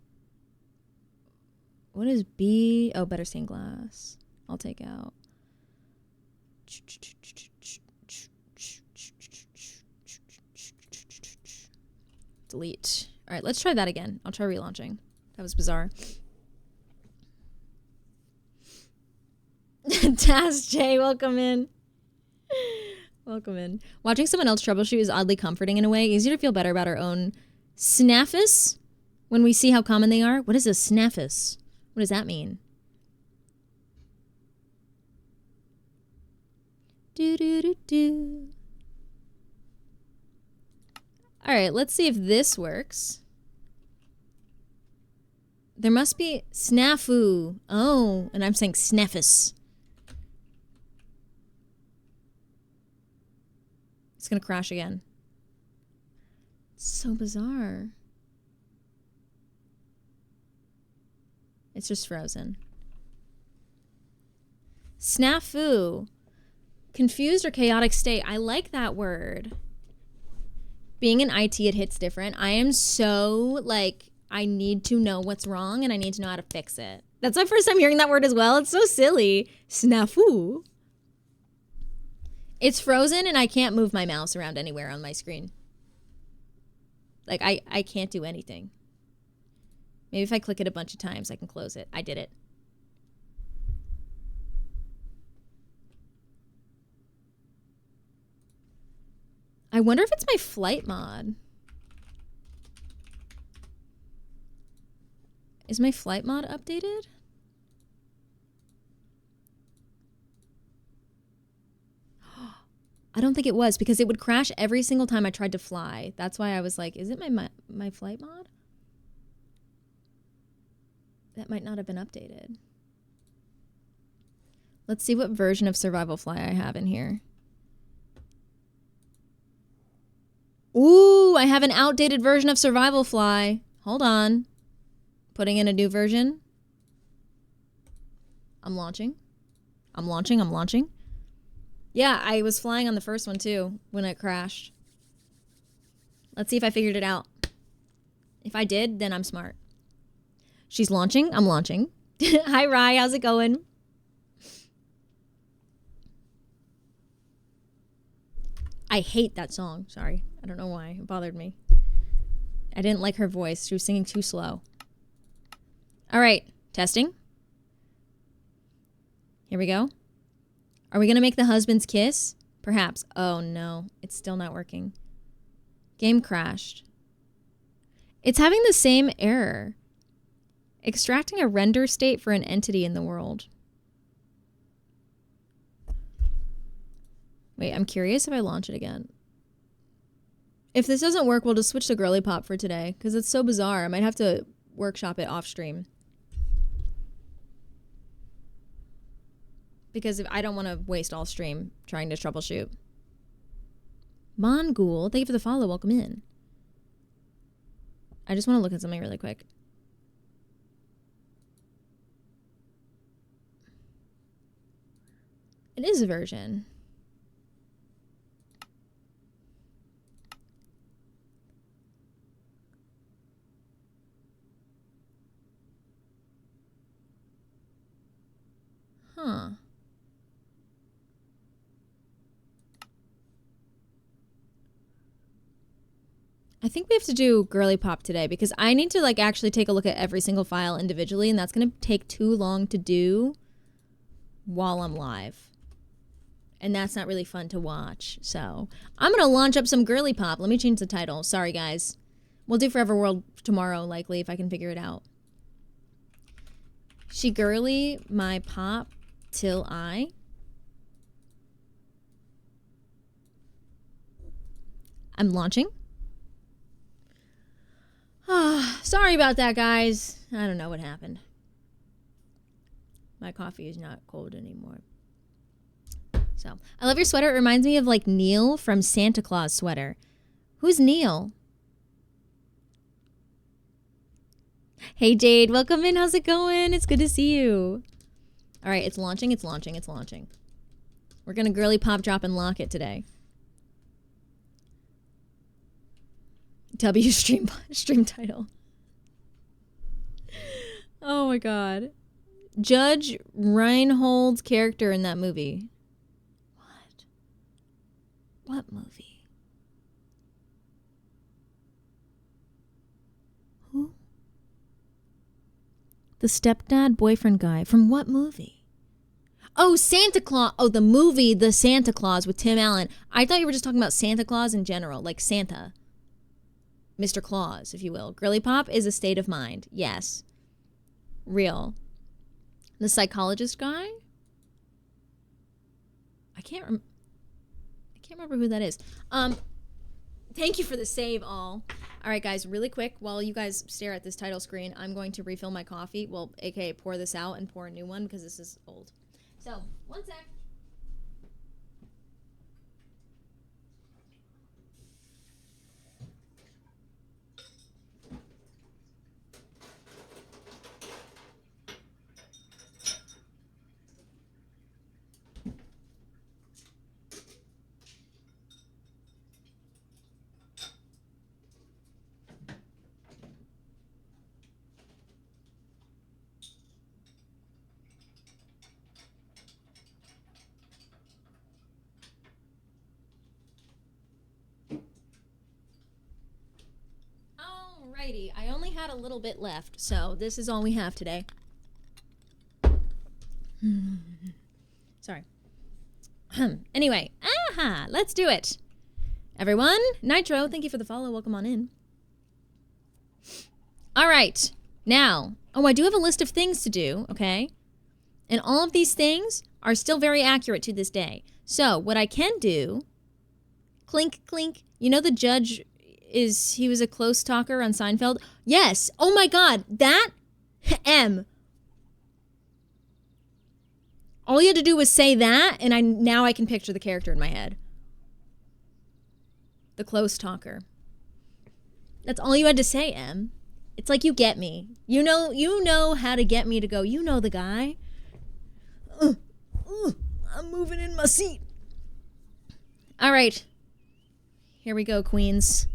What is B? Oh, better stained glass. I'll take out. Delete. All right, let's try that again. I'll try relaunching. That was bizarre. Taz J, welcome in. Welcome in. Watching someone else troubleshoot is oddly comforting in a way. Easier to feel better about our own snaffus when we see how common they are. What is a snaffus? What does that mean? Do do do do. All right, let's see if this works. There must be snafu. Oh, and I'm saying snaffus. It's gonna crash again. It's so bizarre. It's just frozen. Snafu. Confused or chaotic state. I like that word. Being in IT, it hits different. I am so, like, I need to know what's wrong and I need to know how to fix it. That's my first time hearing that word as well. It's so silly. Snafu. It's frozen and I can't move my mouse around anywhere on my screen. Like, I can't do anything. Maybe if I click it a bunch of times, I can close it. I did it. I wonder if it's my flight mod. Is my flight mod updated? I don't think it was because it would crash every single time I tried to fly. That's why I was like, is it my flight mod? That might not have been updated. Let's see what version of Survival Fly I have in here. Ooh, I have an outdated version of Survival Fly. Hold on. Putting in a new version. I'm launching. Yeah, I was flying on the first one too when it crashed. Let's see if I figured it out. If I did, then I'm smart. She's launching. I'm launching. Hi, Rye. How's it going? I hate that song. Sorry. I don't know why. It bothered me. I didn't like her voice. She was singing too slow. All right. Testing. Here we go. Are we going to make the husbands kiss? Perhaps. Oh, no. It's still not working. Game crashed. It's having the same error. Extracting a render state for an entity in the world. Wait, I'm curious if I launch it again. If this doesn't work, we'll just switch to Girly Pop for today because it's so bizarre. I might have to workshop it off stream. Because if I don't want to waste all stream trying to troubleshoot. Mongul, thank you for the follow. Welcome in. I just want to look at something really quick. It is a version. Huh. I think we have to do Girly Pop today because I need to like actually take a look at every single file individually and that's going to take too long to do while I'm live. And that's not really fun to watch. So I'm going to launch up some Girly Pop. Let me change the title. Sorry, guys. We'll do Forever World tomorrow, likely, if I can figure it out. She girly, my pop, till I. I'm launching. Sorry about that, guys. I don't know what happened. My coffee is not cold anymore. So, I love your sweater. It reminds me of like Neil from Santa Claus sweater. Who's Neil? Hey, Jade. Welcome in. How's it going? It's good to see you. All right, it's launching. It's launching. It's launching. We're going to Girly Pop, drop, and lock it today. W stream title. Oh my god. Judge Reinhold's character in that movie. What movie? Who? The stepdad boyfriend guy. From what movie? Oh, Santa Claus. Oh, the movie The Santa Claus with Tim Allen. I thought you were just talking about Santa Claus in general, like Santa. Mr. Claus, if you will. Girly Pop is a state of mind. Yes. Real. The psychologist guy? I can't remember who that is. Thank you for the save, all. All right, guys, really quick, while you guys stare at this title screen, I'm going to refill my coffee. Well, aka pour this out and pour a new one because this is old. So, one sec. Alrighty, I only had a little bit left, so this is all we have today. Sorry. Anyway, let's do it. Everyone, Nitro, thank you for the follow. Welcome on in. All right, now, I do have a list of things to do, okay? And all of these things are still very accurate to this day. So what I can do, clink, clink, you know the judge he was a close talker on Seinfeld? Yes, oh my God, that, all you had to do was say that, and now I can picture the character in my head. The close talker. That's all you had to say, M. It's like you get me. You know how to get me to go, you know the guy. I'm moving in my seat. All right. Here we go, queens.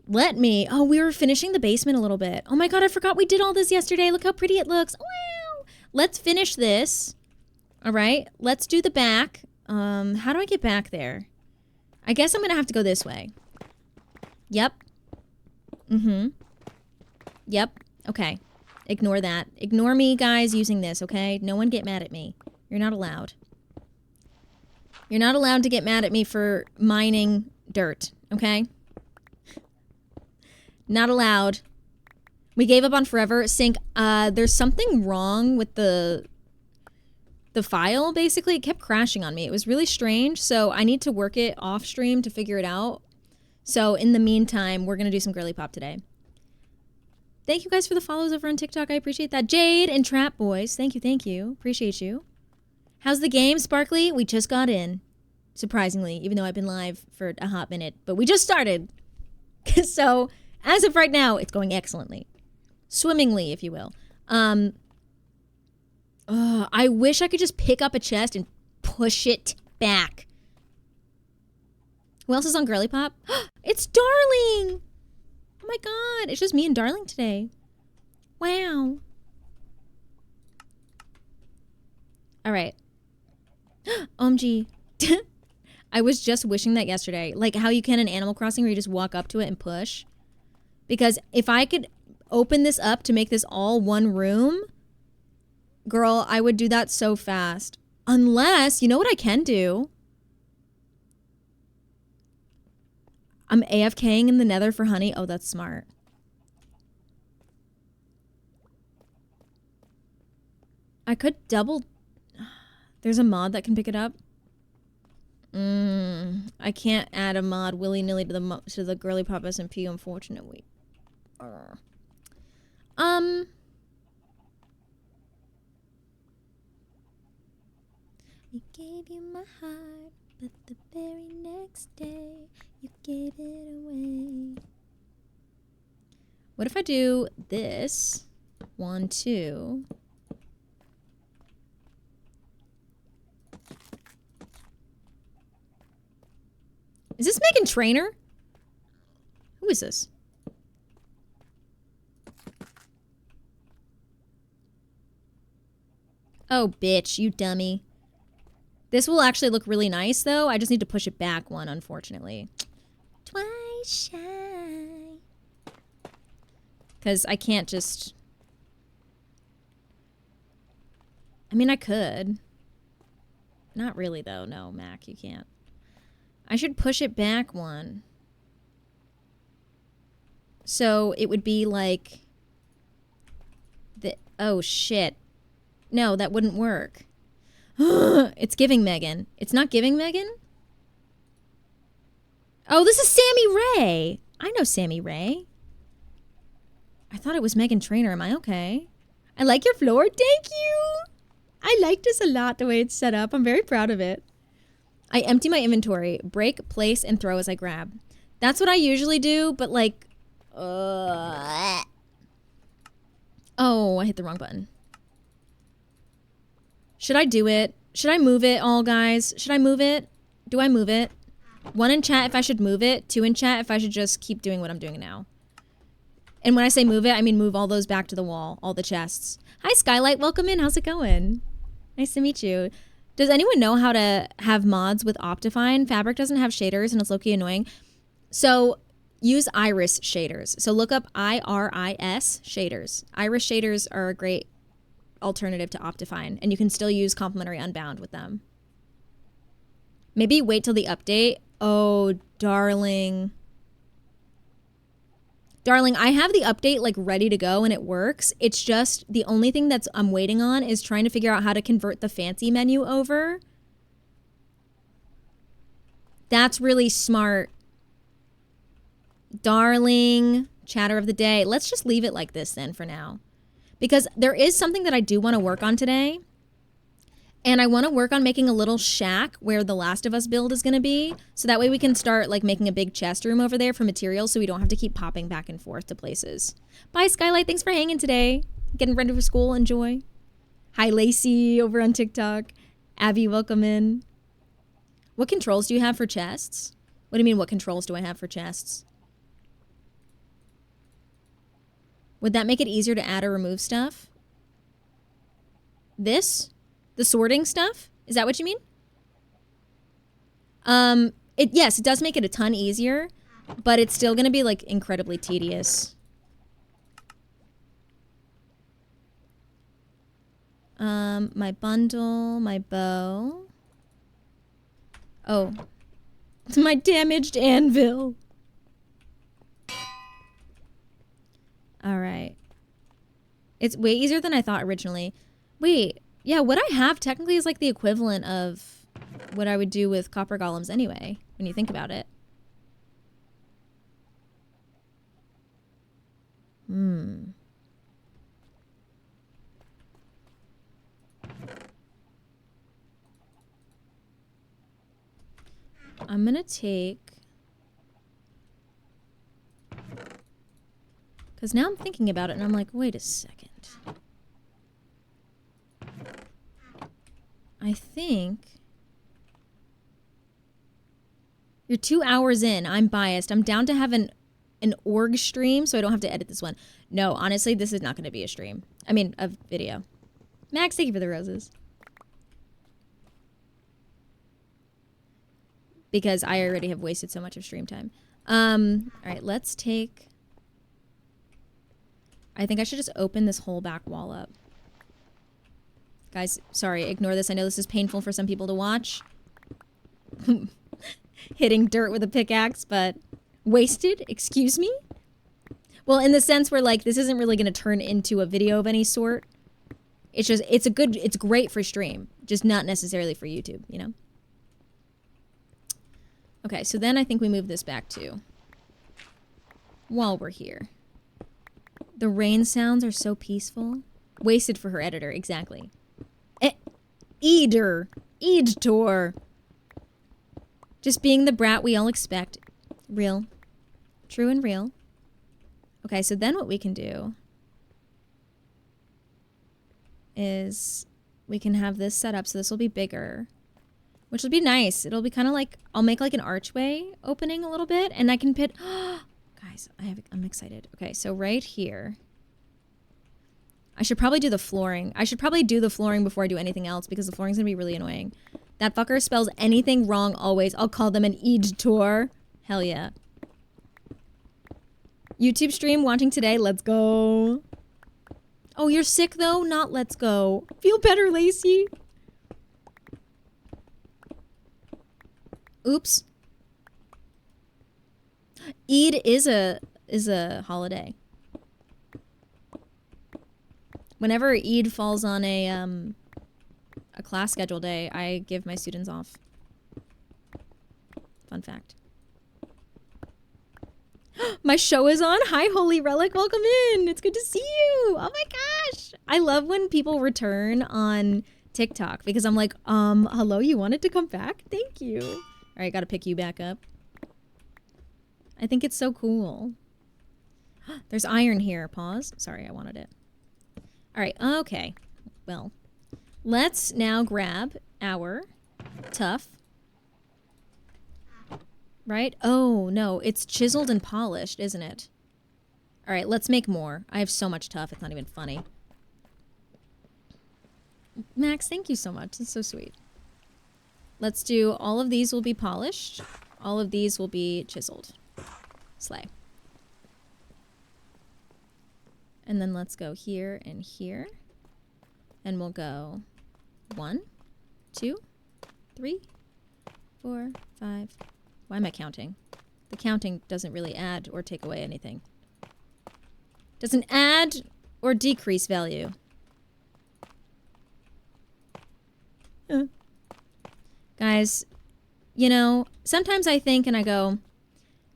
We were finishing the basement a little bit. Oh my God, I forgot we did all this yesterday. Look how pretty it looks. Wow. Let's finish this. All right. Let's do the back. How do I get back there? I guess I'm going to have to go this way. Yep. Yep. Okay. Ignore that. Ignore me, guys, using this, okay? No one get mad at me. You're not allowed. You're not allowed to get mad at me for mining dirt, okay? Not allowed. We gave up on forever. Sync, there's something wrong with the file, basically. It kept crashing on me. It was really strange, so I need to work it off stream to figure it out. So in the meantime, we're going to do some girly pop today. Thank you guys for the follows over on TikTok. I appreciate that. Jade and Trap Boys. Thank you, thank you. Appreciate you. How's the game, Sparkly? We just got in. Surprisingly, even though I've been live for a hot minute. But we just started. So, as of right now, it's going excellently. Swimmingly, if you will. I wish I could just pick up a chest and push it back. Who else is on Girly Pop? It's Darling! Oh my God, it's just me and Darling today. Wow. All right. OMG. I was just wishing that yesterday. Like how you can in Animal Crossing where you just walk up to it and push. Because if I could open this up to make this all one room, girl, I would do that so fast. Unless, you know what I can do? I'm AFKing in the nether for honey. Oh, that's smart. I could double... There's a mod that can pick it up. I can't add a mod willy-nilly to the Girly Pop SMP, unfortunately. I gave you my heart, but the very next day you gave it away. What if I do this? 1, 2. Is this Meghan Trainor? Who is this? Oh, bitch, you dummy. This will actually look really nice, though. I just need to push it back one, unfortunately. Twice shy. Because I can't just... I mean, I could. Not really, though. No, Mac, you can't. I should push it back one. So it would be like... Oh, shit. No, that wouldn't work. It's giving Megan. It's not giving Megan? Oh, this is Sammy Ray. I know Sammy Ray. I thought it was Meghan Trainor. Am I okay? I like your floor. Thank you. I like this a lot, the way it's set up. I'm very proud of it. I empty my inventory. Break, place, and throw as I grab. That's what I usually do, but like... Oh, I hit the wrong button. Should I do it? Should I move it all, guys? Should I move it? Do I move it? 1 in chat if I should move it. 2 in chat if I should just keep doing what I'm doing now. And when I say move it, I mean move all those back to the wall. All the chests. Hi, Skylight. Welcome in. How's it going? Nice to meet you. Does anyone know how to have mods with Optifine? Fabric doesn't have shaders and it's low-key annoying. So use iris shaders. So look up IRIS shaders. Iris shaders are a great alternative to Optifine, and you can still use complementary unbound with them. Maybe wait till the update. Oh, darling. Darling, I have the update like ready to go and it works. It's just the only thing I'm waiting on is trying to figure out how to convert the fancy menu over. That's really smart. Darling, chatter of the day. Let's just leave it like this then for now. Because there is something that I do want to work on today. And I want to work on making a little shack where the Last of Us build is going to be. So that way we can start like making a big chest room over there for materials so we don't have to keep popping back and forth to places. Bye, Skylight. Thanks for hanging today. Getting ready for school. Enjoy. Hi, Lacey over on TikTok. Abby, welcome in. What controls do you have for chests? What do you mean, what controls do I have for chests? Would that make it easier to add or remove stuff? This? The sorting stuff? Is that what you mean? Yes, it does make it a ton easier, but it's still gonna be like incredibly tedious. My bundle, my bow. Oh. It's my damaged anvil. Alright. It's way easier than I thought originally. Wait. Yeah, what I have technically is like the equivalent of what I would do with copper golems anyway, when you think about it. I'm gonna take... Because now I'm thinking about it and I'm like, wait a second. I think... You're 2 hours in. I'm biased. I'm down to have an org stream so I don't have to edit this one. No, honestly, this is not going to be a stream. I mean, a video. Max, thank you for the roses. Because I already have wasted so much of stream time. Alright, let's take... I think I should just open this whole back wall up. Guys, sorry, ignore this. I know this is painful for some people to watch. Hitting dirt with a pickaxe, but wasted? Excuse me? Well, in the sense where, like, this isn't really going to turn into a video of any sort. It's just, it's great for stream. Just not necessarily for YouTube, you know? Okay, so then I think we move this back too. While we're here. The rain sounds are so peaceful. Wasted for her editor, exactly. Editor. Just being the brat we all expect. Real. True and real. Okay, so then what we can do is we can have this set up so this will be bigger, which will be nice. It'll be kind of like, I'll make like an archway opening a little bit and I can put, guys, I'm excited. Okay, so right here, I should probably do the flooring. I should probably do the flooring before I do anything else because the flooring's gonna be really annoying. That fucker spells anything wrong always. I'll call them an editor. Hell yeah. YouTube stream watching today. Let's go. Oh, you're sick though? Not let's go. Feel better, Lacey. Oops. Eid is a holiday. Whenever Eid falls on a class schedule day, I give my students off. Fun fact. My show is on. Hi, Holy Relic. Welcome in. It's good to see you. Oh my gosh. I love when people return on TikTok because I'm like, hello, you wanted to come back? Thank you. All right, gotta pick you back up. I think it's so cool. There's iron here. Pause. Sorry, I wanted it. All right, okay. Well, let's now grab our tough. Right? Oh, no, it's chiseled and polished, isn't it? All right, let's make more. I have so much tough, it's not even funny. Max, thank you so much. That's so sweet. Let's do, all of these will be polished. All of these will be chiseled. Slay. And then let's go here and here. And we'll go 1, 2, 3, 4, 5. Why am I counting? The counting doesn't really add or take away anything. Doesn't add or decrease value. Guys, you know, sometimes I think and I go,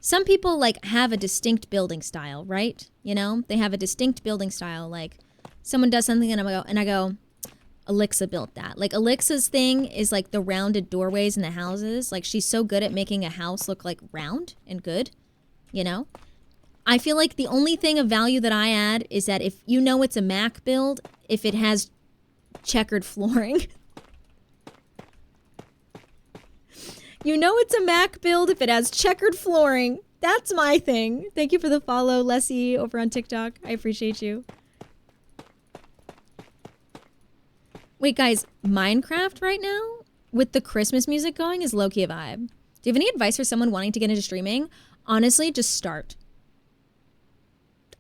some people like have a distinct building style, right? You know, they have a distinct building style. Like someone does something and I go, Alexa built that. Like Alexa's thing is like the rounded doorways in the houses. Like she's so good at making a house look like round and good, you know? I feel like the only thing of value that I add is that if you know it's a Mac build, if it has checkered flooring. You know it's a Mac build if it has checkered flooring. That's my thing. Thank you for the follow, Leslie, over on TikTok. I appreciate you. Wait, guys, Minecraft right now with the Christmas music going is low-key a vibe. Do you have any advice for someone wanting to get into streaming? Honestly, just start.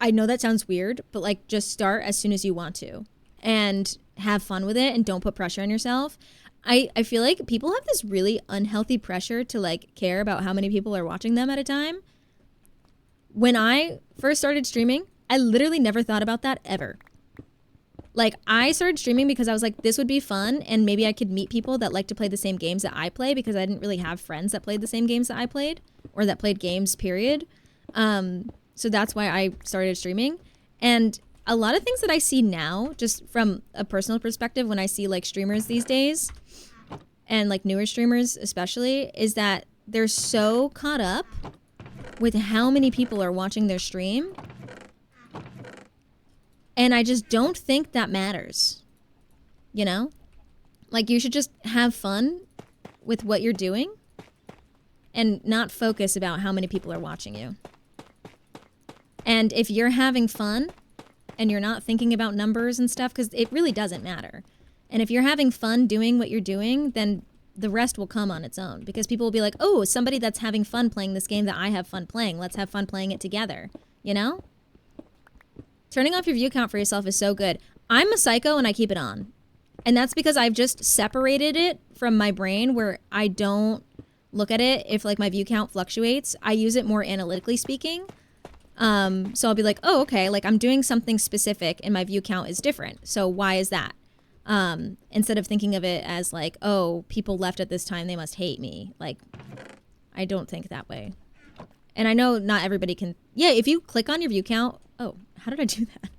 I know that sounds weird, but like just start as soon as you want to and have fun with it and don't put pressure on yourself. I feel like people have this really unhealthy pressure to like care about how many people are watching them at a time. When I first started streaming, I literally never thought about that ever. Like I started streaming because I was like, this would be fun and maybe I could meet people that like to play the same games that I play because I didn't really have friends that played the same games that I played or that played games, period. So that's why I started streaming. And a lot of things that I see now, just from a personal perspective, when I see like streamers these days and like newer streamers especially, is that they're so caught up with how many people are watching their stream. And I just don't think that matters. You know? Like you should just have fun with what you're doing and not focus about how many people are watching you. And if you're having fun and you're not thinking about numbers and stuff, because it really doesn't matter. And if you're having fun doing what you're doing, then the rest will come on its own. Because people will be like, oh, somebody that's having fun playing this game that I have fun playing. Let's have fun playing it together. You know? Turning off your view count for yourself is so good. I'm a psycho and I keep it on. And that's because I've just separated it from my brain where I don't look at it if like my view count fluctuates. I use it more analytically speaking. So I'll be like, oh, okay, like I'm doing something specific and my view count is different. So why is that? Instead of thinking of it as like, oh, people left at this time, they must hate me. Like, I don't think that way. And I know not everybody can. Yeah, if you click on your view count. Oh, how did I do that?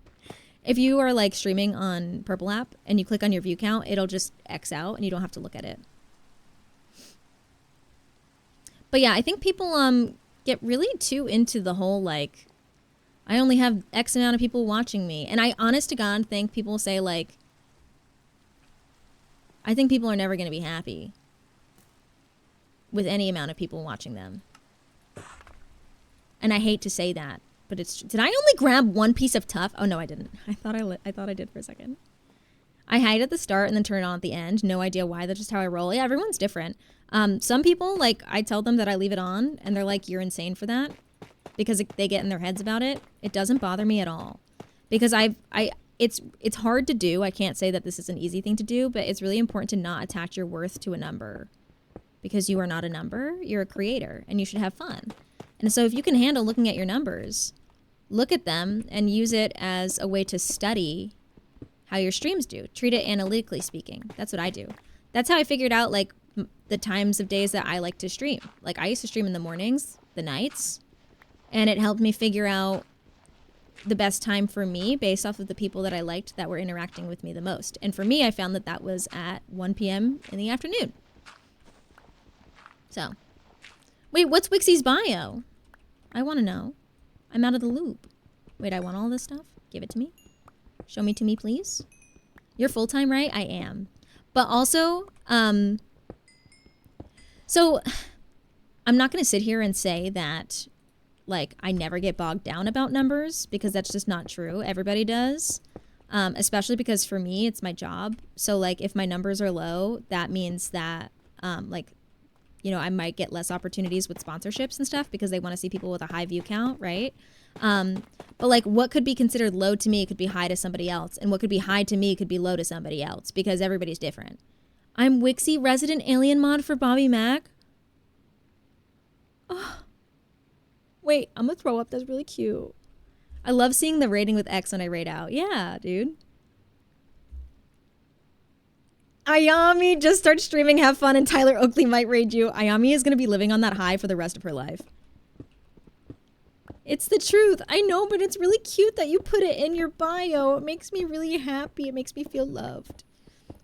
If you are like streaming on Purple app and you click on your view count, it'll just X out and you don't have to look at it. But yeah, I think people get really too into the whole like, I only have X amount of people watching me. And I honest to God think people say like, I think people are never going to be happy with any amount of people watching them. And I hate to say that, but it's, did I only grab one piece of Tough? Oh no, I didn't. I thought I did for a second. I hide at the start and then turn it on at the end. No idea why. That's just how I roll. Yeah, everyone's different. Some people, like, I tell them that I leave it on, and they're like, you're insane for that, because they get in their heads about it. It doesn't bother me at all, because it's hard to do. I can't say that this is an easy thing to do, but it's really important to not attach your worth to a number, because you are not a number. You're a creator, and you should have fun. And so if you can handle looking at your numbers, look at them and use it as a way to study how your streams do. Treat it analytically speaking. That's what I do. That's how I figured out, like, the times of days that I like to stream. Like, I used to stream in the mornings, the nights, and it helped me figure out the best time for me based off of the people that I liked that were interacting with me the most. And for me, I found that that was at 1 p.m. in the afternoon. So, wait, what's Wixie's bio? I want to know. I'm out of the loop. Wait, I want all this stuff? Give it to me. Show me to me, please. You're full-time, right? I am. But also, so I'm not going to sit here and say that, like, I never get bogged down about numbers, because that's just not true. Everybody does, especially because for me, it's my job. So, like, if my numbers are low, that means that, like, I might get less opportunities with sponsorships and stuff because they want to see people with a high view count, right? But like what could be considered low to me could be high to somebody else. And what could be high to me could be low to somebody else because everybody's different. I'm Wixie resident alien mod for Bobby Mack. Oh. Wait, I'm gonna throw up. That's really cute. I love seeing the rating with X when I rate out. Yeah, dude. Ayami, just start streaming, have fun, and Tyler Oakley might raid you. Ayami is gonna be living on that high for the rest of her life. It's the truth. I know, but it's really cute that you put it in your bio. It makes me really happy. It makes me feel loved.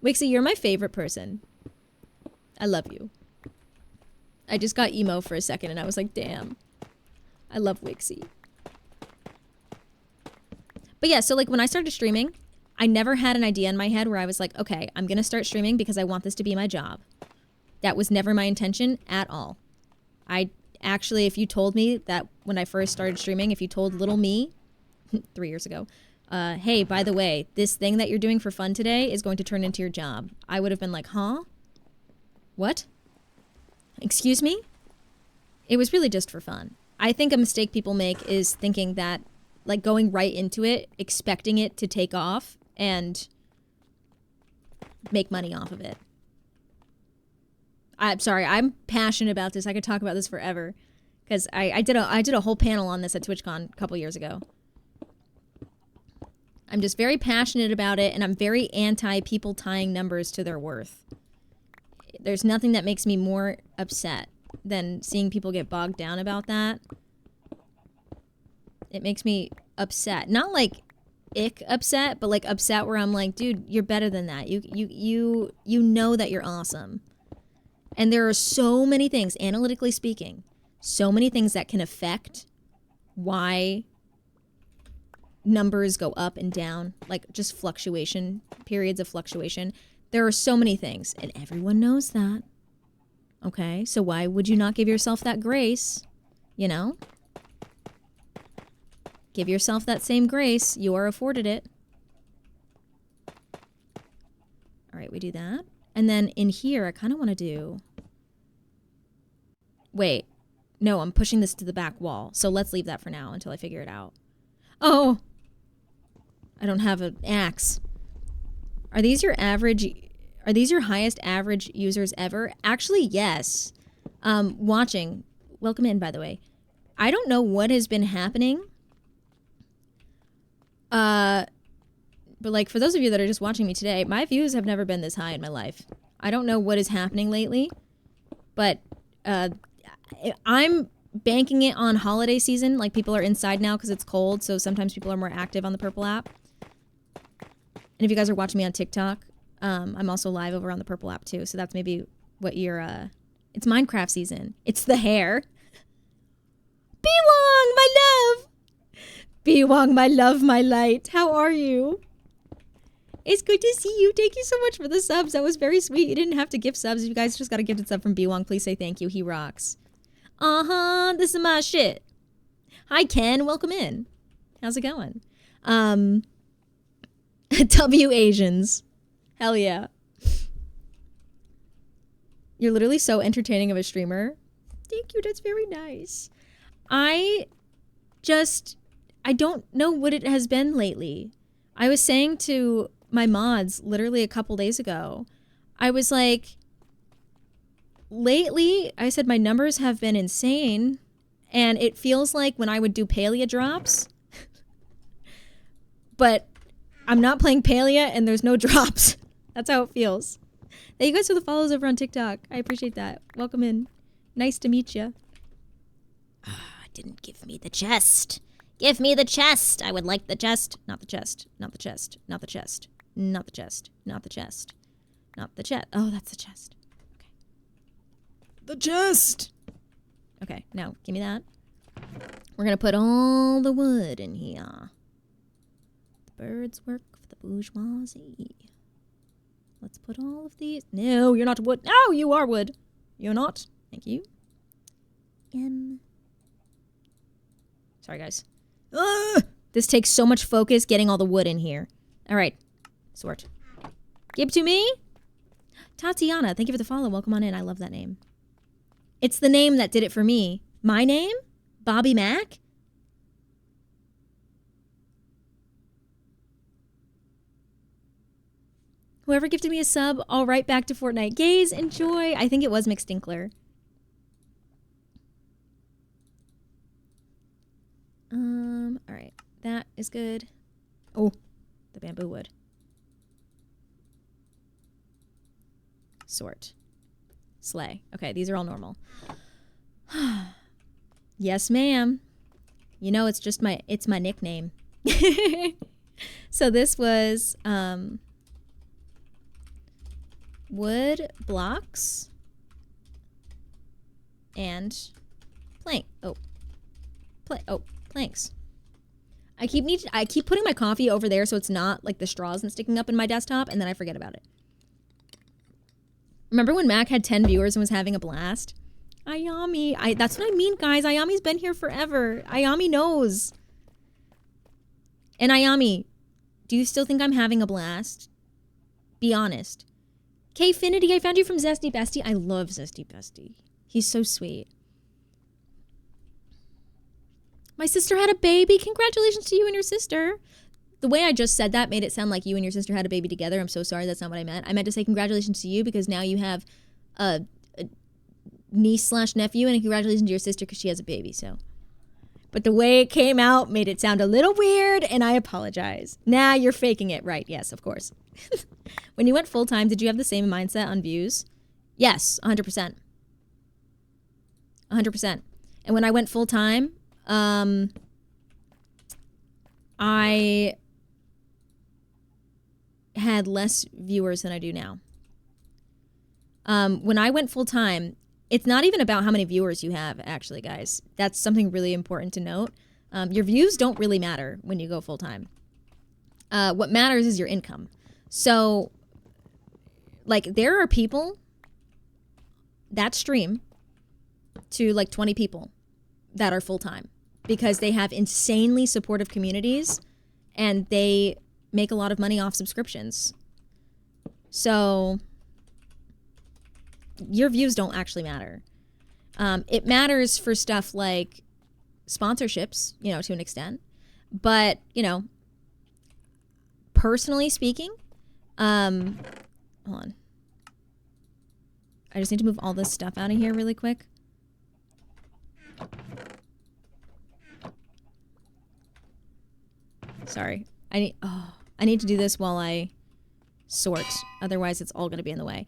Wixie, you're my favorite person. I love you. I just got emo for a second and I was like, damn. I love Wixie. But yeah, so like when I started streaming, I never had an idea in my head where I was like, okay, I'm going to start streaming because I want this to be my job. That was never my intention at all. I actually, if you told me that when I first started streaming, if you told little me 3 years ago, hey, by the way, this thing that you're doing for fun today is going to turn into your job, I would have been like, huh? What? Excuse me? It was really just for fun. I think a mistake people make is thinking that, like, going right into it, expecting it to take off and make money off of it. I'm sorry, I'm passionate about this. I could talk about this forever because I did a whole panel on this at TwitchCon a couple years ago. I'm just very passionate about it, and I'm very anti people tying numbers to their worth. There's nothing that makes me more upset than seeing people get bogged down about that. It makes me upset. Not like ick upset, but like upset where I'm like, dude, you're better than that. You know that you're awesome. And there are so many things, analytically speaking, so many things that can affect why numbers go up and down, like just fluctuation, periods of fluctuation. There are so many things, and everyone knows that. Okay, so why would you not give yourself that grace? You know? Give yourself that same grace. You are afforded it. All right, we do that. And then in here, I kind of want to do... Wait. No, I'm pushing this to the back wall. So let's leave that for now until I figure it out. Oh! I don't have an axe. Are these your highest average users ever? Actually, yes. Watching. Welcome in, by the way. I don't know what has been happening. But like for those of you that are just watching me today, my views have never been this high in my life. I don't know what is happening lately, but I'm banking it on holiday season. Like people are inside now because it's cold, so sometimes people are more active on the Purple app. And if you guys are watching me on TikTok, I'm also live over on the Purple app too, so that's maybe what you're, it's Minecraft season. It's the hair. B-Wong, my love! B-Wong, my love, my light. How are you? It's good to see you. Thank you so much for the subs. That was very sweet. You didn't have to gift subs. If you guys just got a gifted sub from B-Wong, please say thank you. He rocks. This is my shit. Hi, Ken. Welcome in. How's it going? W Asians. Hell yeah. You're literally so entertaining of a streamer. Thank you. That's very nice. I don't know what it has been lately. I was saying to my mods literally a couple days ago, I was like, lately, I said my numbers have been insane, and it feels like when I would do Palia drops, but I'm not playing Palia and there's no drops. That's how it feels. Thank you guys for the follows over on TikTok. I appreciate that. Welcome in. Nice to meet you. Didn't give me the chest. Give me the chest. I would like the chest. Not the chest. Not the chest. Not the chest. Not the chest. Not the chest. Not the chest. Oh, that's the chest. Okay. The chest. Okay, now give me that. We're gonna put all the wood in here. The birds work for the bourgeoisie. Let's put all of these. No, you're not wood. No, you are wood. You're not. Thank you. Sorry, guys. This takes so much focus getting all the wood in here. All right. Sword. Give it to me. Tatiana, thank you for the follow. Welcome on in. I love that name. It's the name that did it for me. My name? Bobby Mack? Whoever gifted me a sub, all right, back to Fortnite. Gaze, enjoy. I think it was McStinkler. All right, that is good. Oh, the bamboo wood. Sort. Slay. Okay, these are all normal. Yes, ma'am. You know, it's just it's my nickname. So this was wood blocks and planks. I keep putting my coffee over there so it's not like the straws and sticking up in my desktop, and then I forget about it. Remember when Mac had 10 viewers and was having a blast? Ayami, that's what I mean, guys. Ayami's been here forever. Ayami knows. And Ayami, do you still think I'm having a blast? Be honest. Kfinity, I found you from Zesty Bestie. I love Zesty Bestie. He's so sweet. My sister had a baby. Congratulations to you and your sister. The way I just said that made it sound like you and your sister had a baby together. I'm so sorry. That's not what I meant. I meant to say congratulations to you because now you have a niece/nephew, and congratulations to your sister because she has a baby. So, but the way it came out made it sound a little weird, and I apologize. Nah, you're faking it. Right. Yes, of course. When you went full-time, did you have the same mindset on views? Yes, 100%. 100%. And when I went full-time, I had less viewers than I do now. When I went full-time, it's not even about how many viewers you have, actually, guys. That's something really important to note. Your views don't really matter when you go full-time. What matters is your income. So, like, there are people that stream to, like, 20 people that are full-time because they have insanely supportive communities and they make a lot of money off subscriptions. So your views don't actually matter. It matters for stuff like sponsorships, you know, to an extent. But, you know, personally speaking, hold on. I just need to move all this stuff out of here really quick. Sorry. I need to do this while I sort. Otherwise, it's all going to be in the way.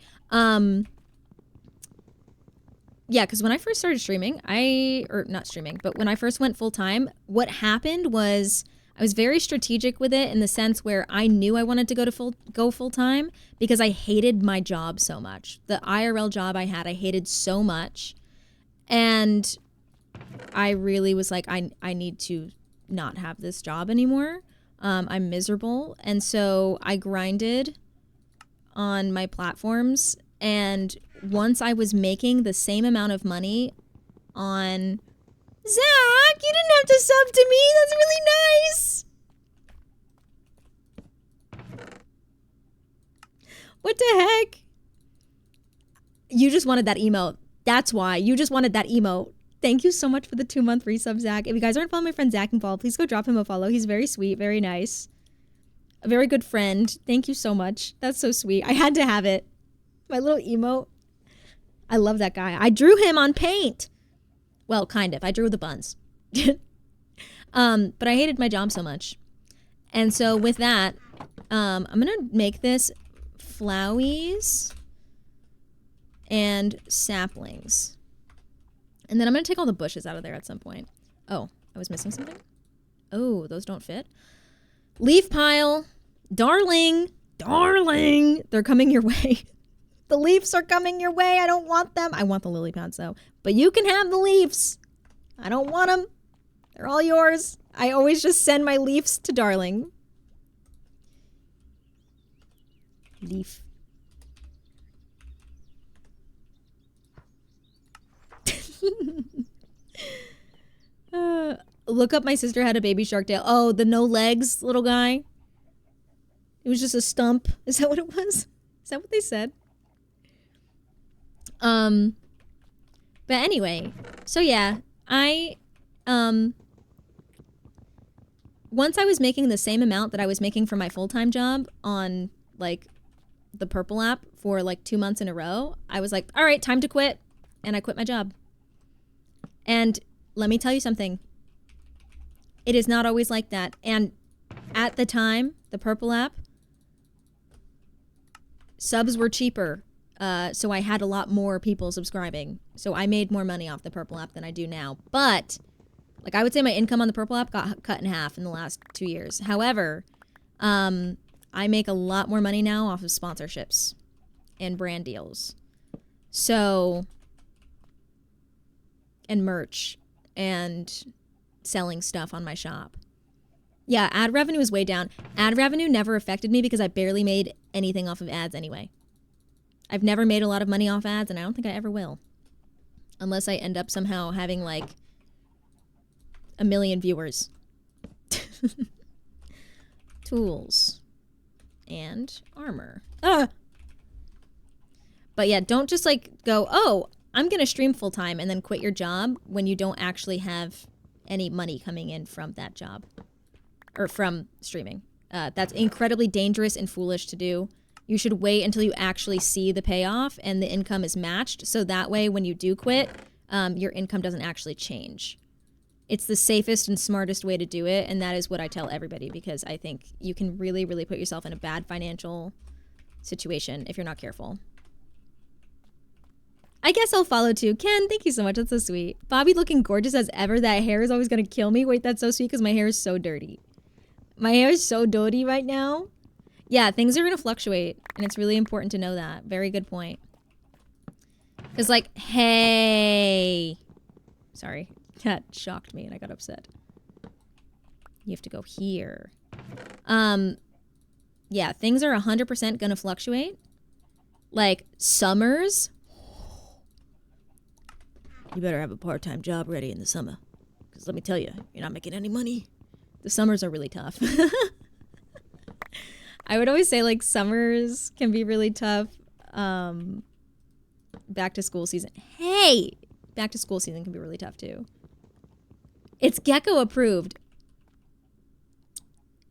Yeah, because when I first started streaming, not streaming, but when I first went full time, what happened was I was very strategic with it in the sense where I knew I wanted to go full time because I hated my job so much. The IRL job I had, I hated so much. And I really was like, I need to not have this job anymore. I'm miserable. And so I grinded on my platforms. And once I was making the same amount of money on... Zach, you didn't have to sub to me. That's really nice. What the heck? You just wanted that emote. That's why. You just wanted that emote. Thank you so much for the 2-month resub, Zach. If you guys aren't following my friend Zach and Paul, please go drop him a follow. He's very sweet, very nice. A very good friend. Thank you so much. That's so sweet. I had to have it. My little emote. I love that guy. I drew him on Paint. Well, kind of. I drew the buns. But I hated my job so much. And so with that, I'm going to make this flowies and saplings. And then I'm going to take all the bushes out of there at some point. Oh, I was missing something? Oh, those don't fit. Leaf pile. Darling. Darling. They're coming your way. The leaves are coming your way. I don't want them. I want the lily pads, though. But you can have the leaves. I don't want them. They're all yours. I always just send my leaves to Darling. Leaf. Look up My Sister Had a Baby Shark Tail. Oh, the no legs little guy. It was just a stump. Is that what it was? Is that what they said? But anyway, so yeah, once I was making the same amount that I was making for my full-time job on like the Purple app for like 2 months in a row, I was like, all right, time to quit. And I quit my job. And let me tell you something. It is not always like that. And at the time, the Purple app, subs were cheaper. So I had a lot more people subscribing. So I made more money off the Purple app than I do now. But like I would say my income on the Purple app got cut in half in the last 2 years. However, I make a lot more money now off of sponsorships and brand deals. So, and merch and selling stuff on my shop. Yeah, ad revenue is way down. Ad revenue never affected me because I barely made anything off of ads anyway. I've never made a lot of money off ads, and I don't think I ever will. Unless I end up somehow having like 1 million viewers. Tools. And armor. But yeah, don't just like go, oh, I'm going to stream full time and then quit your job when you don't actually have any money coming in from that job. Or from streaming. That's incredibly dangerous and foolish to do. You should wait until you actually see the payoff and the income is matched. So that way, when you do quit, your income doesn't actually change. It's the safest and smartest way to do it. And that is what I tell everybody because I think you can really, really put yourself in a bad financial situation if you're not careful. I guess I'll follow too. Ken, thank you so much. That's so sweet. Bobby looking gorgeous as ever. That hair is always going to kill me. Wait, that's so sweet because my hair is so dirty. My hair is so dirty right now. Yeah, things are going to fluctuate, and it's really important to know that. Very good point. Because, like, hey. Sorry. That shocked me, and I got upset. You have to go here. Yeah, things are 100% going to fluctuate. Like, summers. You better have a part-time job ready in the summer. Because let me tell you, you're not making any money. The summers are really tough. I would always say like summers can be really tough. Back to school season. Hey, back to school season can be really tough too. It's Gecko approved.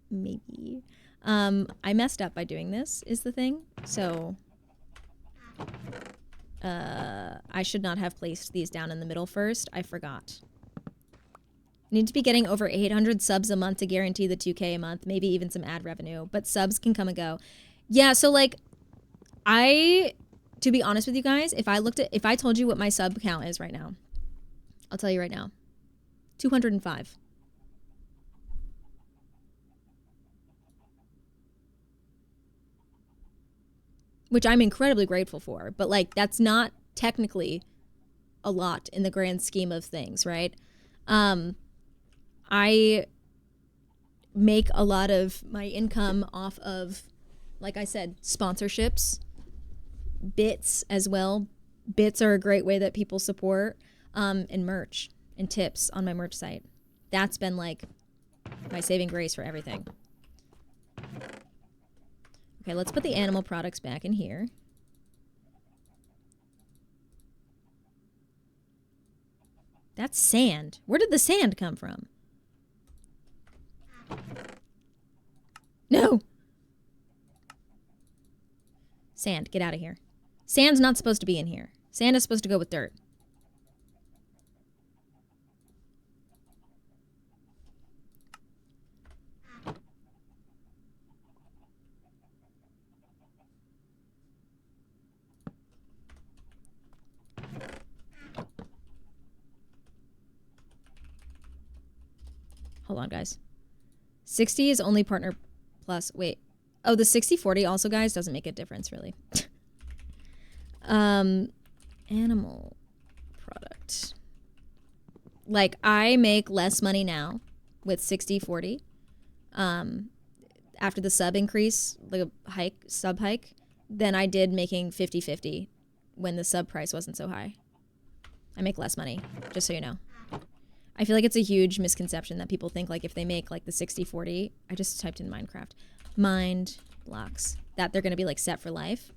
Maybe. I messed up by doing this is the thing. So I should not have placed these down in the middle first. I forgot. Need to be getting over 800 subs a month to guarantee the 2K a month, maybe even some ad revenue, but subs can come and go. Yeah, so like to be honest with you guys, if I told you what my sub count is right now, I'll tell you right now, 205. Which I'm incredibly grateful for, but like that's not technically a lot in the grand scheme of things, right? I make a lot of my income off of, like I said, sponsorships, bits as well. Bits are a great way that people support, and merch and tips on my merch site. That's been like my saving grace for everything. Okay, let's put the animal products back in here. That's sand. Where did the sand come from? No. Sand, get out of here. Sand's not supposed to be in here. Sand is supposed to go with dirt. Hold on, guys. 60 is only partner plus. Wait. Oh, the 60/40 also, guys, doesn't make a difference, really. Animal product. Like, I make less money now with 60/40. After the sub increase, like a sub hike, than I did making 50/50 when the sub price wasn't so high. I make less money, just so you know. I feel like it's a huge misconception that people think like if they make like the 60/40, I just typed in Minecraft, mind blocks, that they're going to be like set for life.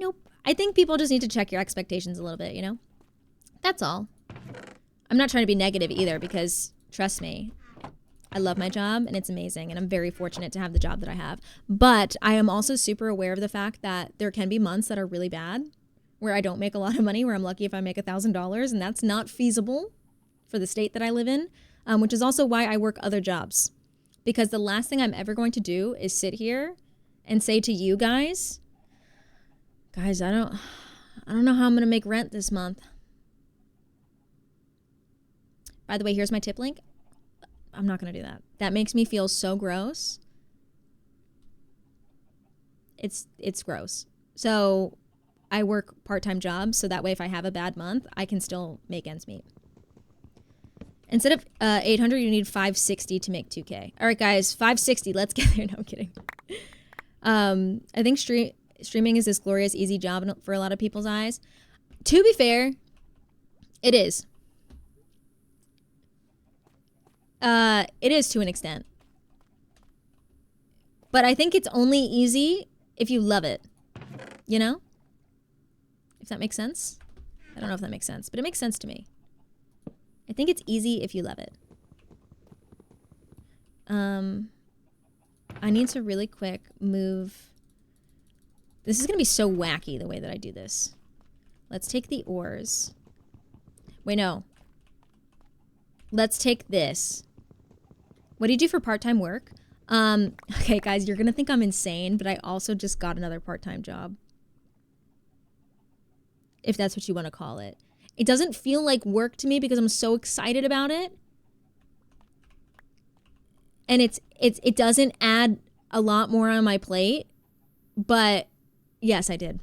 Nope. I think people just need to check your expectations a little bit, you know? That's all. I'm not trying to be negative either because, trust me, I love my job and it's amazing and I'm very fortunate to have the job that I have. But I am also super aware of the fact that there can be months that are really bad where I don't make a lot of money, where I'm lucky if I make $1,000, and that's not feasible for the state that I live in, which is also why I work other jobs. Because the last thing I'm ever going to do is sit here and say to you guys, I don't know how I'm going to make rent this month. By the way, here's my tip link. I'm not going to do that. That makes me feel so gross. It's gross. So I work part-time jobs, so that way if I have a bad month, I can still make ends meet. Instead of 800, you need 560 to make 2K. All right, guys, 560. Let's get there. No, I'm kidding. I think streaming is this glorious, easy job for a lot of people's eyes. To be fair, it is. It is to an extent. But I think it's only easy if you love it. You know? If that makes sense? I don't know if that makes sense, but it makes sense to me. I think it's easy if you love it. I need to really quick move. This is going to be so wacky the way that I do this. Let's take the ores. Wait, no. Let's take this. What do you do for part-time work? Okay, guys, you're going to think I'm insane, but I also just got another part-time job. If that's what you want to call it. It doesn't feel like work to me because I'm so excited about it. And it doesn't add a lot more on my plate. But yes, I did.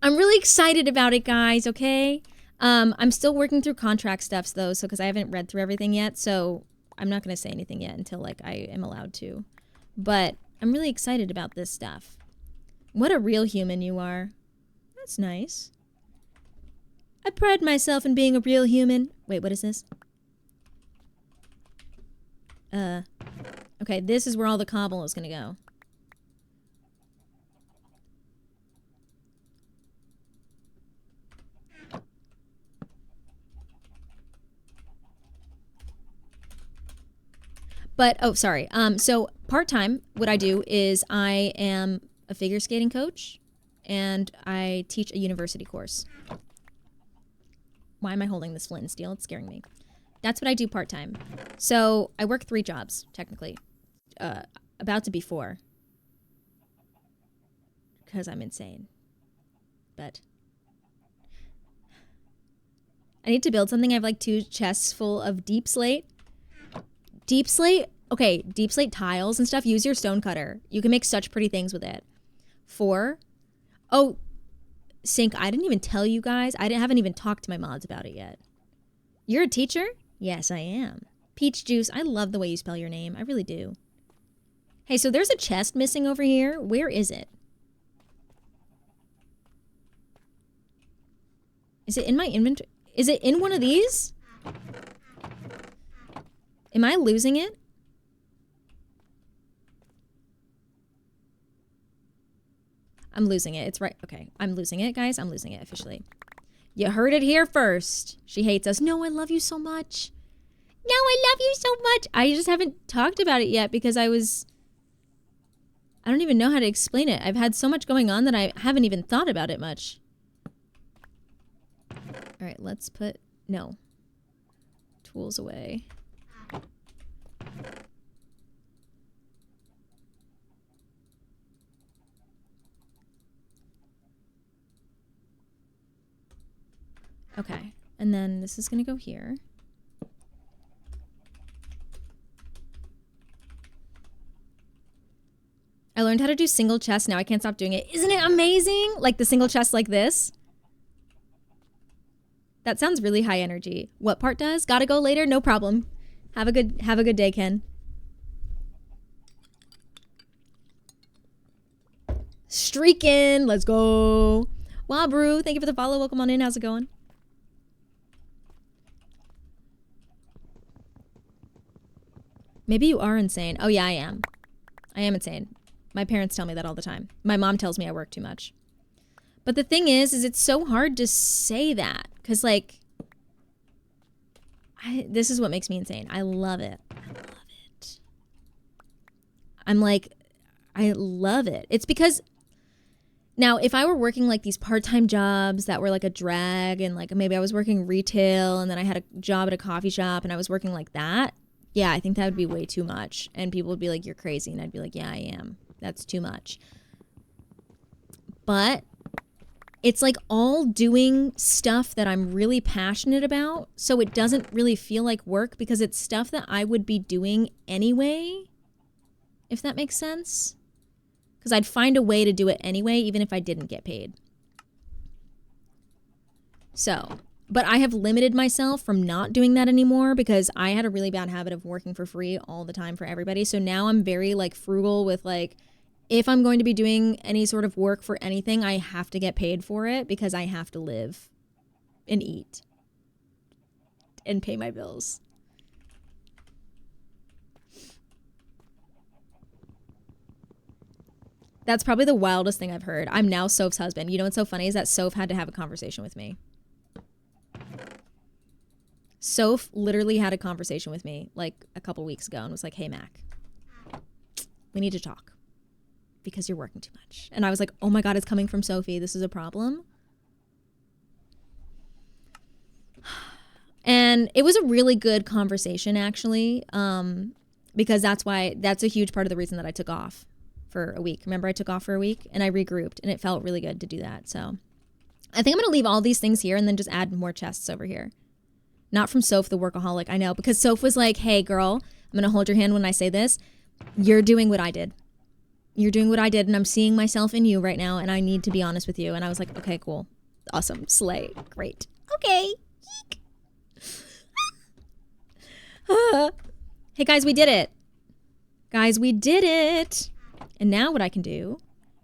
I'm really excited about it, guys, okay? I'm still working through contract stuff though, so because I haven't read through everything yet, so I'm not going to say anything yet until like I am allowed to. But I'm really excited about this stuff. What a real human you are. That's nice. I pride myself in being a real human. Wait, what is this? Okay, this is where all the cobble is gonna go. But, oh, sorry. So part-time, what I do is I am a figure skating coach and I teach a university course. Why am I holding this flint and steel? It's scaring me. That's what I do part-time. So I work 3 jobs, technically. About to be 4. Because I'm insane. But I need to build something. I have like 2 chests full of deep slate. Deep slate? Okay, deep slate tiles and stuff. Use your stone cutter. You can make such pretty things with it. 4. Oh, Sync, I didn't even tell you guys. I haven't even talked to my mods about it yet. You're a teacher? Yes, I am. Peach Juice, I love the way you spell your name. I really do. Hey, so there's a chest missing over here. Where is it? Is it in my inventory? Is it in one of these? Am I losing it? I'm losing it. It's right. Okay. I'm losing it, guys. I'm losing it officially. You heard it here first. She hates us. No, I love you so much. No, I love you so much. I just haven't talked about it yet because I don't even know how to explain it. I've had so much going on that I haven't even thought about it much. All right, let's put, no. Tools away. Okay, and then this is gonna go here. I learned how to do single chest, now I can't stop doing it. Isn't it amazing? Like the single chest like this. That sounds really high energy. What part does? Gotta go later? No problem. Have a good day, Ken. Streaking, let's go. Wabru, thank you for the follow. Welcome on in, how's it going? Maybe you are insane. Oh yeah, I am. I am insane. My parents tell me that all the time. My mom tells me I work too much. But the thing is it's so hard to say that because, like, this is what makes me insane. I love it. I love it. I'm like, I love it. It's because now if I were working like these part-time jobs that were like a drag, and like maybe I was working retail and then I had a job at a coffee shop and I was working like that, yeah, I think that would be way too much. And people would be like, you're crazy. And I'd be like, yeah, I am. That's too much. But it's like all doing stuff that I'm really passionate about. So it doesn't really feel like work because it's stuff that I would be doing anyway, if that makes sense. Because I'd find a way to do it anyway, even if I didn't get paid. So, but I have limited myself from not doing that anymore because I had a really bad habit of working for free all the time for everybody. So now I'm very like frugal with like, if I'm going to be doing any sort of work for anything, I have to get paid for it because I have to live and eat and pay my bills. That's probably the wildest thing I've heard. I'm now Soph's husband. You know what's so funny is that Soph had to have a conversation with me. Soph literally had a conversation with me like a couple weeks ago and was like, hey, Mac, we need to talk because you're working too much. And I was like, oh my God, it's coming from Sophie. This is a problem. And it was a really good conversation, actually, because that's a huge part of the reason that I took off for a week. Remember, I took off for a week and I regrouped and it felt really good to do that. So I think I'm going to leave all these things here and then just add more chests over here. Not from Soph, the workaholic, I know, because Soph was like, hey, girl, I'm going to hold your hand when I say this. You're doing what I did. You're doing what I did, and I'm seeing myself in you right now, and I need to be honest with you. And I was like, okay, cool. Awesome. Slay. Great. Okay. Hey, guys, we did it. Guys, we did it. And now what I can do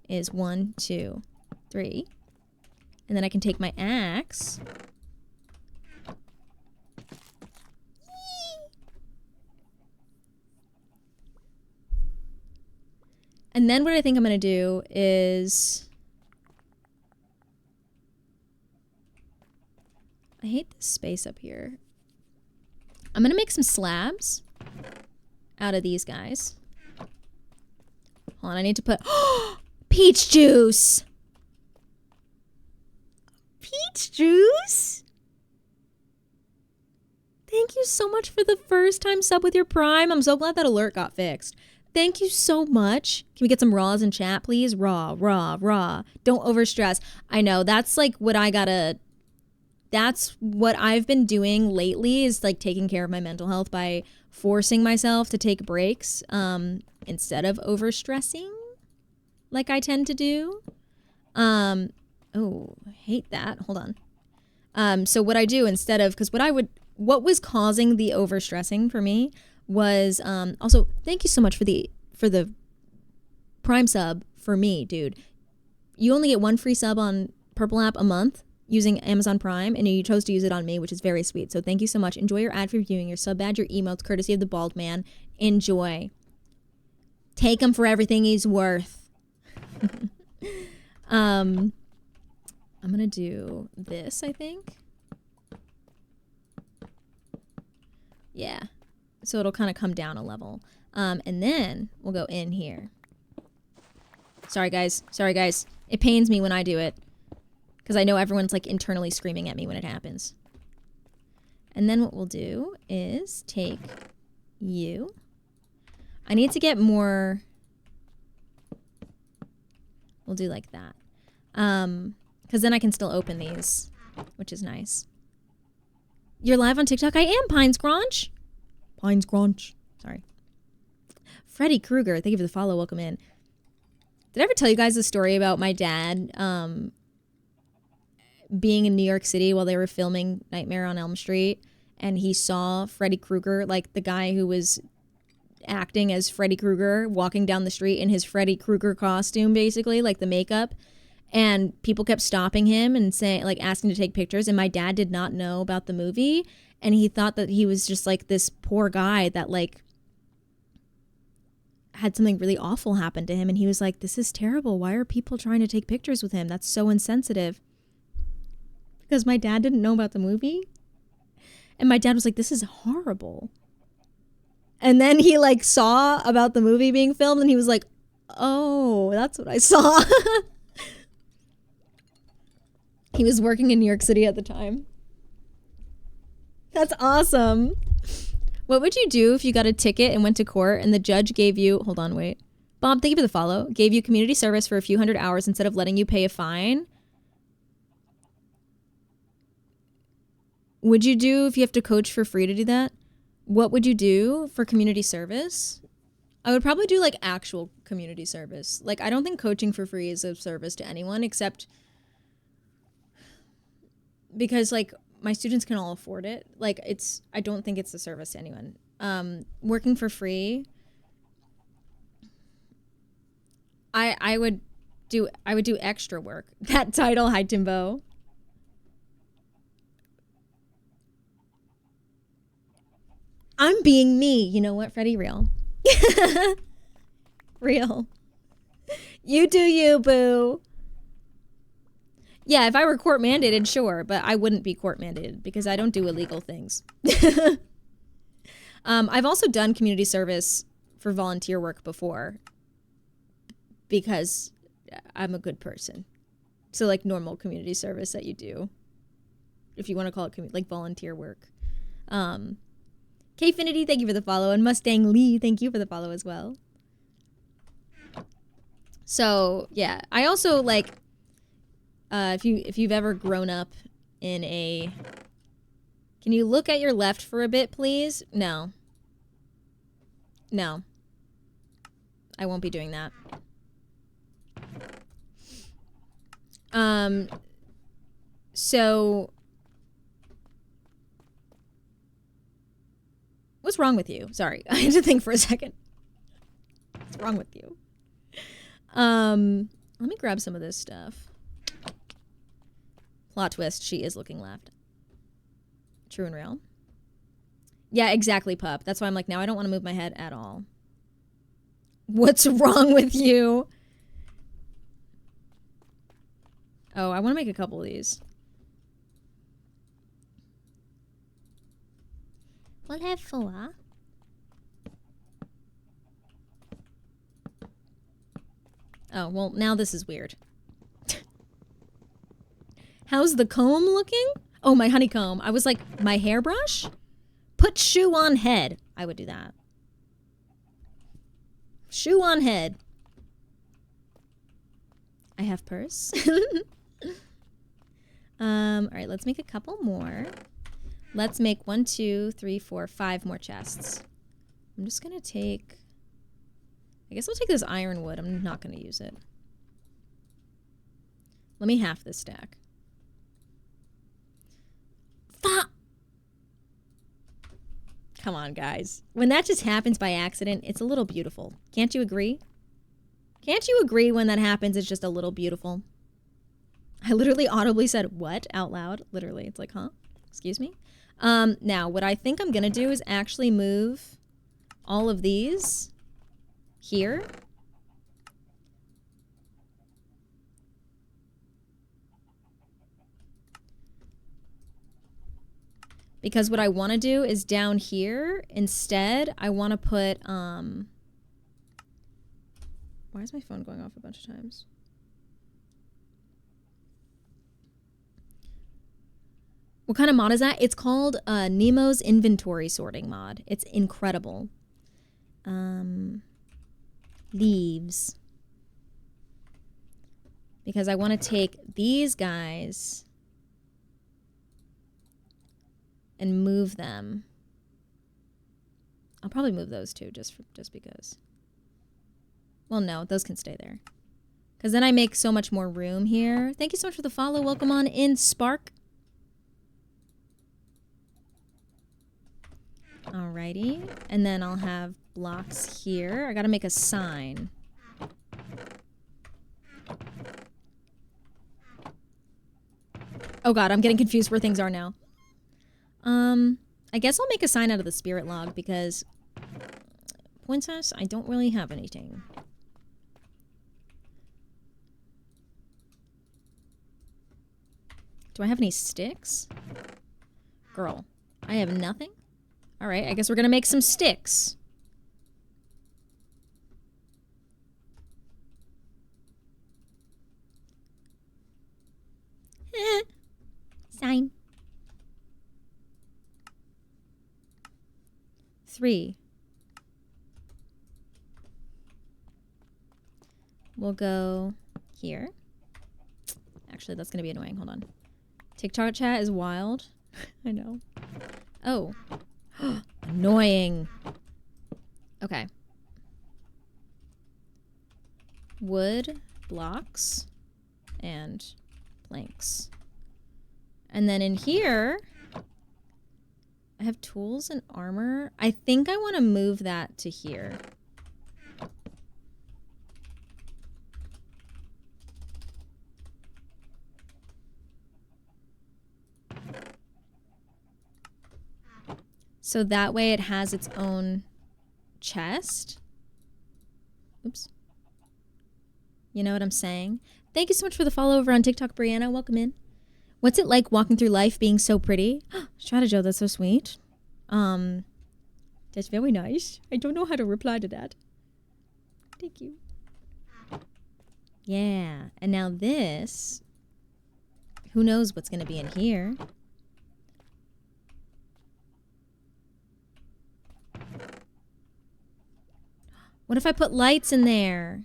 is 1, 2, 3. And then I can take my axe. And then what I think I'm going to do is, I hate this space up here. I'm going to make some slabs out of these guys. Hold on, I need to put, peach juice. Peach juice? Thank you so much for the first time sub with your Prime. I'm so glad that alert got fixed. Thank you so much. Can we get some raws in chat, please? Raw. Don't overstress. I know, that's like what that's what I've been doing lately is like taking care of my mental health by forcing myself to take breaks instead of overstressing like I tend to do. Oh, I hate that. Hold on. So what I do instead of, because what was causing the overstressing for me was also thank you so much for the Prime sub for me, dude. You only get 1 free sub on Purple app a month using Amazon Prime, and you chose to use it on me, which is very sweet. So thank you so much. Enjoy your ad-free viewing, your sub badge, your emotes, courtesy of the Bald Man. Enjoy. Take him for everything he's worth. I'm gonna do this, I think. Yeah. So it'll kind of come down a level. And then we'll go in here. Sorry, guys. It pains me when I do it. Because I know everyone's like internally screaming at me when it happens. And then what we'll do is take you. I need to get more. We'll do like that. Because then I can still open these, which is nice. You're live on TikTok? I am, Pines Crunch. Sorry. Freddy Krueger, thank you for the follow. Welcome in. Did I ever tell you guys the story about my dad being in New York City while they were filming Nightmare on Elm Street, and he saw Freddy Krueger, like the guy who was acting as Freddy Krueger, walking down the street in his Freddy Krueger costume, basically, like the makeup. And people kept stopping him and saying, like, asking to take pictures. And my dad did not know about the movie. And he thought that he was just like this poor guy that like had something really awful happen to him. And he was like, this is terrible. Why are people trying to take pictures with him? That's so insensitive. Because my dad didn't know about the movie. And my dad was like, this is horrible. And then he like saw about the movie being filmed and he was like, oh, that's what I saw. He was working in New York City at the time. That's awesome. What would you do if you got a ticket and went to court and the judge gave you, hold on, wait. Bob, thank you for the follow. Gave you community service for a few hundred hours instead of letting you pay a fine? Would you do if you have to coach for free to do that? What would you do for community service? I would probably do like actual community service. Like, I don't think coaching for free is a service to anyone except because like my students can all afford it. Like I don't think it's a service to anyone. Working for free, I would do extra work. That title, hi Timbo. I'm being me. You know what, Freddie? Real. Real. You do you, boo. Yeah, if I were court mandated, sure, but I wouldn't be court mandated because I don't do illegal things. I've also done community service for volunteer work before because I'm a good person. So like normal community service that you do, if you want to call it like volunteer work. Kfinity, thank you for the follow, and Mustang Lee, thank you for the follow as well. So yeah, I also like. If you've ever grown up in a... Can you look at your left for a bit, please? No. No. I won't be doing that. So... What's wrong with you? Sorry, I had to think for a second. What's wrong with you? Let me grab some of this stuff. Plot twist, she is looking left. True and real. Yeah, exactly, pup. That's why I'm like, now I don't want to move my head at all. What's wrong with you? Oh, I want to make a couple of these. We'll have 4. Oh, well, now this is weird. How's the comb looking? Oh, my honeycomb. I was like, my hairbrush? Put shoe on head. I would do that. Shoe on head. I have purse. All right, let's make a couple more. Let's make 1, 2, 3, 4, 5 more chests. I'm just gonna take, I guess I'll take this ironwood. I'm not gonna use it. Let me half this stack. Come on, guys. When that just happens by accident, it's a little beautiful. Can't you agree? Can't you agree when that happens, it's just a little beautiful? I literally audibly said, what? Out loud. Literally. It's like, huh? Excuse me? Now, what I think I'm going to do is actually move all of these here. Because what I want to do is down here, instead, I want to put, why is my phone going off a bunch of times? What kind of mod is that? It's called Nemo's Inventory Sorting mod. It's incredible. Leaves. Because I want to take these guys and move them. I'll probably move those too, just because. Well, no, those can stay there. Because then I make so much more room here. Thank you so much for the follow. Welcome on in, Spark. Alrighty. And then I'll have blocks here. I gotta make a sign. Oh god, I'm getting confused where things are now. I guess I'll make a sign out of the spirit log because princess? I don't really have anything. Do I have any sticks? Girl, I have nothing? All right, I guess we're gonna make some sticks. Sign. 3. We'll go here. Actually, that's gonna be annoying. Hold on. TikTok chat is wild. I know. Oh. Annoying. Okay. Wood, blocks, and planks. And then in here, I have tools and armor. I think I want to move that to here. So that way it has its own chest. Oops. You know what I'm saying? Thank you so much for the follow over on TikTok, Brianna. Welcome in. What's it like walking through life being so pretty? Stratejo, that's so sweet. That's very nice. I don't know how to reply to that. Thank you. Yeah. And now this, who knows what's going to be in here? What if I put lights in there?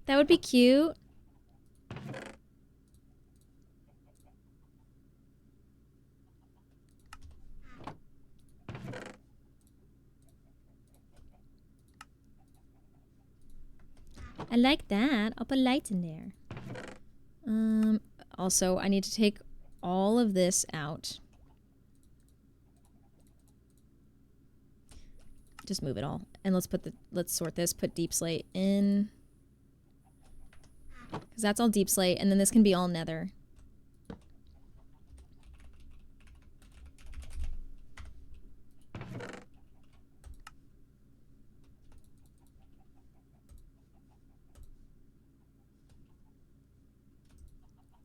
That would be cute. I like that. I'll put lights in there. Also, I need to take all of this out. Just move it all. And let's sort this. Put deep slate in. Because that's all deep slate. And then this can be all nether.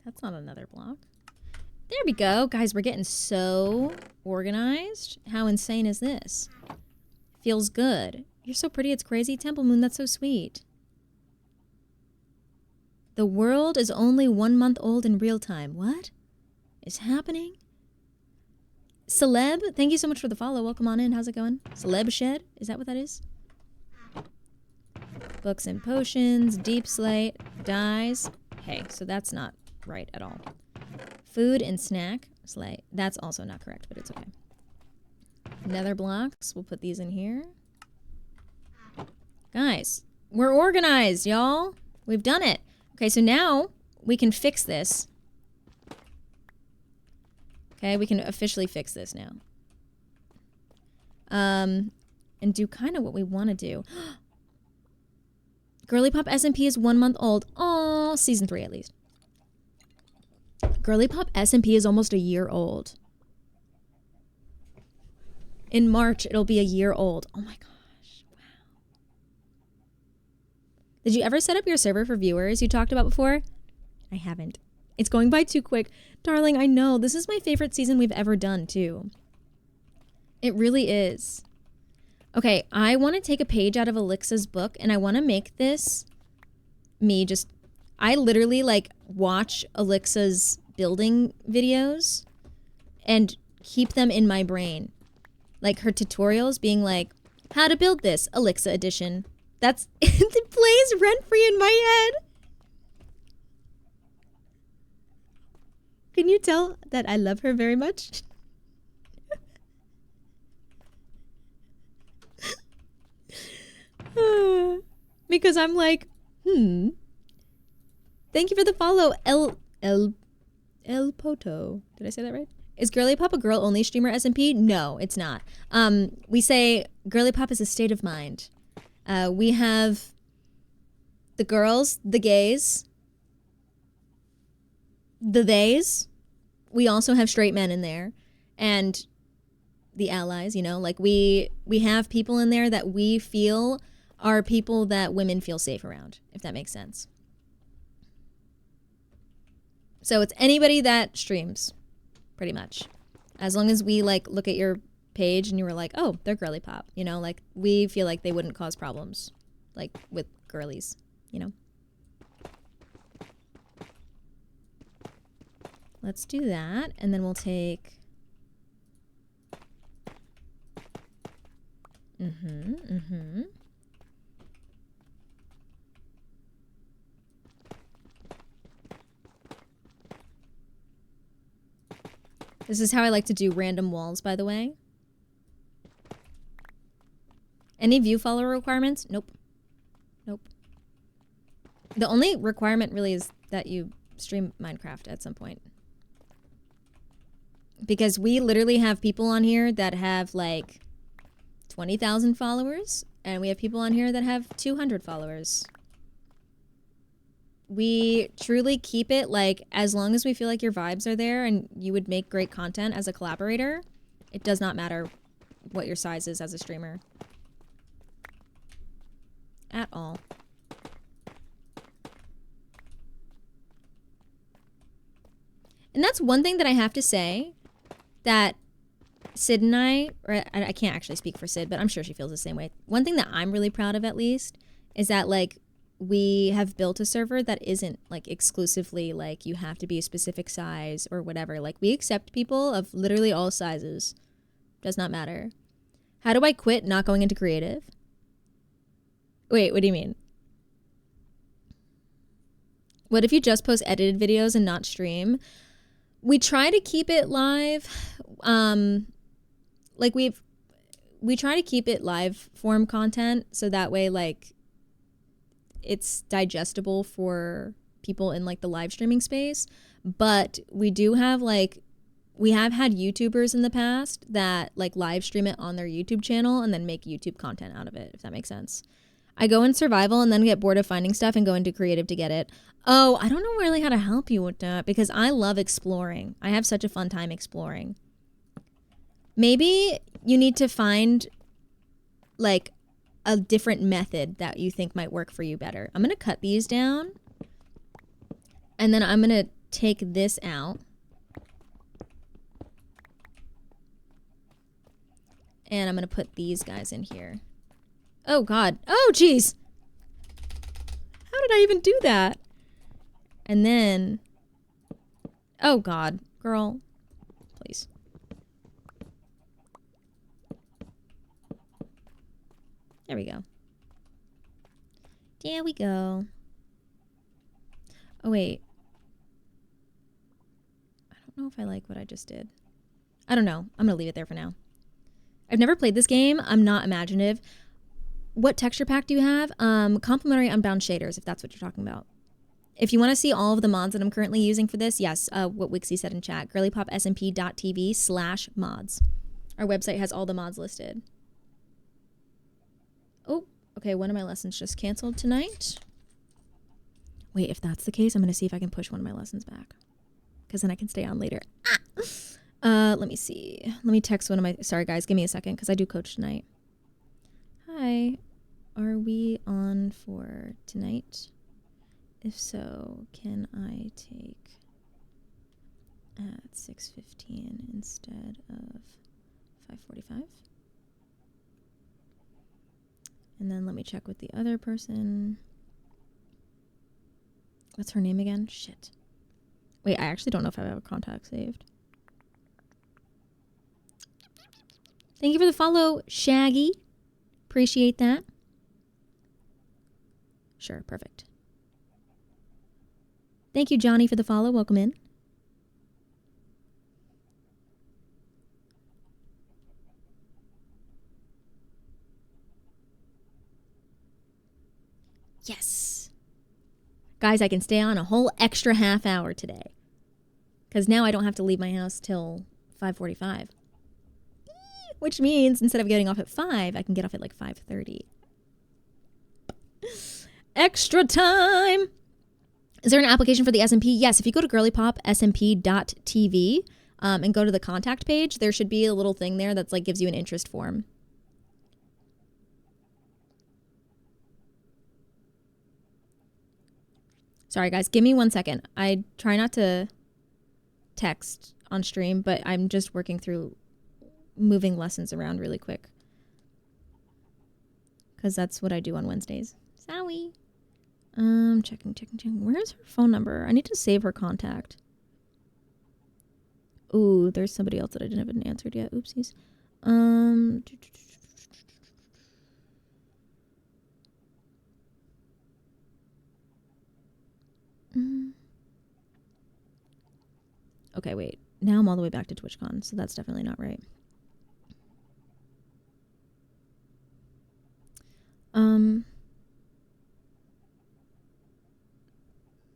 That's not another block. There we go. Guys, we're getting so organized. How insane is this? Feels good. You're so pretty, it's crazy. Temple Moon, that's so sweet. The world is only 1 month old in real time. What is happening? Celeb, thank you so much for the follow. Welcome on in. How's it going? Celeb Shed? Is that what that is? Books and potions, deep slate, dyes. Hey, so that's not right at all. Food and snack slate. That's also not correct, but it's okay. Nether blocks. We'll put these in here. Guys, we're organized, y'all. We've done it. Okay, so now we can fix this. Okay, we can officially fix this now. And do kind of what we want to do. Girly Pop SMP is 1 month old. Oh, season 3 at least. Girly Pop SMP is almost a year old. In March, it'll be a year old. Oh my gosh. Wow. Did you ever set up your server for viewers you talked about before? I haven't. It's going by too quick. Darling, I know. This is my favorite season we've ever done, too. It really is. Okay, I want to take a page out of Alixa's book, and I want to make this me just... I literally, like, watch Alixa's building videos and keep them in my brain. Like, her tutorials being like, how to build this, Alixa edition. That's... it plays rent-free in my head. Can you tell that I love her very much? Because I'm like, Thank you for the follow, El Poto. Did I say that right? Is Girly Pop a girl-only streamer SMP? No, it's not. We say Girly Pop is a state of mind. We have the girls, the gays, the theys, we also have straight men in there and the allies, you know, like we have people in there that we feel are people that women feel safe around, if that makes sense. So it's anybody that streams, pretty much. As long as we like look at your page and you were like, oh, they're girly pop, you know, like we feel like they wouldn't cause problems like with girlies, you know. Let's do that, and then we'll take This is how I like to do random walls, by the way. Any view follower requirements? Nope. Nope. The only requirement really is that you stream Minecraft at some point. Because we literally have people on here that have like 20,000 followers, and we have people on here that have 200 followers. We truly keep it like, as long as we feel like your vibes are there and you would make great content as a collaborator, it does not matter what your size is as a streamer. At all. And that's one thing that I have to say that Sid and I can't actually speak for Sid, but I'm sure she feels the same way. One thing that I'm really proud of, at least, is that like we have built a server that isn't like exclusively like you have to be a specific size or whatever. Like we accept people of literally all sizes. Does not matter. How do I quit not going into creative? Wait, what do you mean? What if you just post edited videos and not stream? We try to keep it live. Like we try to keep it live form content so that way like it's digestible for people in like the live streaming space. But we do have like, we have had YouTubers in the past that like live stream it on their YouTube channel and then make YouTube content out of it, if that makes sense. I go in survival and then get bored of finding stuff and go into creative to get it. Oh, I don't know really how to help you with that because I love exploring. I have such a fun time exploring. Maybe you need to find like a different method that you think might work for you better. I'm going to cut these down and then I'm going to take this out. And I'm going to put these guys in here. Oh, God. Oh, jeez. How did I even do that? And then... Oh, God. Girl. Please. There we go. There we go. Oh, wait. I don't know if I like what I just did. I don't know. I'm going to leave it there for now. I've never played this game. I'm not imaginative. What texture pack do you have? Complementary unbound shaders, if that's what you're talking about. If you want to see all of the mods that I'm currently using for this, yes, what Wixie said in chat, girlypopsmp.tv/mods. Our website has all the mods listed. Oh, okay, one of my lessons just canceled tonight. Wait, if that's the case, I'm going to see if I can push one of my lessons back. Because then I can stay on later. Let me see. Let me text one of my... Sorry, guys, give me a second, because I do coach tonight. Hi. Are we on for tonight? If so, can I take at 6:15 instead of 5:45? And then let me check with the other person. What's her name again? Shit. Wait, I actually don't know if I have a contact saved. Thank you for the follow, Shaggy. Appreciate that. Sure, perfect. Thank you, Johnny, for the follow. Welcome in. Yes. Guys, I can stay on a whole extra half hour today. Because now I don't have to leave my house till 5:45. Which means instead of getting off at 5, I can get off at like 5:30. Extra time. Is there an application for the SMP? Yes, if you go to girlypopsmp.tv and go to the contact page, there should be a little thing there that's like gives you an interest form. Sorry, guys. Give me 1 second. I try not to text on stream, but I'm just working through moving lessons around really quick. Because that's what I do on Wednesdays. Sorry. Checking. Where's her phone number? I need to save her contact. Ooh, there's somebody else that I haven't answered yet. Oopsies. Okay, wait. Now I'm all the way back to TwitchCon, so that's definitely not right.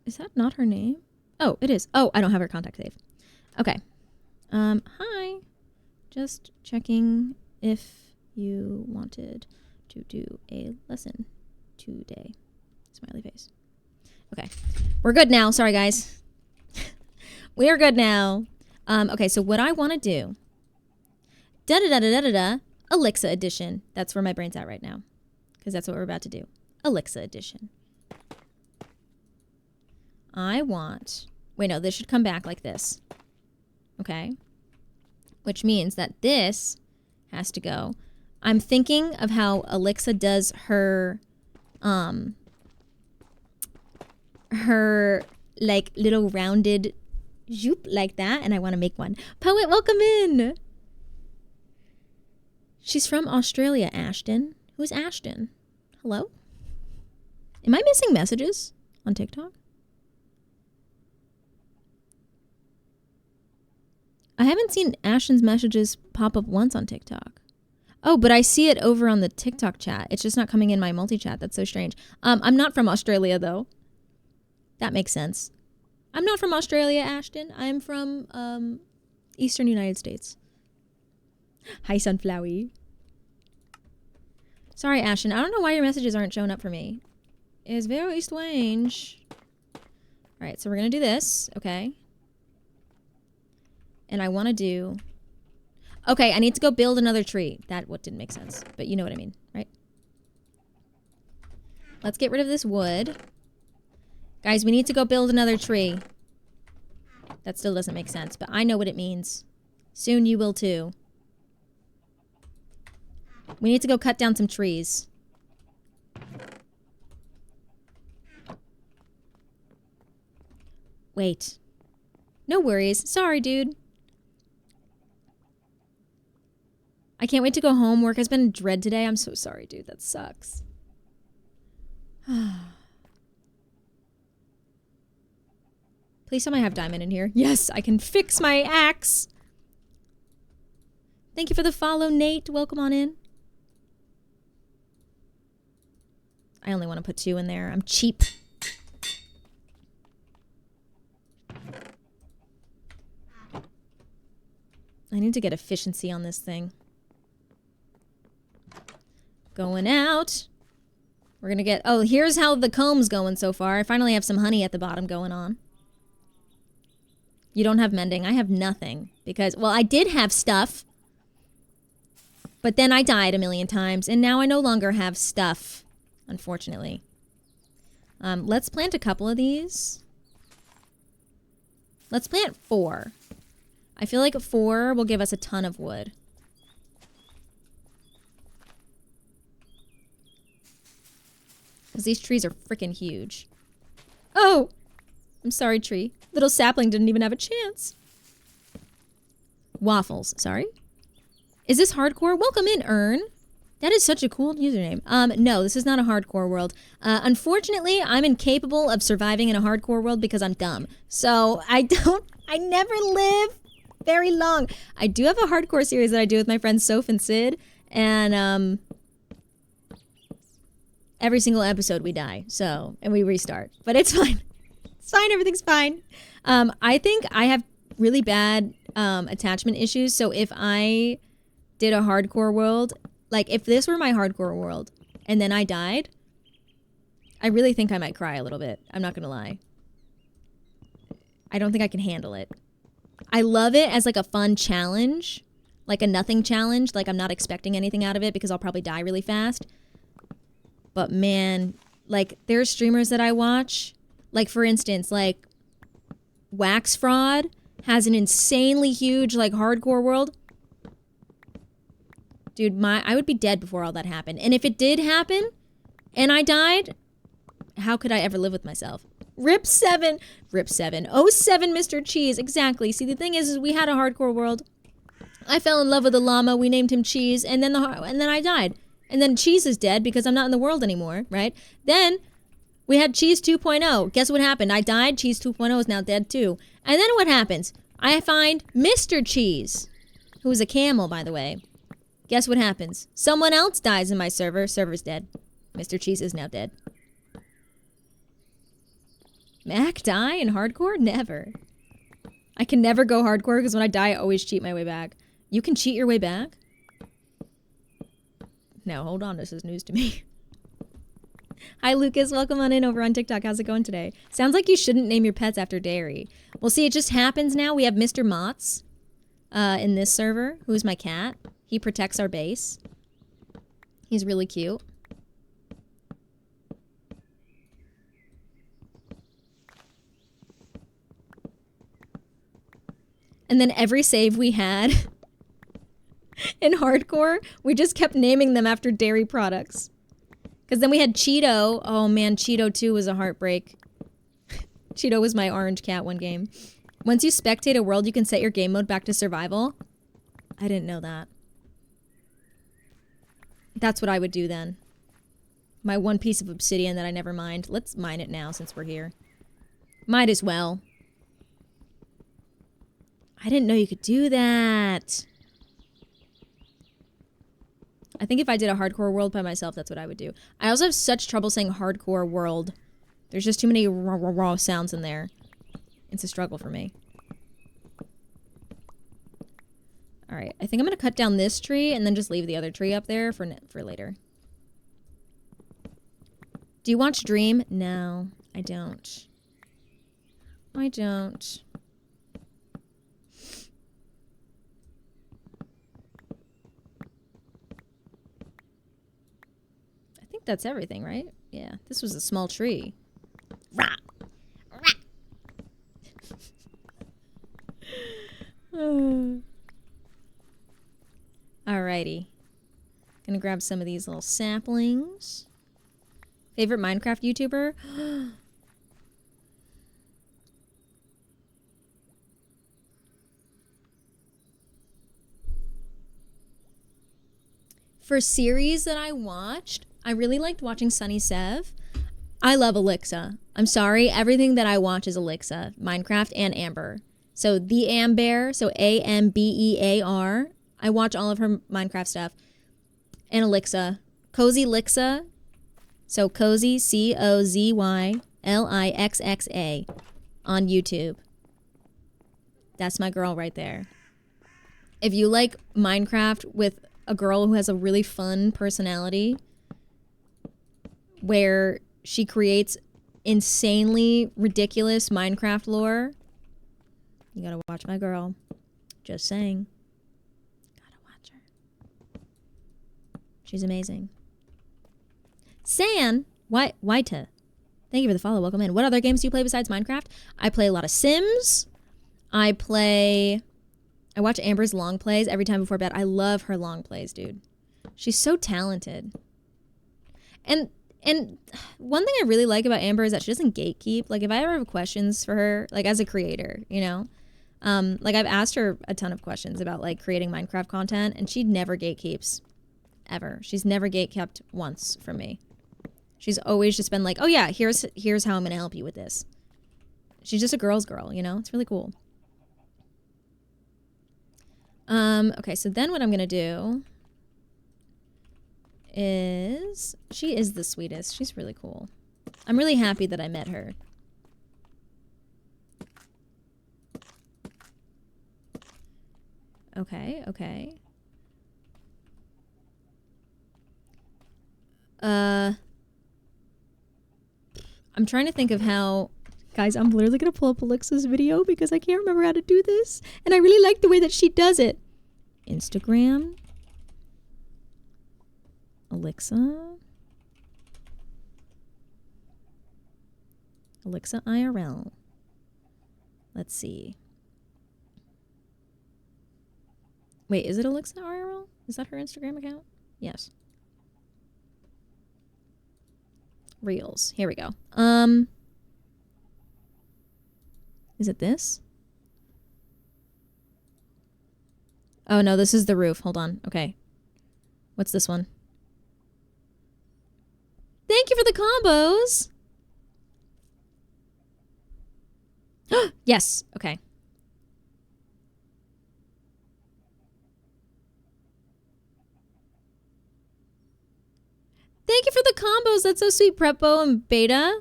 Is that not her name? Oh, it is. Oh, I don't have her contact saved. Okay. Hi. Just checking if you wanted to do a lesson today. Smiley face. Okay. We're good now. Sorry, guys. We are good now. Okay, so what I want to do. Alexa edition. That's where my brain's at right now. Because that's what we're about to do. Alexa edition. I want... Wait, no, this should come back like this. Okay? Which means that this has to go. I'm thinking of how Alexa does her... her, like, little rounded... zoop like that, and I want to make one. Poet, welcome in! She's from Australia, Ashton. Who's Ashton? Hello? Am I missing messages on TikTok? I haven't seen Ashton's messages pop up once on TikTok. Oh, but I see it over on the TikTok chat. It's just not coming in my multi-chat. That's so strange. I'm not from Australia, though. That makes sense. I'm not from Australia, Ashton. I'm from Eastern United States. Hi, Sunflowy. Sorry, Ashton. I don't know why your messages aren't showing up for me. It's very strange. All right, so we're going to do this, okay? And I want to do... Okay, I need to go build another tree. That what didn't make sense, but you know what I mean, right? Let's get rid of this wood. Guys, we need to go build another tree. That still doesn't make sense, but I know what it means. Soon you will too. We need to go cut down some trees. Wait. No worries. Sorry, dude. I can't wait to go home. Work has been dread today. I'm so sorry, dude. That sucks. Please tell me I have diamond in here. Yes, I can fix my axe. Thank you for the follow, Nate. Welcome on in. I only want to put 2 in there. I'm cheap. I need to get efficiency on this thing. Going out. We're going to get... Oh, here's how the comb's going so far. I finally have some honey at the bottom going on. You don't have mending. I have nothing. Because, well, I did have stuff. But then I died a million times. And now I no longer have stuff. Unfortunately. Let's plant a couple of these. Let's plant 4. I feel like 4 will give us a ton of wood. Because these trees are freaking huge. Oh! I'm sorry, tree. Little sapling didn't even have a chance. Waffles, sorry. Is this hardcore? Welcome in, Ern. That is such a cool username. No, this is not a hardcore world. Unfortunately, I'm incapable of surviving in a hardcore world because I'm dumb. So I never live very long. I do have a hardcore series that I do with my friends Soph and Sid. And, every single episode we die. So, and we restart. But it's fine. It's fine. Everything's fine. I think I have really bad attachment issues. So if I did a hardcore world, like if this were my hardcore world and then I died, I really think I might cry a little bit. I'm not going to lie. I don't think I can handle it. I love it as like a fun challenge, like a nothing challenge. Like I'm not expecting anything out of it because I'll probably die really fast. But man, like there's streamers that I watch, like for instance, like Wax Fraud has an insanely huge like hardcore world. Dude, I would be dead before all that happened. And if it did happen and I died, how could I ever live with myself? Rip 7. Oh, 7 Mr. Cheese. Exactly. See, the thing is we had a hardcore world. I fell in love with a llama. We named him Cheese. And then I died. And then Cheese is dead because I'm not in the world anymore, right? Then we had Cheese 2.0. Guess what happened? I died. Cheese 2.0 is now dead too. And then what happens? I find Mr. Cheese, who is a camel, by the way. Guess what happens? Someone else dies in my server. Server's dead. Mr. Cheese is now dead. Mac die in hardcore? Never. I can never go hardcore because when I die, I always cheat my way back. You can cheat your way back? No, hold on. This is news to me. Hi, Lucas. Welcome on in over on TikTok. How's it going today? Sounds like you shouldn't name your pets after dairy. Well, see, it just happens now. We have Mr. Motts in this server, who's my cat. He protects our base. He's really cute. And then every save we had in hardcore, we just kept naming them after dairy products. Because then we had Cheeto. Oh man, Cheeto 2 was a heartbreak. Cheeto was my orange cat one game. Once you spectate a world, you can set your game mode back to survival. I didn't know that. That's what I would do then. My one piece of obsidian that I never mined. Let's mine it now since we're here. Might as well. I didn't know you could do that. I think if I did a hardcore world by myself, that's what I would do. I also have such trouble saying hardcore world. There's just too many raw sounds in there. It's a struggle for me. All right, I think I'm gonna cut down this tree and then just leave the other tree up there for later. Do you watch Dream? No, I don't. I don't. I think that's everything, right? Yeah, this was a small tree. Rah! Rah! Alrighty. Gonna grab some of these little saplings. Favorite Minecraft YouTuber? For series that I watched, I really liked watching Sunny Sev. I love Alexa. I'm sorry, everything that I watch is Alexa. Minecraft and Amber. So the Amber, so Ambear. I watch all of her Minecraft stuff. And Alexa. Cozy Lixa. So Cozy, COZYLIXXA on YouTube. That's my girl right there. If you like Minecraft with a girl who has a really fun personality, where she creates insanely ridiculous Minecraft lore, you gotta watch my girl. Just saying. Gotta watch her. She's amazing. San Waita. Thank you for the follow. Welcome in. What other games do you play besides Minecraft? I play a lot of Sims. I watch Amber's long plays every time before bed. I love her long plays, dude. She's so talented. And one thing I really like about Amber is that she doesn't gatekeep. Like, if I ever have questions for her, like, as a creator, you know? Like, I've asked her a ton of questions about, like, creating Minecraft content, and she never gatekeeps. Ever. She's never gatekept once from me. She's always just been like, oh, yeah, here's how I'm going to help you with this. She's just a girl's girl, you know? It's really cool. Okay, so then what I'm going to do is, she is the sweetest. She's really cool. I'm really happy that I met her. Okay, okay. I'm trying to think of how Guys, I'm literally gonna pull up Alexa's video because I can't remember how to do this. And I really like the way that she does it. Instagram. Alexa. Alexa IRL. Let's see. Wait, is it Alexa IRL? Is that her Instagram account? Yes. Reels. Here we go. Is it this? Oh no, this is the roof. Hold on. Okay. What's this one? Thank you for the combos. Yes. Okay. Thank you for the combos. That's so sweet, Prepo and Beta.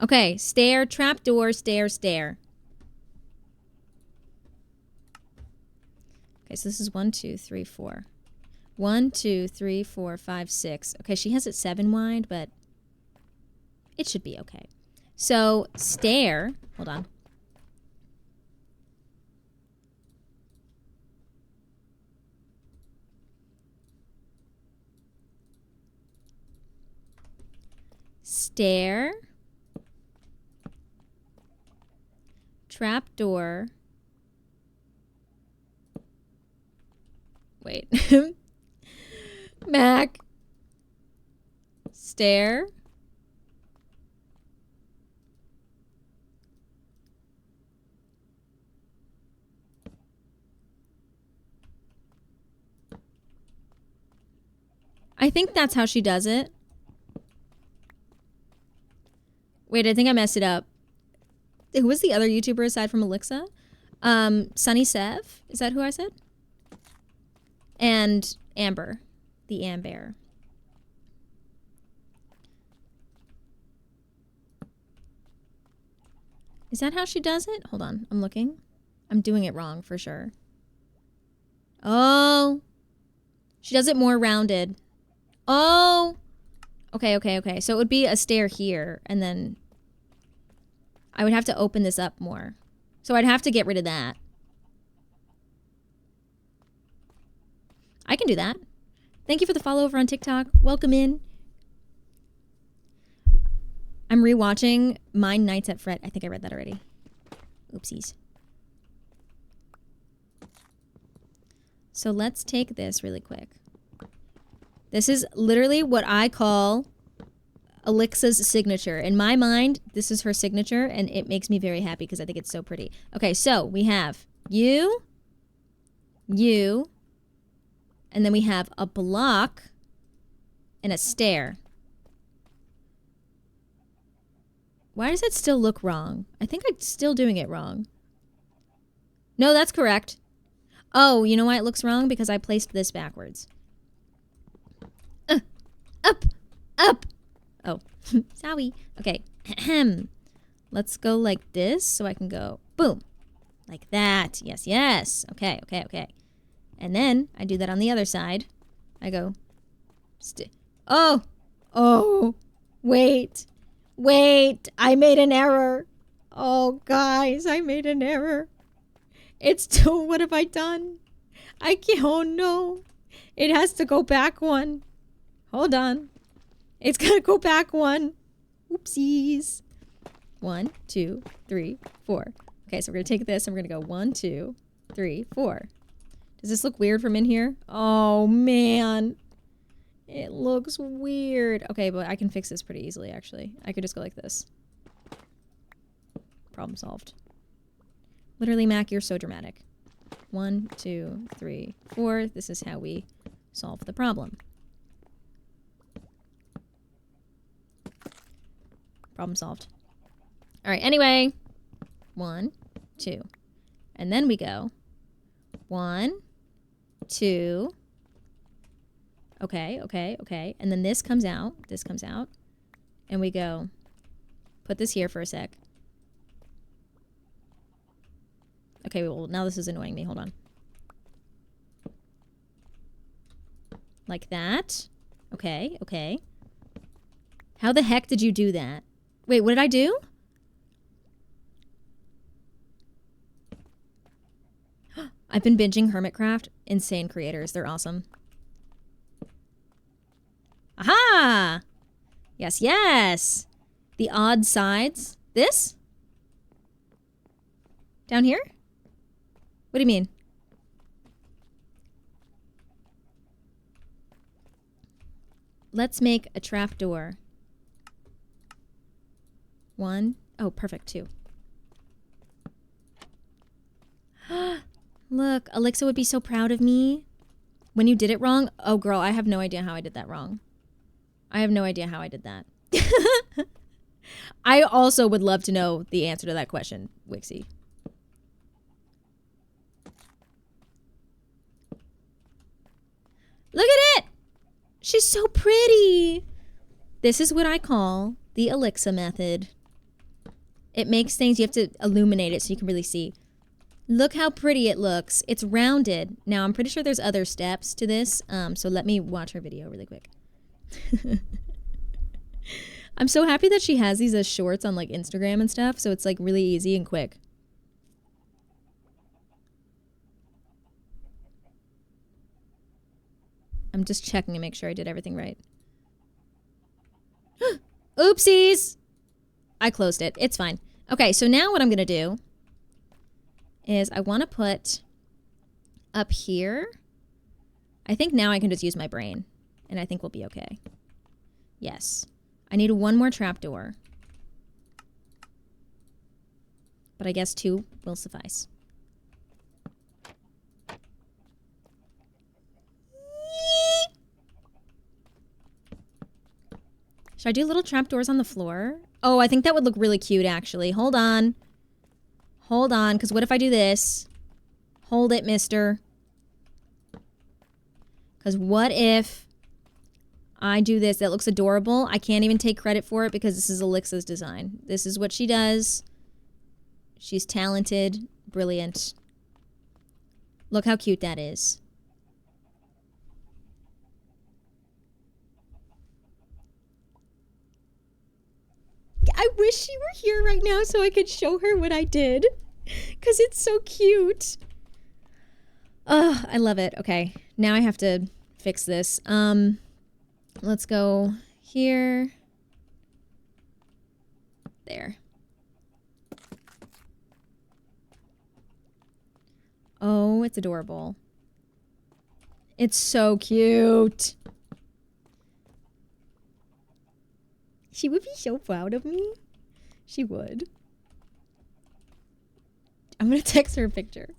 Okay, stair, trapdoor, stair, stair. Okay, so this is 1, 2, 3, 4. 1, 2, 3, 4, 5, 6. Okay, she has it 7 wide, but it should be okay. So, stair. Hold on. Stair. Trapdoor. Wait. Mac. Stair. I think that's how she does it. Wait, I think I messed it up. Who was the other YouTuber aside from Alexa? Sunny Sev? Is that who I said? And Amber. The Amber. Is that how she does it? Hold on. I'm looking. I'm doing it wrong for sure. Oh. She does it more rounded. Oh. Okay, okay, okay. So it would be a stair here, and then I would have to open this up more. So I'd have to get rid of that. I can do that. Thank you for the follow over on TikTok. Welcome in. I'm rewatching Mine Nights at Fret. I think I read that already. Oopsies. So let's take this really quick. This is literally what I call Alexa's signature. In my mind, this is her signature, and it makes me very happy because I think it's so pretty. Okay, so we have you, and then we have a block and a stair. Why does it still look wrong? I think I'm still doing it wrong. No, that's correct. Oh, you know why it looks wrong? Because I placed this backwards. Up. Oh, sorry. Okay. Let's go like this so I can go boom. Like that. Yes, yes. Okay. And then I do that on the other side. I go. Oh. Wait. I made an error. Oh, guys, I made an error. It's still, what have I done? I can't, oh no. It has to go back one. Hold on. It's gonna go back one. Oopsies. 1, 2, 3, 4. Okay, so we're gonna take this and we're gonna go 1, 2, 3, 4. Does this look weird from in here? Oh man. It looks weird. Okay, but I can fix this pretty easily actually. I could just go like this. Problem solved. Literally, Mac, you're so dramatic. 1, 2, 3, 4. This is how we solve the problem. Problem solved. All right, anyway. 1, 2. And then we go 1, 2. Okay. And then this comes out. And we go, put this here for a sec. Okay, well, now this is annoying me. Hold on. Like that. Okay. How the heck did you do that? Wait, what did I do? I've been binging Hermitcraft. Insane creators. They're awesome. Aha! Yes, yes. The odd sides. This? Down here? What do you mean? Let's make a trapdoor. 1. Oh, perfect. 2. Look, Alexa would be so proud of me. When you did it wrong, oh girl, I have no idea how I did that wrong. I have no idea how I did that. I also would love to know the answer to that question, Wixie. Look at it! She's so pretty. This is what I call the Alexa method. It makes things, you have to illuminate it so you can really see. Look how pretty it looks. It's rounded. Now, I'm pretty sure there's other steps to this, so let me watch her video really quick. I'm so happy that she has these as shorts on like Instagram and stuff, so it's like really easy and quick. I'm just checking to make sure I did everything right. Oopsies! I closed it. It's fine. Okay, so now what I'm going to do is I want to put up here. I think now I can just use my brain, and I think we'll be okay. Yes. I need one more trapdoor. But I guess 2 will suffice. Should I do little trapdoors on the floor? Oh, I think that would look really cute, actually. Hold on. Hold on, because what if I do this? Hold it, mister. Because what if I do this? That looks adorable. I can't even take credit for it because this is Alexa's design. This is what she does. She's talented, brilliant. Look how cute that is. I wish she were here right now so I could show her what I did. Because it's so cute. Oh, I love it. Okay, now I have to fix this. Let's go here. There. Oh, it's adorable. It's so cute. She would be so proud of me. She would. I'm gonna text her a picture.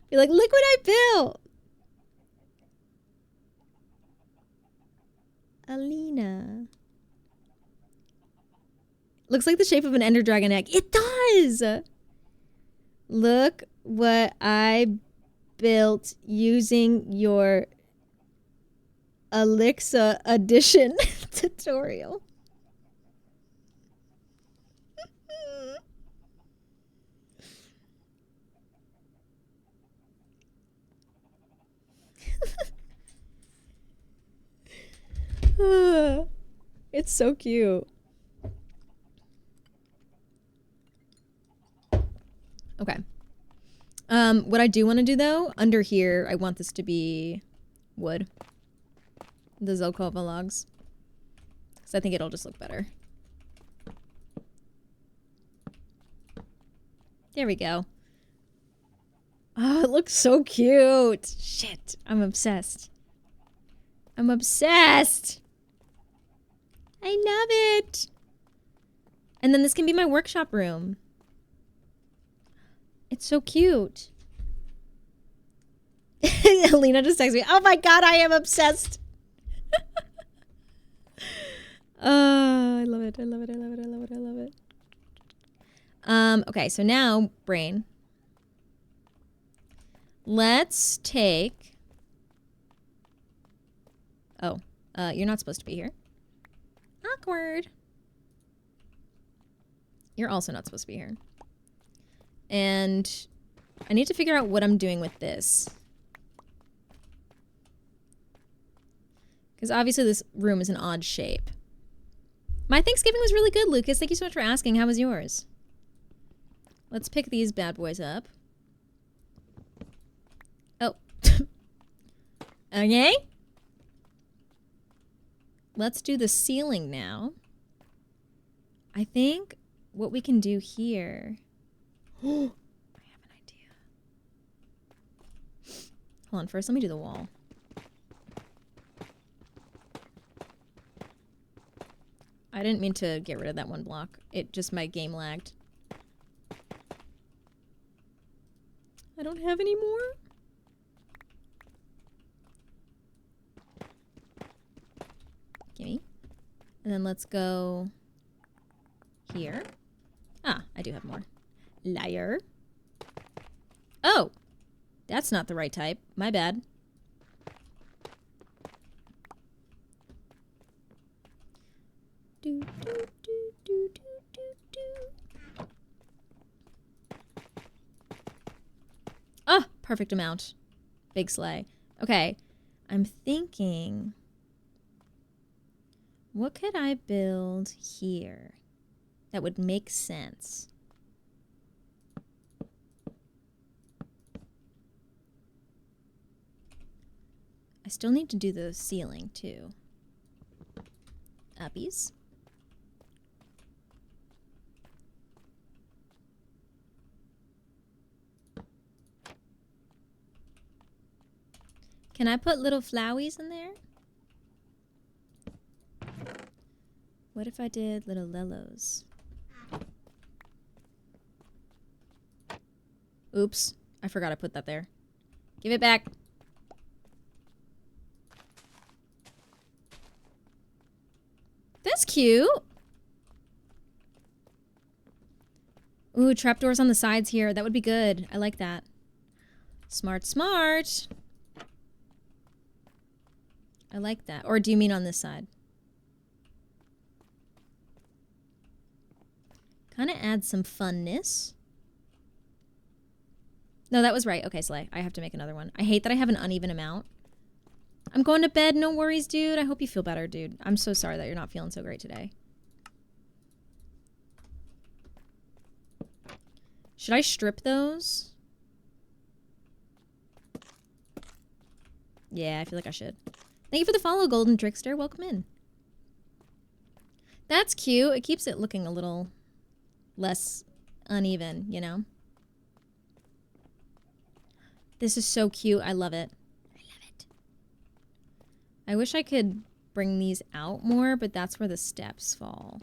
Be like, look what I built. Alina. Looks like the shape of an ender dragon egg. It does! Look what I built using your Alexa Edition tutorial. It's so cute. Okay. What I do want to do though, under here, I want this to be wood. The Zelkova logs. Because I think it'll just look better. There we go. Oh, it looks so cute. Shit, I'm obsessed. I'm obsessed. I love it. And then this can be my workshop room. It's so cute. Alina just texted me. Oh my god, I am obsessed. Oh, I love it. I love it. I love it. I love it. I love it. Okay, so now, brain. Let's take... Oh, you're not supposed to be here. Awkward. You're also not supposed to be here. And I need to figure out what I'm doing with this. Because obviously this room is an odd shape. My Thanksgiving was really good, Lucas. Thank you so much for asking. How was yours? Let's pick these bad boys up. Oh. Okay. Let's do the ceiling now. I think what we can do here... I have an idea. Hold on, first let me do the wall. I didn't mean to get rid of that one block. It just, my game lagged. I don't have any more. Gimme. And then let's go here. Ah, I do have more. Liar. Oh! That's not the right type. My bad. Do, do, do, do, do, do, do. Oh, perfect amount. Big sleigh. Okay, I'm thinking, what could I build here that would make sense? I still need to do the ceiling too. Uppies. Can I put little flowies in there? What if I did little lillos? Oops, I forgot I put that there. Give it back. That's cute. Ooh, trapdoors on the sides here. That would be good. I like that. Smart, smart. I like that. Or do you mean on this side? Kind of adds some funness. No, that was right. Okay, Slay. I have to make another one. I hate that I have an uneven amount. I'm going to bed. No worries, dude. I hope you feel better, dude. I'm so sorry that you're not feeling so great today. Should I strip those? Yeah, I feel like I should. Thank you for the follow, Golden Trickster. Welcome in. That's cute. It keeps it looking a little less uneven, you know? This is so cute. I love it. I love it. I wish I could bring these out more, but that's where the steps fall.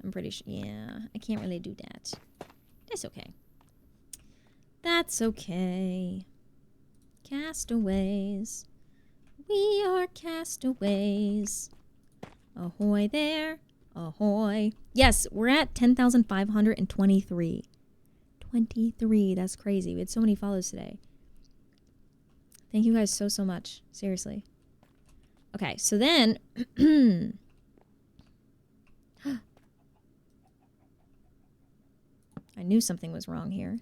I'm pretty sure. Yeah, I can't really do that. That's okay. That's okay. Castaways. We are castaways. Ahoy there. Ahoy. Yes, we're at 10,523. 23. That's crazy. We had so many follows today. Thank you guys so, so much. Seriously. Okay, so then... I knew something was wrong here.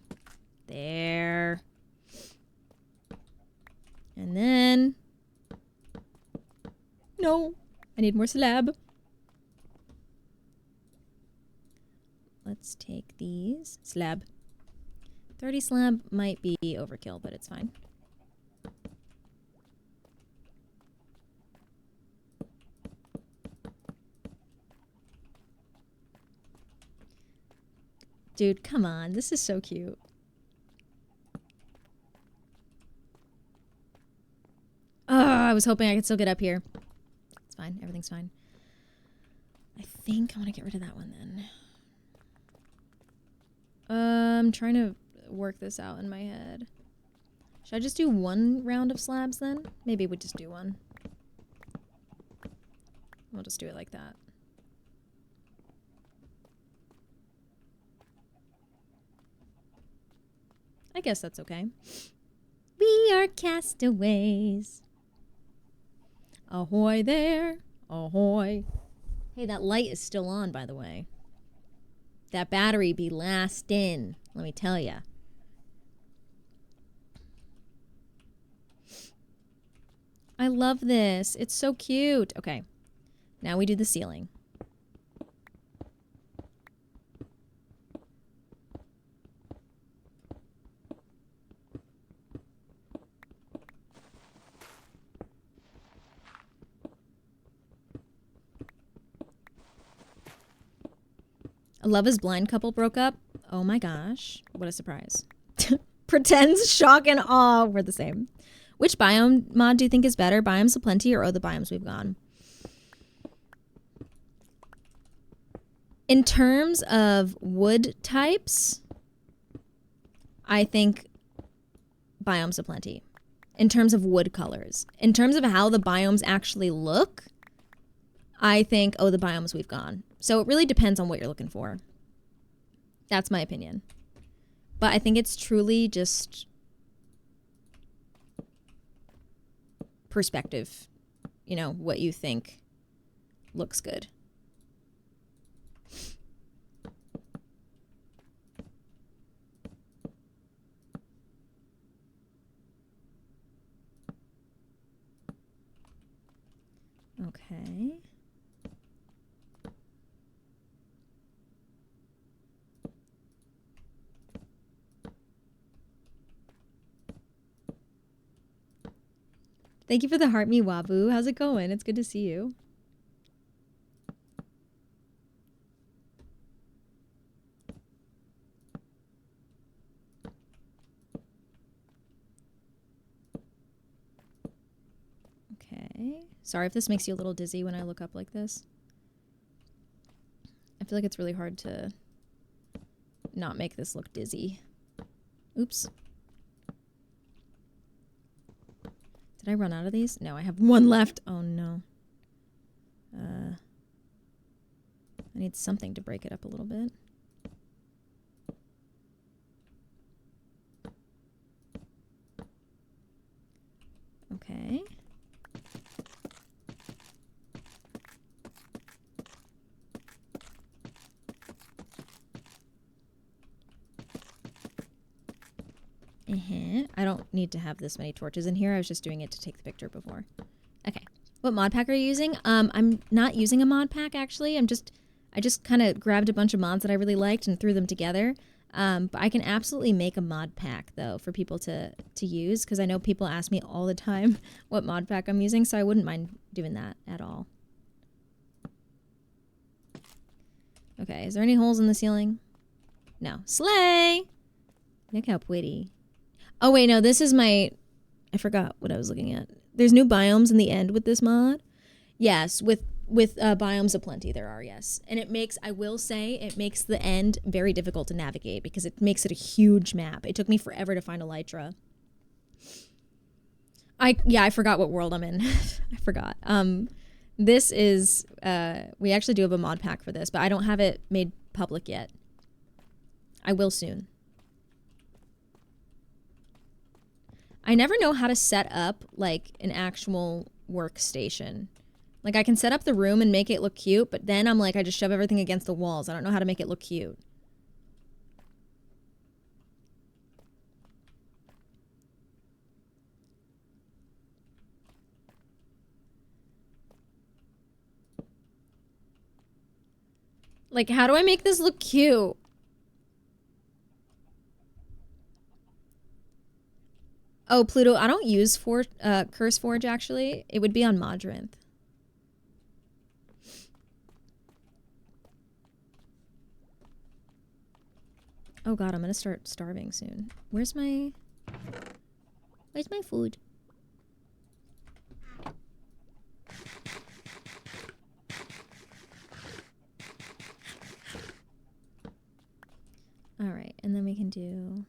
There. And then... No. I need more slab. Let's take these. Slab. 30 slab might be overkill, but it's fine. Dude, come on. This is so cute. Oh, I was hoping I could still get up here. It's fine. Everything's fine. I think I want to get rid of that one then. I'm trying to work this out in my head. Should I just do one round of slabs then? Maybe we just do one. We'll just do it like that. I guess that's okay. We are castaways. Ahoy there. Ahoy. Hey, that light is still on, by the way. That battery be lasting, let me tell ya. I love this. It's so cute. Okay. Now we do the ceiling. A Love is Blind couple broke up. Oh my gosh. What a surprise. Pretends, shock, and awe were the same. Which biome mod do you think is better? Biomes of Plenty or Oh the Biomes We've Gone? In terms of wood types, I think Biomes of Plenty. In terms of wood colors. In terms of how the biomes actually look, I think Oh the Biomes We've Gone. So it really depends on what you're looking for. That's my opinion. But I think it's truly just perspective. You know, what you think looks good. Okay. Thank you for the heart me Wabu. How's it going? It's good to see you. Okay. Sorry if this makes you a little dizzy when I look up like this. I feel like it's really hard to not make this look dizzy. Oops. Did I run out of these? No, I have one left. Oh no. I need something to break it up a little bit. Okay. I don't need to have this many torches in here. I was just doing it to take the picture before. Okay. What mod pack are you using? I'm not using a mod pack actually. I just kind of grabbed a bunch of mods that I really liked and threw them together. But I can absolutely make a mod pack though for people to use because I know people ask me all the time what mod pack I'm using, so I wouldn't mind doing that at all. Okay, is there any holes in the ceiling? No. Slay! Look how pretty. Oh wait, no, this is my... I forgot what I was looking at. There's new biomes in the end with this mod. Yes, with Biomes of Plenty there are, yes. And it makes, I will say, it makes the end very difficult to navigate because it makes it a huge map. It took me forever to find Elytra. I forgot what world I'm in. I forgot. This is, we actually do have a mod pack for this, but I don't have it made public yet. I will soon. I never know how to set up like an actual workstation. Like I can set up the room and make it look cute, but then I'm like, I just shove everything against the walls. I don't know how to make it look cute. Like, how do I make this look cute? Oh, Pluto, I don't use CurseForge, actually. It would be on Modrinth. Oh god, I'm gonna start starving soon. Where's my food? Alright, and then we can do...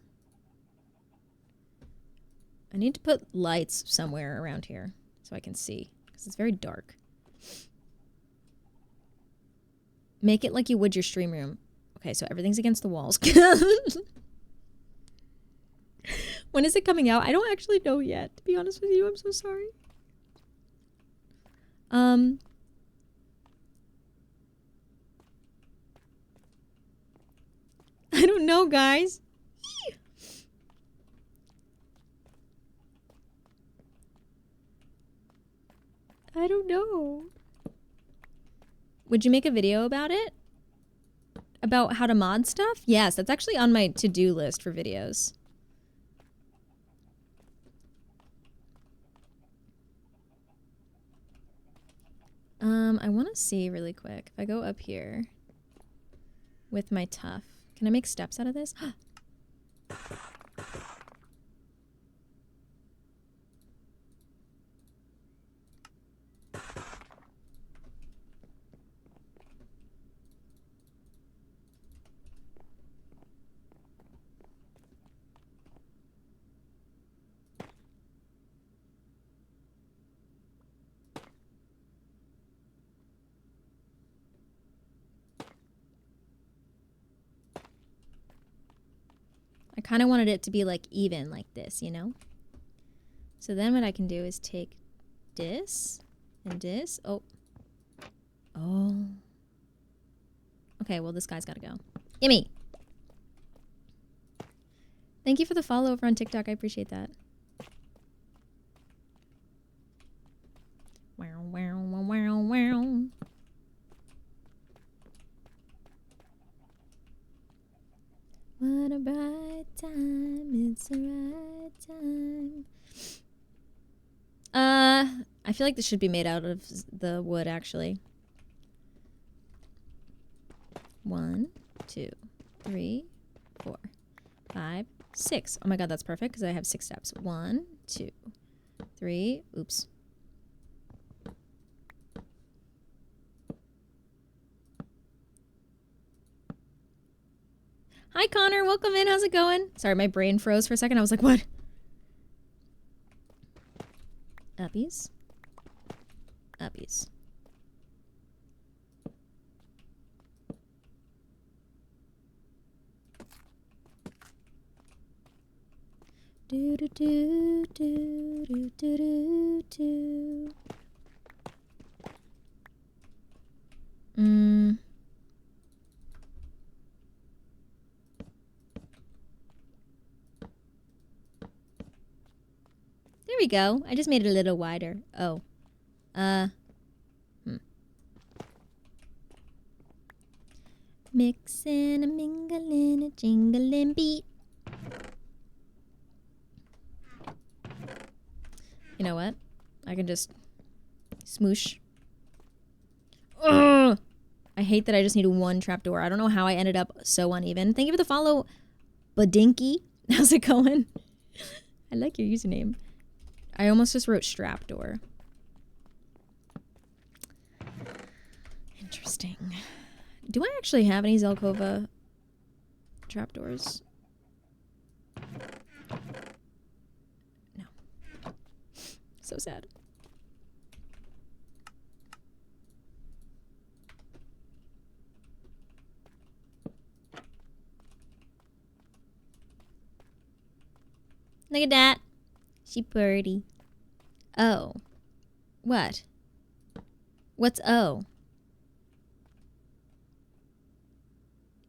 I need to put lights somewhere around here so I can see, because it's very dark. Make it like you would your stream room. Okay, so everything's against the walls. When is it coming out? I don't actually know yet, to be honest with you. I'm so sorry. I don't know, guys. I don't know. Would you make a video about it? About how to mod stuff? Yes, that's actually on my to-do list for videos. I want to see really quick. If I go up here, with my tuff. Can I make steps out of this? I kind of wanted it to be like even like this, you know? So then what I can do is take this and this. Oh. Oh. Okay, well this guy's got to go. Gimme. Thank you for the follow over on TikTok. I appreciate that. Wow, wow, wow, wow, wow. What a bright time, it's the right time. I feel like this should be made out of the wood, actually. 1, 2, 3, 4, 5, 6. Oh my god, that's perfect because I have 6 steps. 1, 2, 3. Oops. Hi, Connor. Welcome in. How's it going? Sorry, my brain froze for a second. I was like, what? Uppies. Uppies. Do do do do do do do do. There we go. I just made it a little wider. Oh. Mixing a mingling a jingling beat. You know what? I can just smoosh. Ugh! I hate that I just need one trapdoor. I don't know how I ended up so uneven. Thank you for the follow, Badinky. How's it going? I like your username. I almost just wrote strap door. Interesting. Do I actually have any Zelkova trapdoors? No. So sad. Look at that. She birdie. Oh. What? What's O?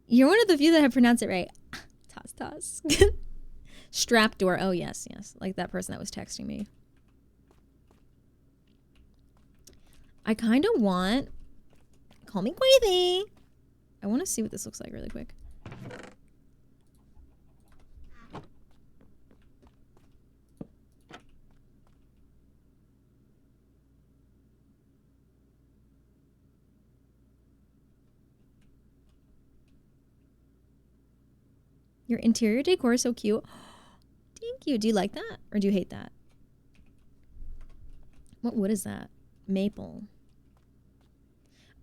You're one of the few that have pronounced it right. Toss, toss. Strap door. Oh, yes, yes. Like that person that was texting me. I kind of want... Call me Queefy. I want to see what this looks like really quick. Your interior decor is so cute. Thank you. Do you like that? Or do you hate that? What wood is that? Maple.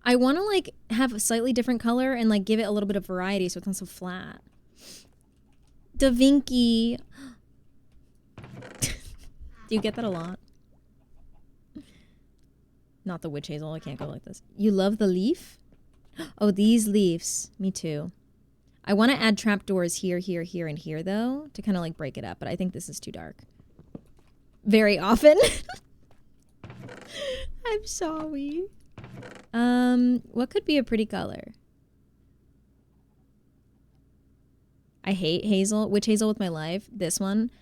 I want to like have a slightly different color and like give it a little bit of variety so it's not so flat. Da Vinci. Do you get that a lot? Not the witch hazel. I can't go like this. You love the leaf? Oh, these leaves. Me too. I want to add trapdoors here, here, here, and here, though, to kind of like break it up. But I think this is too dark. Very often. I'm sorry. What could be a pretty color? I hate hazel. Witch hazel with my life. This one.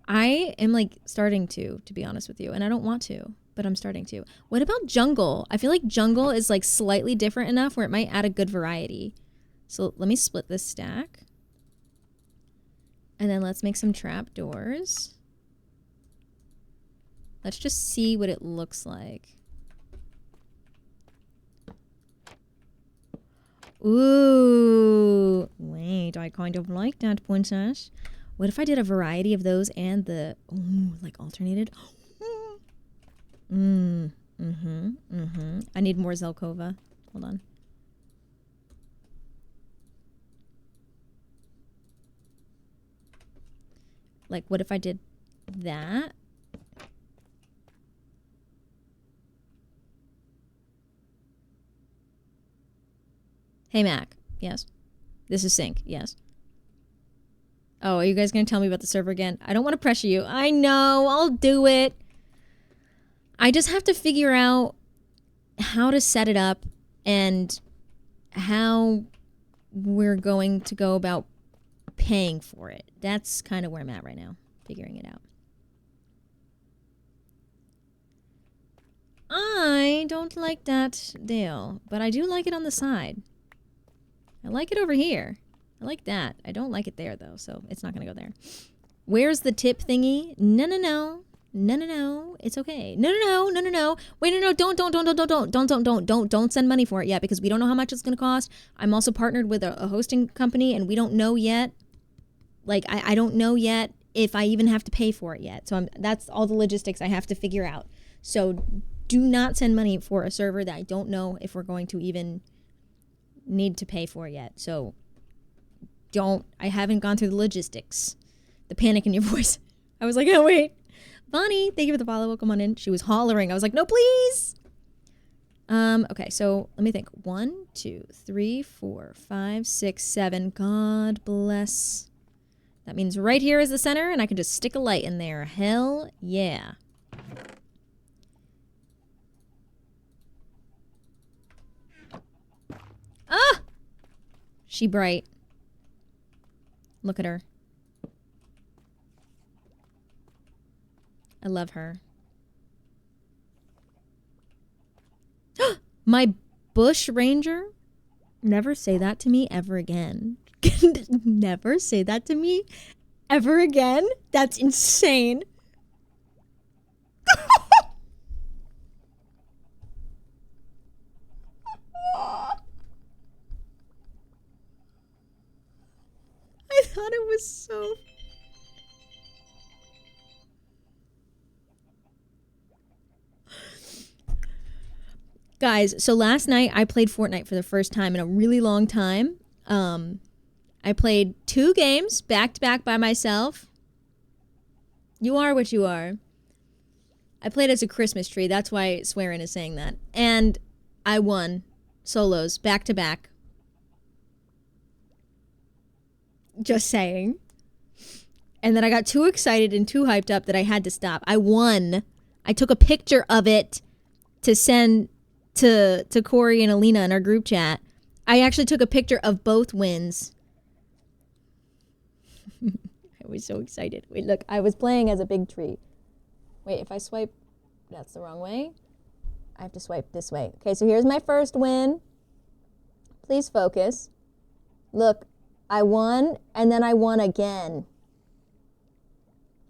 I am like starting to be honest with you. And I don't want to, but I'm starting to. What about jungle? I feel like jungle is like slightly different enough where it might add a good variety. So let me split this stack. And then let's make some trap doors. Let's just see what it looks like. Ooh. Wait, I kind of like that, princess. What if I did a variety of those and the, ooh, like alternated? I need more Zelkova. Hold on. Like, what if I did that? Hey, Mac. Yes. This is Sync. Yes. Oh, are you guys going to tell me about the server again? I don't want to pressure you. I know. I'll do it. I just have to figure out how to set it up and how we're going to go about paying for it. That's kind of where I'm at right now, figuring it out. I don't like that deal, but I do like it on the side. I like it over here. I like that. I don't like it there, though, so it's not going to go there. Where's the tip thingy? No, no, no. No, no, no. It's okay. No, no, no. No, no, no. Wait, no, no. Don't send money for it yet because we don't know how much it's going to cost. I'm also partnered with a hosting company, and we don't know yet. Like, I don't know yet if I even have to pay for it yet. So that's all the logistics I have to figure out. So do not send money for a server that I don't know if we're going to even need to pay for yet. So I haven't gone through the logistics. The panic in your voice. I was like, oh, wait. Bonnie, thank you for the follow. Welcome on in. She was hollering. I was like, no, please. Okay, so let me think. 1, 2, 3, 4, 5, 6, 7. God bless. That means right here is the center, and I can just stick a light in there. Hell yeah. Ah! She bright. Look at her. I love her. My bush ranger? Never say that to me ever again. Never say that to me ever again? That's insane. I thought it was so... Guys, so last night I played Fortnite for the first time in a really long time. I played 2 games back to back by myself. You are what you are. I played as a Christmas tree. That's why Swearin is saying that. And I won solos back to back. Just saying. And then I got too excited and too hyped up that I had to stop. I won. I took a picture of it to send to Corey and Alina in our group chat. I actually took a picture of both wins. I was so excited. Wait, look, I was playing as a big tree. Wait, if I swipe, that's the wrong way. I have to swipe this way. Okay, so here's my first win. Please focus. Look, I won, and then I won again.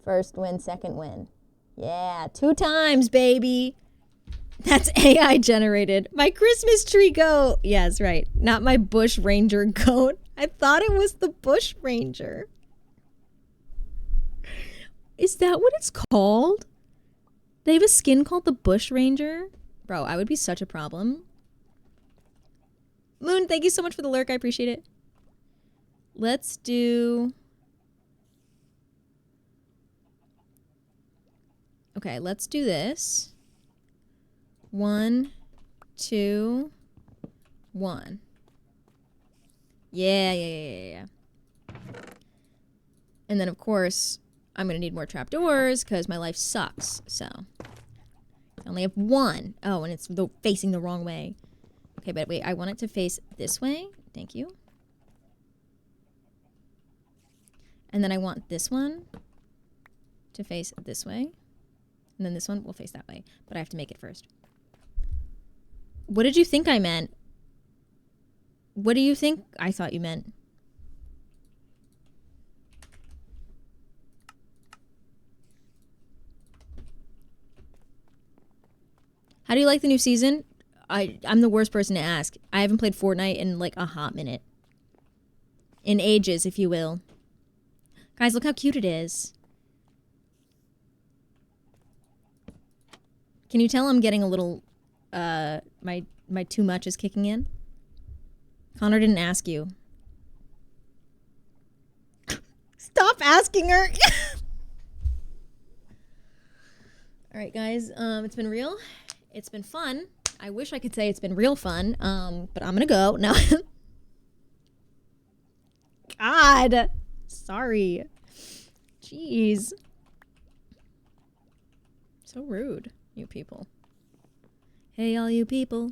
First win, second win. Yeah, 2 times, baby. That's AI generated. My Christmas tree goat. Yes, right. Not my bush ranger goat. I thought it was the bush ranger. Is that what it's called? They have a skin called the bush ranger? Bro, I would be such a problem. Moon, thank you so much for the lurk. I appreciate it. Let's do... Okay, let's do this. 1, 2, 1. Yeah. And then, of course, I'm going to need more trapdoors because my life sucks. So, I only have 1. Oh, and it's facing the wrong way. Okay, but wait, I want it to face this way. Thank you. And then I want this one to face this way. And then this one will face that way. But I have to make it first. What did you think I meant? What do you think I thought you meant? How do you like the new season? I'm the worst person to ask. I haven't played Fortnite in like a hot minute. In ages, if you will. Guys, look how cute it is. Can you tell I'm getting a little, my too much is kicking in? Connor didn't ask you. Stop asking her. All right, guys, it's been real. It's been fun. I wish I could say it's been real fun, but I'm gonna go. No. God. Sorry. Jeez. So rude, you people. Hey, all you people.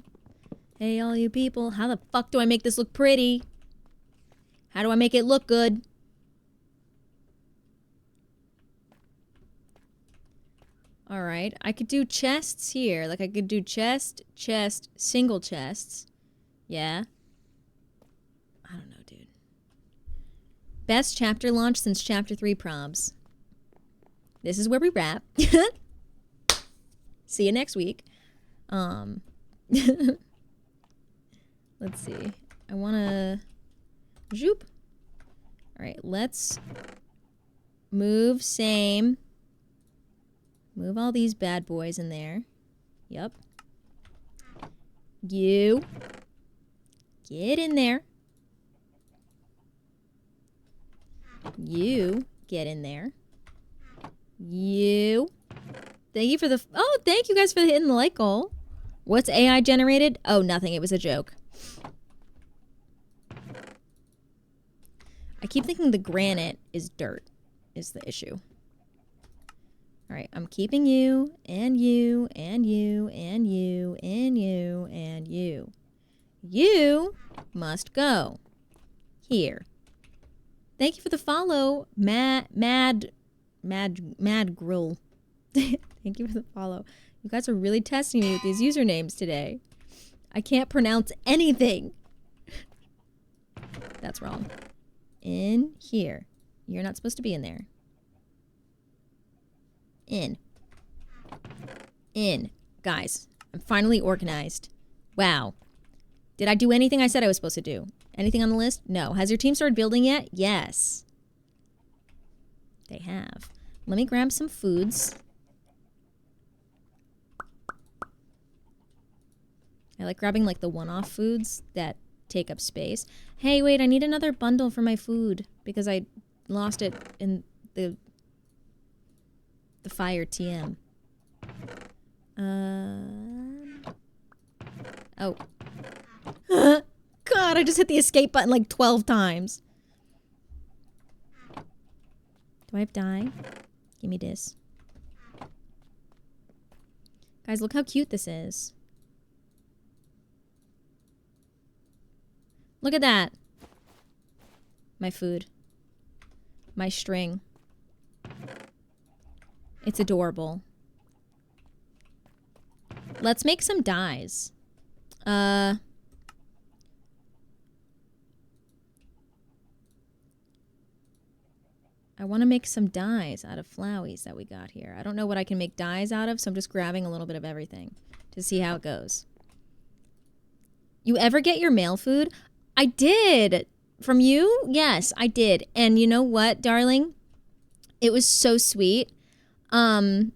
Hey, all you people. How the fuck do I make this look pretty? How do I make it look good? All right. I could do chests here. Like, I could do chest, chest, single chests. Yeah. I don't know, dude. Best chapter launch since chapter 3 probs. This is where we wrap. See you next week. Let's see. I want to... Zoop. All right, let's move same. Move all these bad boys in there. Yep. You. Get in there. You. Get in there. You. Thank you for the... Oh, thank you guys for hitting the like goal. What's AI generated? Oh, nothing. It was a joke. I keep thinking the granite is dirt is the issue. All right, I'm keeping you, and you, and you, and you, and you, and you. You must go. Here. Thank you for the follow, Mad Grill. Thank you for the follow. You guys are really testing me with these usernames today. I can't pronounce anything. That's wrong. In here. You're not supposed to be in there. In. Guys, I'm finally organized. Wow. Did I do anything I said I was supposed to do? Anything on the list? No. Has your team started building yet? Yes. They have. Let me grab some foods. I like grabbing like the one-off foods that take up space. Hey, wait, I need another bundle for my food because I lost it in the fire TM. Oh. God, I just hit the escape button like 12 times. Do I have dye? Give me this. Guys, look how cute this is. Look at that. My food. My string. It's adorable. Let's make some dyes. I want to make some dyes out of flowies that we got here. I don't know what I can make dyes out of, so I'm just grabbing a little bit of everything to see how it goes. You ever get your mail food? I did. From you? Yes, I did. And you know what, darling? It was so sweet. And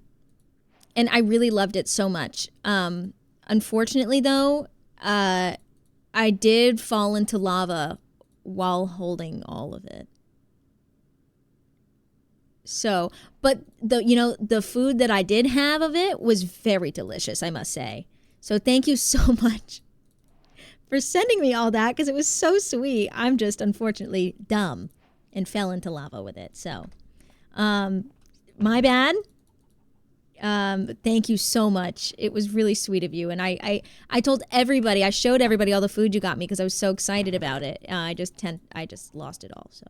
I really loved it so much. Unfortunately, though, I did fall into lava while holding all of it. So, but the food that I did have of it was very delicious, I must say. So thank you so much for sending me all that because it was so sweet. I'm just unfortunately dumb and fell into lava with it. So, my bad. Thank you so much. It was really sweet of you. And I told everybody, I showed everybody all the food you got me because I was so excited about it. I just lost it all. So.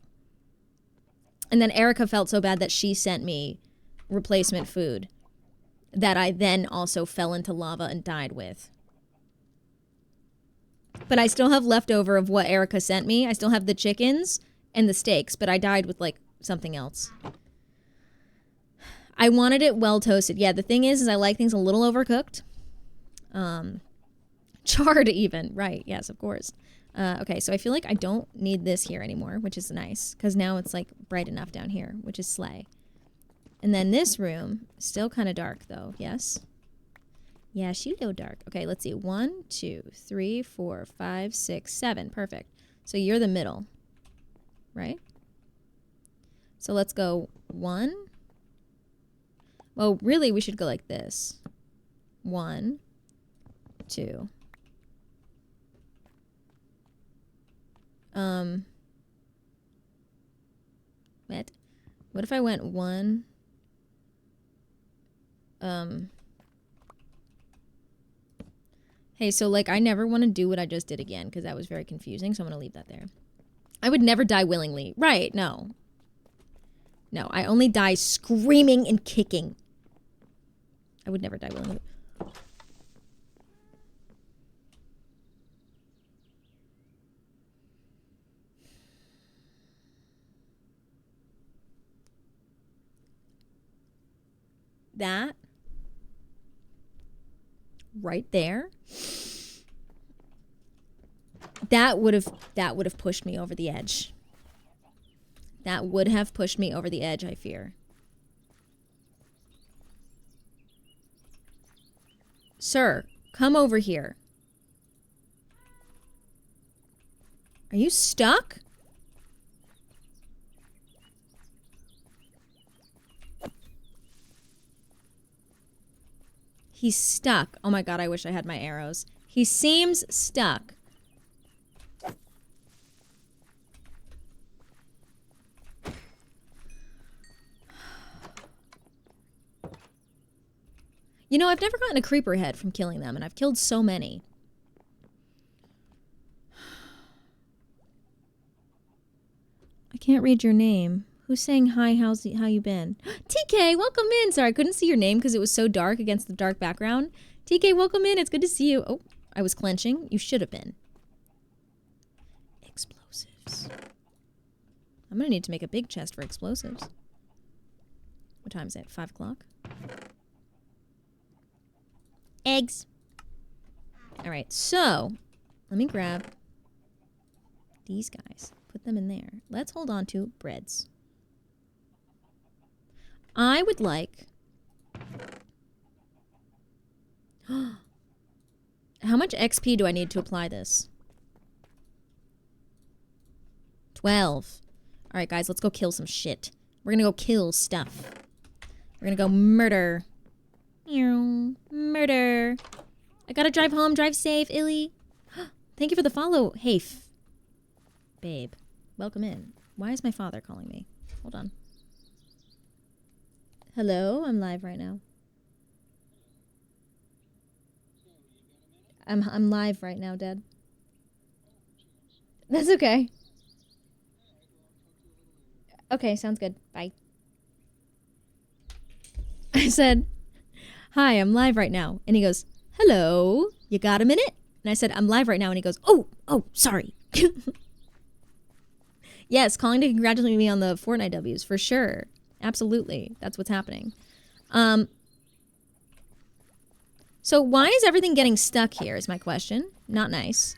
And then Erica felt so bad that she sent me replacement food that I then also fell into lava and died with. But I still have leftover of what Erica sent me. I still have the chickens and the steaks, but I died with like something else. I wanted it well toasted. Yeah, the thing is I like things a little overcooked. Charred even. Right. Yes, of course. Okay, so I feel like I don't need this here anymore, which is nice. Because now it's like bright enough down here, which is slay. And then this room, still kind of dark though. Yes? Yeah, she go dark. Okay, let's see. 1, 2, 3, 4, 5, 6, 7. Perfect. So you're the middle. Right? So let's go 1. Well, really, we should go like this. 1, 2. What if I went 1? Hey, so like I never want to do what I just did again because that was very confusing, so I'm going to leave that there. I would never die willingly. Right, no. No, I only die screaming and kicking. I would never die willingly. That right there, that would have pushed me over the edge. That would have pushed me over the edge, I fear. Sir, come over here. Are you stuck? He's stuck. Oh my god, I wish I had my arrows. He seems stuck. You know, I've never gotten a creeper head from killing them, and I've killed so many. I can't read your name. Who's saying hi? How you been? TK, welcome in. Sorry, I couldn't see your name because it was so dark against the dark background. TK, welcome in. It's good to see you. Oh, I was clenching. You should have been. Explosives. I'm going to need to make a big chest for explosives. What time is it? 5 o'clock? Eggs. All right, so let me grab these guys. Put them in there. Let's hold on to breads. I would like... How much XP do I need to apply this? 12. All right, guys, let's go kill some shit. We're gonna go kill stuff. We're gonna go murder. Murder. I gotta drive home. Drive safe, Illy. Thank you for the follow, Hafe. Babe, welcome in. Why is my father calling me? Hold on. Hello, I'm live right now. I'm live right now, Dad. That's okay. Okay, sounds good. Bye. I said, hi, I'm live right now. And he goes, hello, you got a minute? And I said, I'm live right now. And he goes, oh, sorry. Yes, calling to congratulate me on the Fortnite W's, for sure. Absolutely. That's what's happening. So why is everything getting stuck here is my question. Not nice.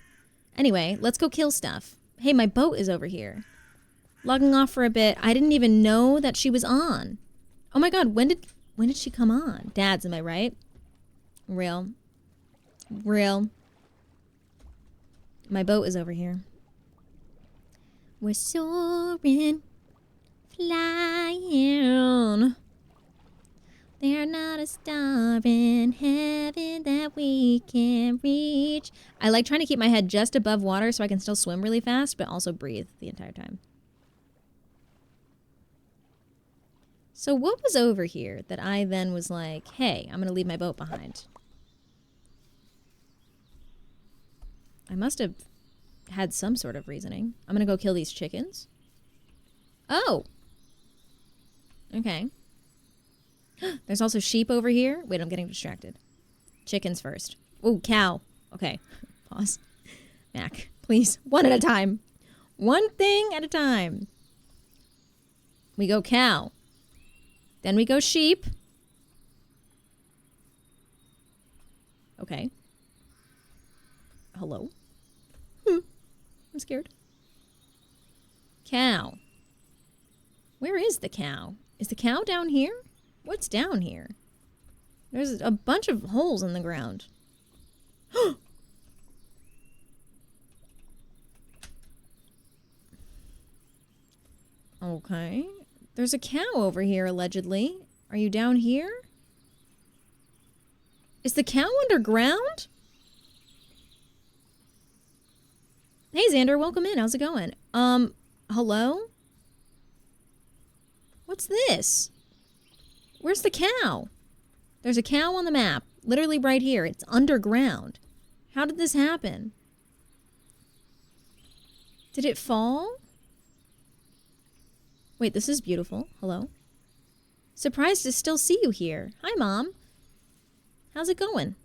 Anyway, let's go kill stuff. Hey, my boat is over here. Logging off for a bit. I didn't even know that she was on. Oh my god, when did she come on? Dad's, am I right? Real. My boat is over here. We're soaring, flying. They're not a star in heaven that we can reach. I like trying to keep my head just above water so I can still swim really fast, but also breathe the entire time. So what was over here that I then was like, hey, I'm going to leave my boat behind? I must have had some sort of reasoning. I'm going to go kill these chickens. Oh. Okay. There's also sheep over here. Wait, I'm getting distracted. Chickens first. Ooh, cow. Okay. Pause. Mac, please. One at a time. One thing at a time. We go cow. Then we go sheep. Okay. Hello? I'm scared. Cow. Where is the cow? Is the cow down here? What's down here? There's a bunch of holes in the ground. Okay. There's a cow over here, allegedly. Are you down here? Is the cow underground? Hey, Xander, welcome in. How's it going? Hello? What's this? Where's the cow? There's a cow on the map. Literally right here. It's underground. How did this happen? Did it fall? Wait, this is beautiful. Hello? Surprised to still see you here. Hi, Mom. How's it going?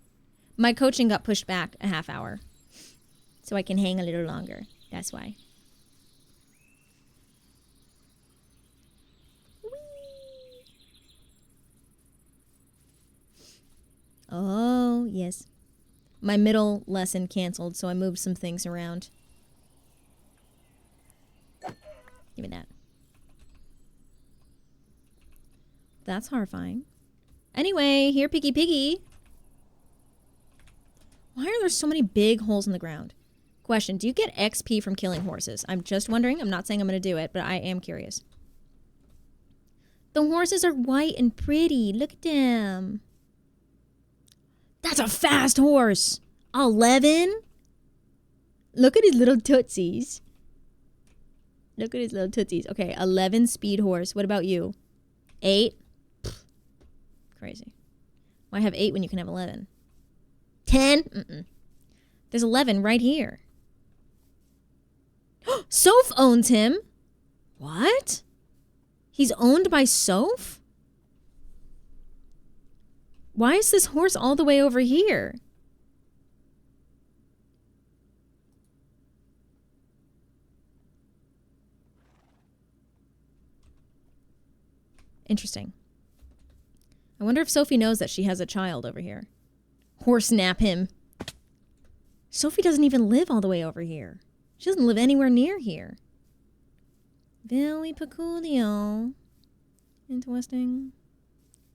My coaching got pushed back a half hour. So I can hang a little longer. That's why. Whee! Oh, yes. My middle lesson canceled, so I moved some things around. Give me that. That's horrifying. Anyway, here, Piggy Piggy. Why are there so many big holes in the ground? Question, do you get XP from killing horses? I'm just wondering. I'm not saying I'm going to do it, but I am curious. The horses are white and pretty. Look at them. That's a fast horse. 11? Look at his little tootsies. Look at his little tootsies. Okay, 11 speed horse. What about you? 8? Pfft. Crazy. Why have 8 when you can have 11? 10? Mm-mm. There's 11 right here. Soph owns him. What? He's owned by Soph? Why is this horse all the way over here? Interesting. I wonder if Sophie knows that she has a child over here. Horse nap him. Sophie doesn't even live all the way over here. She doesn't live anywhere near here. Very peculiar. Interesting.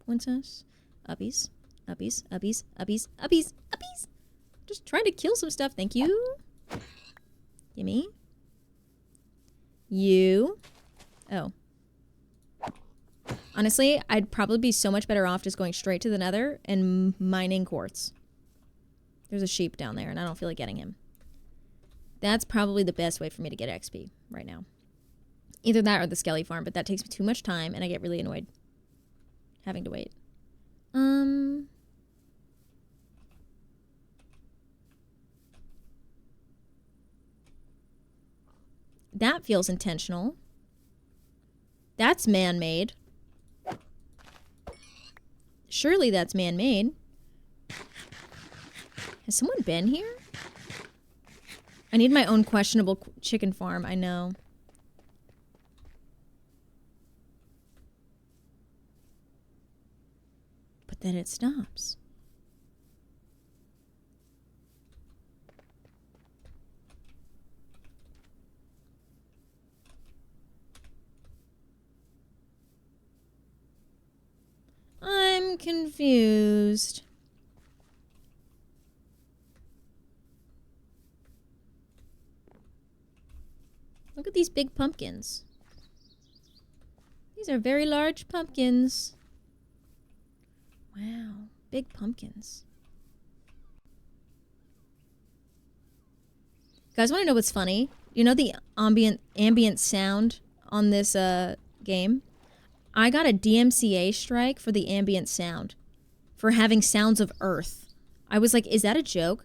Princess. Uppies. Uppies. Uppies. Uppies. Uppies. Uppies. Just trying to kill some stuff. Thank you. Gimme. You. Oh. Honestly, I'd probably be so much better off just going straight to the Nether and mining quartz. There's a sheep down there, and I don't feel like getting him. That's probably the best way for me to get XP right now. Either that or the Skelly farm, but that takes me too much time, and I get really annoyed having to wait. That feels intentional. That's man-made. Surely that's man-made. Has someone been here? I need my own questionable chicken farm, I know. But then it stops. I'm confused. Look at these big pumpkins. These are very large pumpkins. Wow, big pumpkins. You guys want to know what's funny? You know the ambient sound on this game? I got a DMCA strike for the ambient sound. For having sounds of Earth. I was like, is that a joke?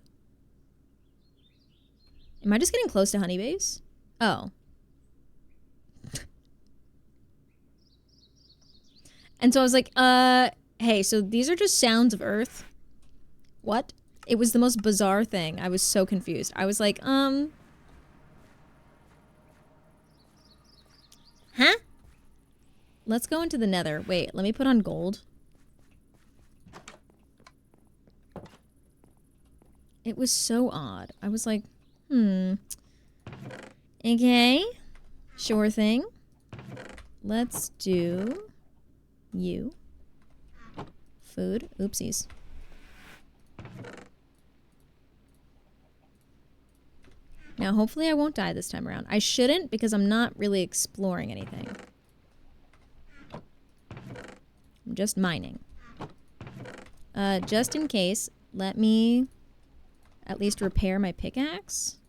Am I just getting close to Honeybase? Oh. And so I was like, hey, so these are just sounds of Earth? What? It was the most bizarre thing. I was so confused. I was like, Huh? Let's go into the Nether. Wait, let me put on gold. It was so odd. I was like, okay, sure thing. Let's do you. Food. Oopsies. Now, hopefully I won't die this time around. I shouldn't because I'm not really exploring anything. I'm just mining. Just in case, let me at least repair my pickaxe.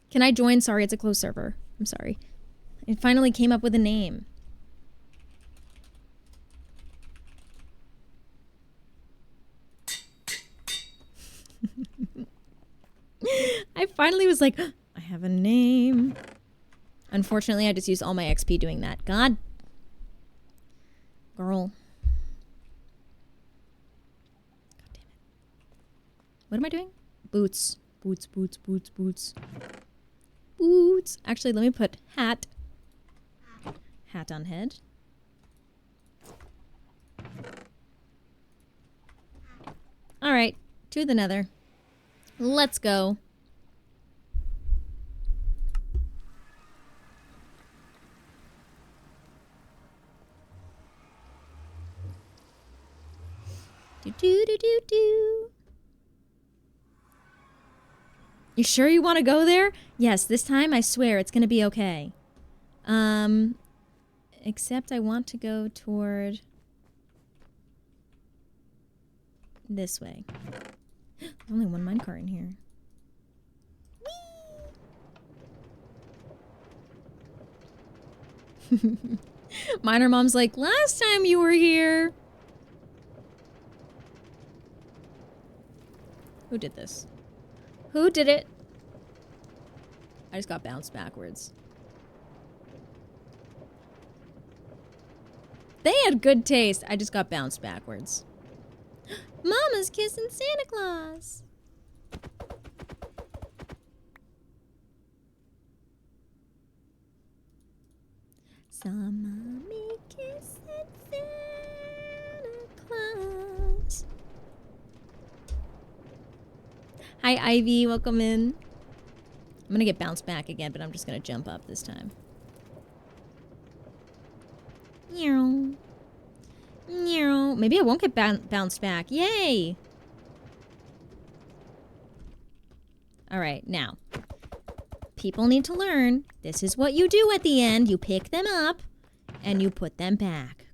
Can I join? Sorry, it's a closed server. I'm sorry. It finally came up with a name. I finally was like, I have a name. Unfortunately, I just used all my XP doing that. God. Girl. God damn it. What am I doing? Boots. Boots, boots, boots, boots. Boots. Actually, let me put hat. Hat on head. Alright. To the nether. Let's go. Do do do do do. You sure you want to go there? Yes, this time I swear it's gonna be okay. Except I want to go toward this way. There's only one minecart in here. Miner mom's like, last time you were here. Who did this? Who did it? I just got bounced backwards. They had good taste. I just got bounced backwards. Mama's kissing Santa Claus. Saw mommy kissing Santa Claus. Hi, Ivy. Welcome in. I'm gonna get bounced back again, but I'm just gonna jump up this time. Meow. Meow. Maybe I won't get bounced back. Yay! Alright, now. People need to learn. This is what you do at the end. You pick them up, and you put them back.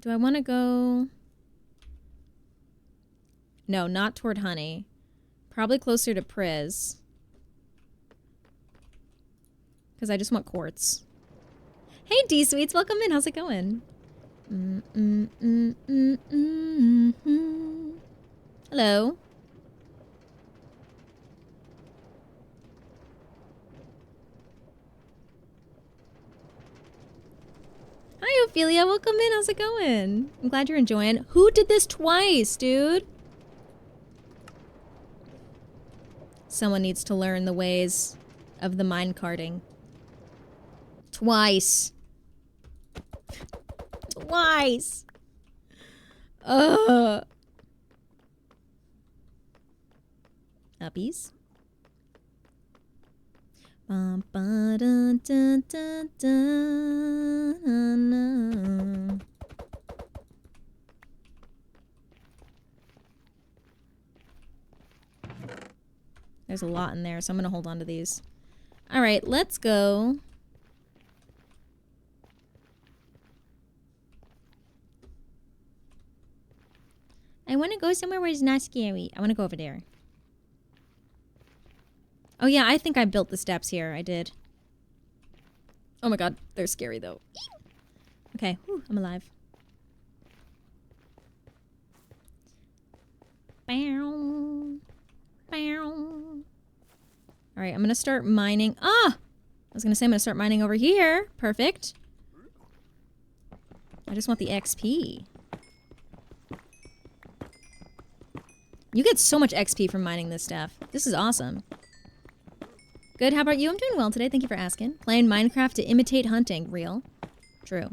Do I want to go... No, not toward honey. Probably closer to Priz. Because I just want quartz. Hey, D-Sweets, welcome in. How's it going? Hello. Hi, Ophelia. Welcome in. How's it going? I'm glad you're enjoying. Who did this twice, dude? Someone needs to learn the ways of the mine carting. Twice. Twice. Uppies. There's a lot in there, so I'm gonna hold on to these. Alright, let's go. I want to go somewhere where it's not scary. I want to go over there. Oh yeah, I think I built the steps here. I did. Oh my god, they're scary though. Okay, whew, I'm alive. Bow. Bow. Alright, I'm gonna start mining. Ah! I was gonna say I'm gonna start mining over here. Perfect. I just want the XP. You get so much XP from mining this stuff. This is awesome. Good. How about you? I'm doing well today. Thank you for asking. Playing Minecraft to imitate hunting. Real. True.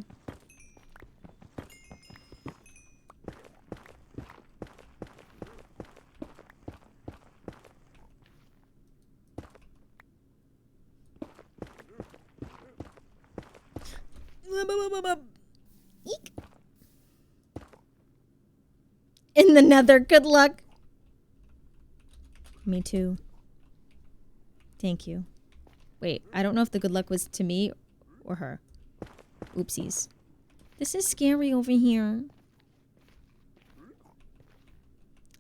Eek. In the nether. Good luck. Me too. Thank you. Wait, I don't know if the good luck was to me or her. Oopsies. This is scary over here.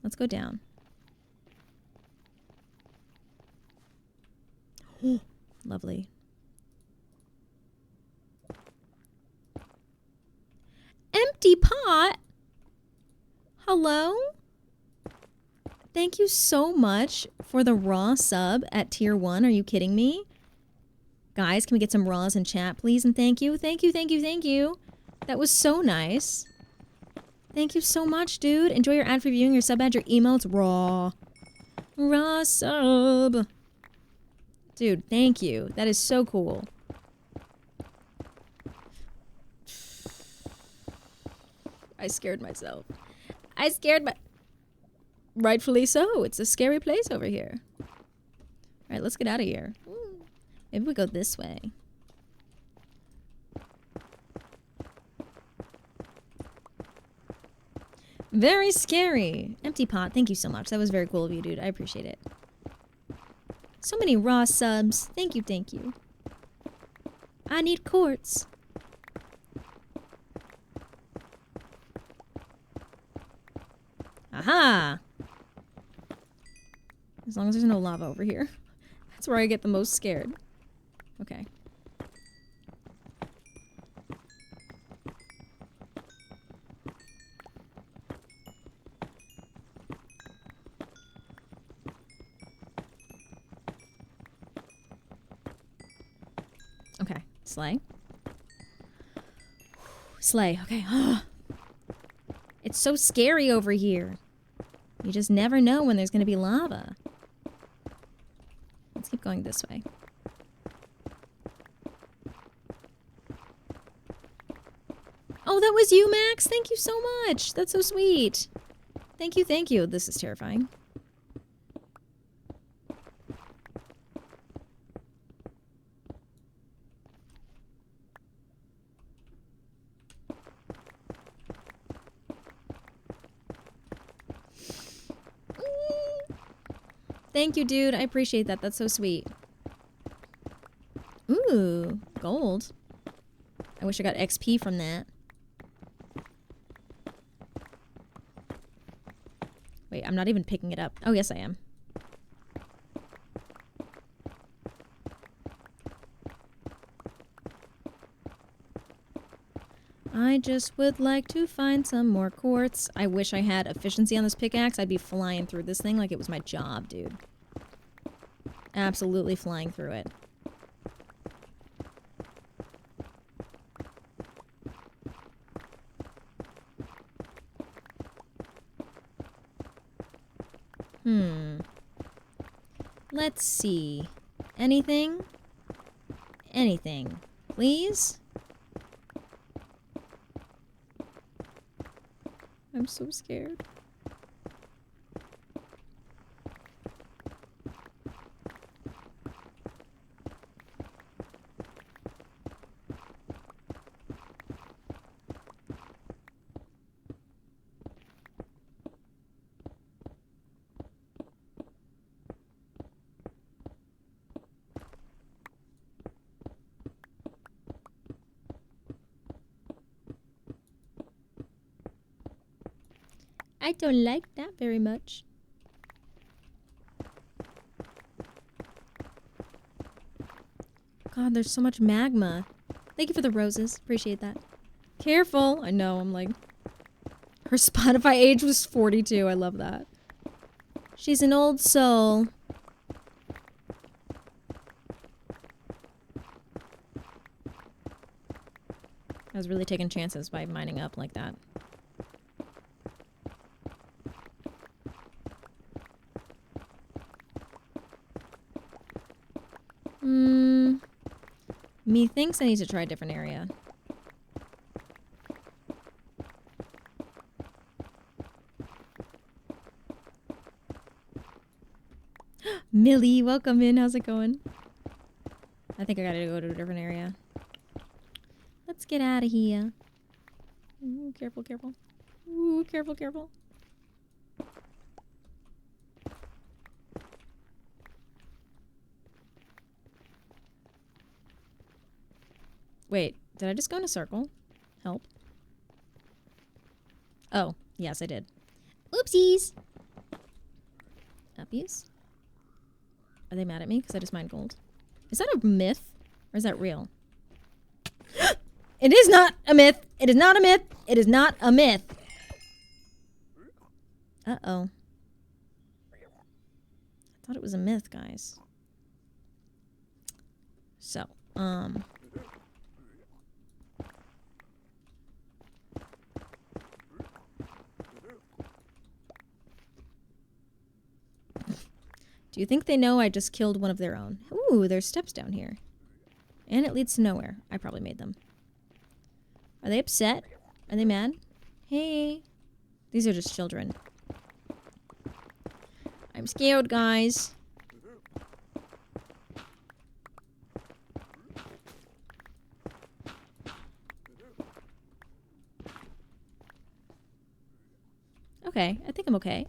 Let's go down. Lovely. Empty pot? Hello? Thank you so much for the raw sub at tier 1. Are you kidding me? Guys, can we get some raws in chat, please? And thank you. Thank you, thank you, thank you. That was so nice. Thank you so much, dude. Enjoy your ad for viewing your sub ad, your emotes. Raw. Raw sub. Dude, thank you. That is so cool. I scared myself. I scared my... Rightfully so. It's a scary place over here. Alright, let's get out of here. Maybe we go this way. Very scary. Empty pot. Thank you so much. That was very cool of you, dude. I appreciate it. So many raw subs. Thank you, thank you. I need quartz. Aha! As long as there's no lava over here. That's where I get the most scared. Okay. Okay. Slay. Slay. Okay. It's so scary over here. You just never know when there's going to be lava. Let's keep going this way. Oh, that was you, Max? Thank you so much. That's so sweet. Thank you, thank you. This is terrifying. Thank you, dude. I appreciate that. That's so sweet. Ooh, gold. I wish I got XP from that. Wait, I'm not even picking it up. Oh, yes, I am. I just would like to find some more quartz. I wish I had efficiency on this pickaxe. I'd be flying through this thing like it was my job, dude. Absolutely flying through it. Let's see. Anything? Anything. Please? I'm so scared. I don't like that very much. God, there's so much magma. Thank you for the roses. Appreciate that. Careful. I know, I'm like... Her Spotify age was 42. I love that. She's an old soul. I was really taking chances by mining up like that. Methinks I need to try a different area. Millie, welcome in. How's it going? I think I gotta go to a different area. Let's get out of here. Ooh, careful, careful. Ooh, careful, careful. Wait, did I just go in a circle? Help. Oh, yes, I did. Oopsies! Uppies? Are they mad at me because I just mined gold? Is that a myth? Or is that real? It is not a myth! It is not a myth! It is not a myth! Uh-oh. I thought it was a myth, guys. So, do you think they know I just killed one of their own? Ooh, there's steps down here. And it leads to nowhere. I probably made them. Are they upset? Are they mad? Hey. These are just children. I'm scared, guys. Okay, I think I'm okay.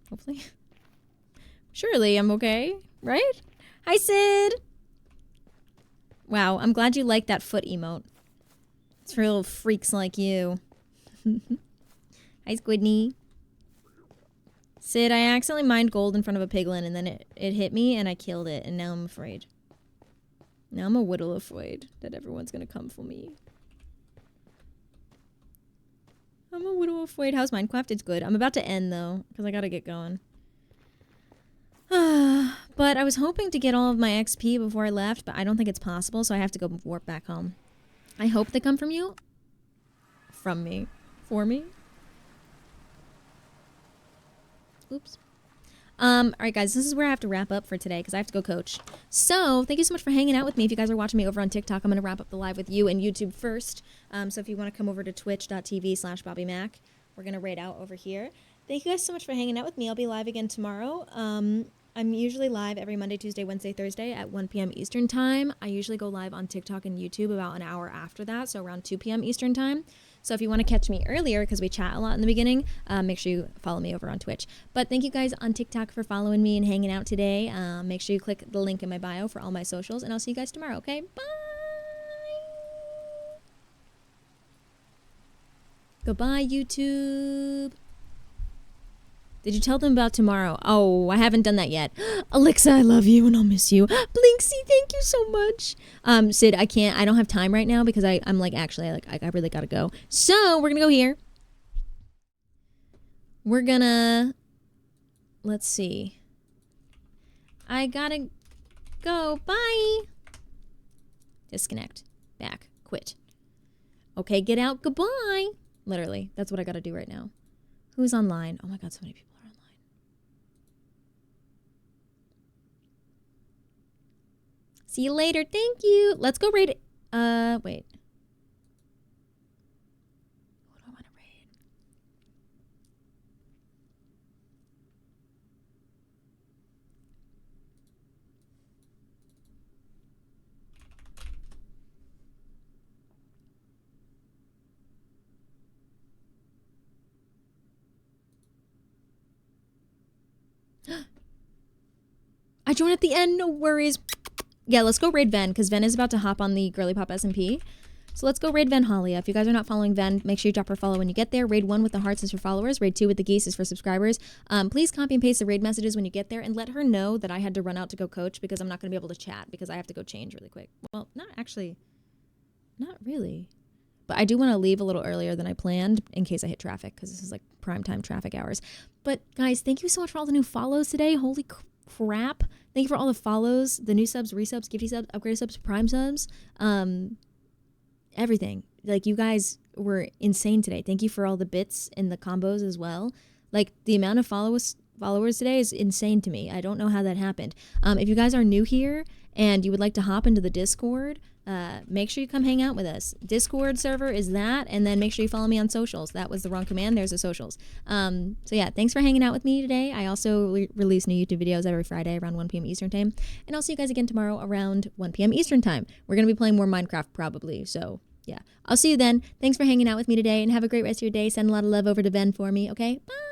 Hopefully. Surely I'm okay, right? Hi, Sid! Wow, I'm glad you like that foot emote. It's for little freaks like you. Hi, Squidney. Sid, I accidentally mined gold in front of a piglin and then it hit me and I killed it and now I'm afraid. Now I'm a little afraid that everyone's gonna come for me. I'm a little afraid. How's Minecraft? It's good. I'm about to end though, because I gotta get going. But I was hoping to get all of my XP before I left, but I don't think it's possible, so I have to go warp back home. I hope they come from you. From me. For me. Oops. Alright guys, this is where I have to wrap up for today because I have to go coach. So, thank you so much for hanging out with me. If you guys are watching me over on TikTok, I'm going to wrap up the live with you and YouTube first. So if you want to come over to twitch.tv/BobbyMac, we're going to raid out over here. Thank you guys so much for hanging out with me. I'll be live again tomorrow. I'm usually live every Monday, Tuesday, Wednesday, Thursday at 1 p.m. Eastern Time. I usually go live on TikTok and YouTube about an hour after that, so around 2 p.m. Eastern Time. So if you want to catch me earlier, because we chat a lot in the beginning, make sure you follow me over on Twitch. But thank you guys on TikTok for following me and hanging out today. Make sure you click the link in my bio for all my socials, and I'll see you guys tomorrow, okay? Bye! Goodbye, YouTube! Did you tell them about tomorrow? Oh, I haven't done that yet. Alexa, I love you and I'll miss you. Blinksy, thank you so much. Sid, I don't have time right now because I'm like, actually, I really gotta go. So, we're gonna go here. We're gonna, let's see. I gotta go, bye. Disconnect, back, quit. Okay, get out, goodbye. Literally, that's what I gotta do right now. Who's online? Oh my God, so many people. See you later. Thank you. Let's go raid. Wait. What do I want to raid? I joined at the end. No worries. Yeah, let's go raid Ven, because Ven is about to hop on the Girly Pop SMP. So let's go raid Venhalia. If you guys are not following Ven, make sure you drop her follow when you get there. Raid 1 with the hearts is for followers. Raid 2 with the geese is for subscribers. Please copy and paste the raid messages when you get there and let her know that I had to run out to go coach because I'm not going to be able to chat because I have to go change really quick. Well, not really. But I do want to leave a little earlier than I planned in case I hit traffic because this is like prime time traffic hours. But guys, thank you so much for all the new follows today. Holy crap. Thank you for all the follows, the new subs, resubs, gifty subs, upgrade subs, prime subs, everything. Like, you guys were insane today. Thank you for all the bits and the combos as well. Like, the amount of followers today is insane to me. I don't know how that happened. If you guys are new here and you would like to hop into the Discord, make sure you come hang out with us. Discord server is that, and then make sure you follow me on socials. That was the wrong command. There's the socials. So yeah, thanks for hanging out with me today. I also release new YouTube videos every Friday around 1 p.m. Eastern time, and I'll see you guys again tomorrow around 1 p.m. Eastern time. We're gonna be playing more Minecraft probably. So yeah, I'll see you then. Thanks for hanging out with me today, and have a great rest of your day. Send a lot of love over to Ben for me. Okay, bye.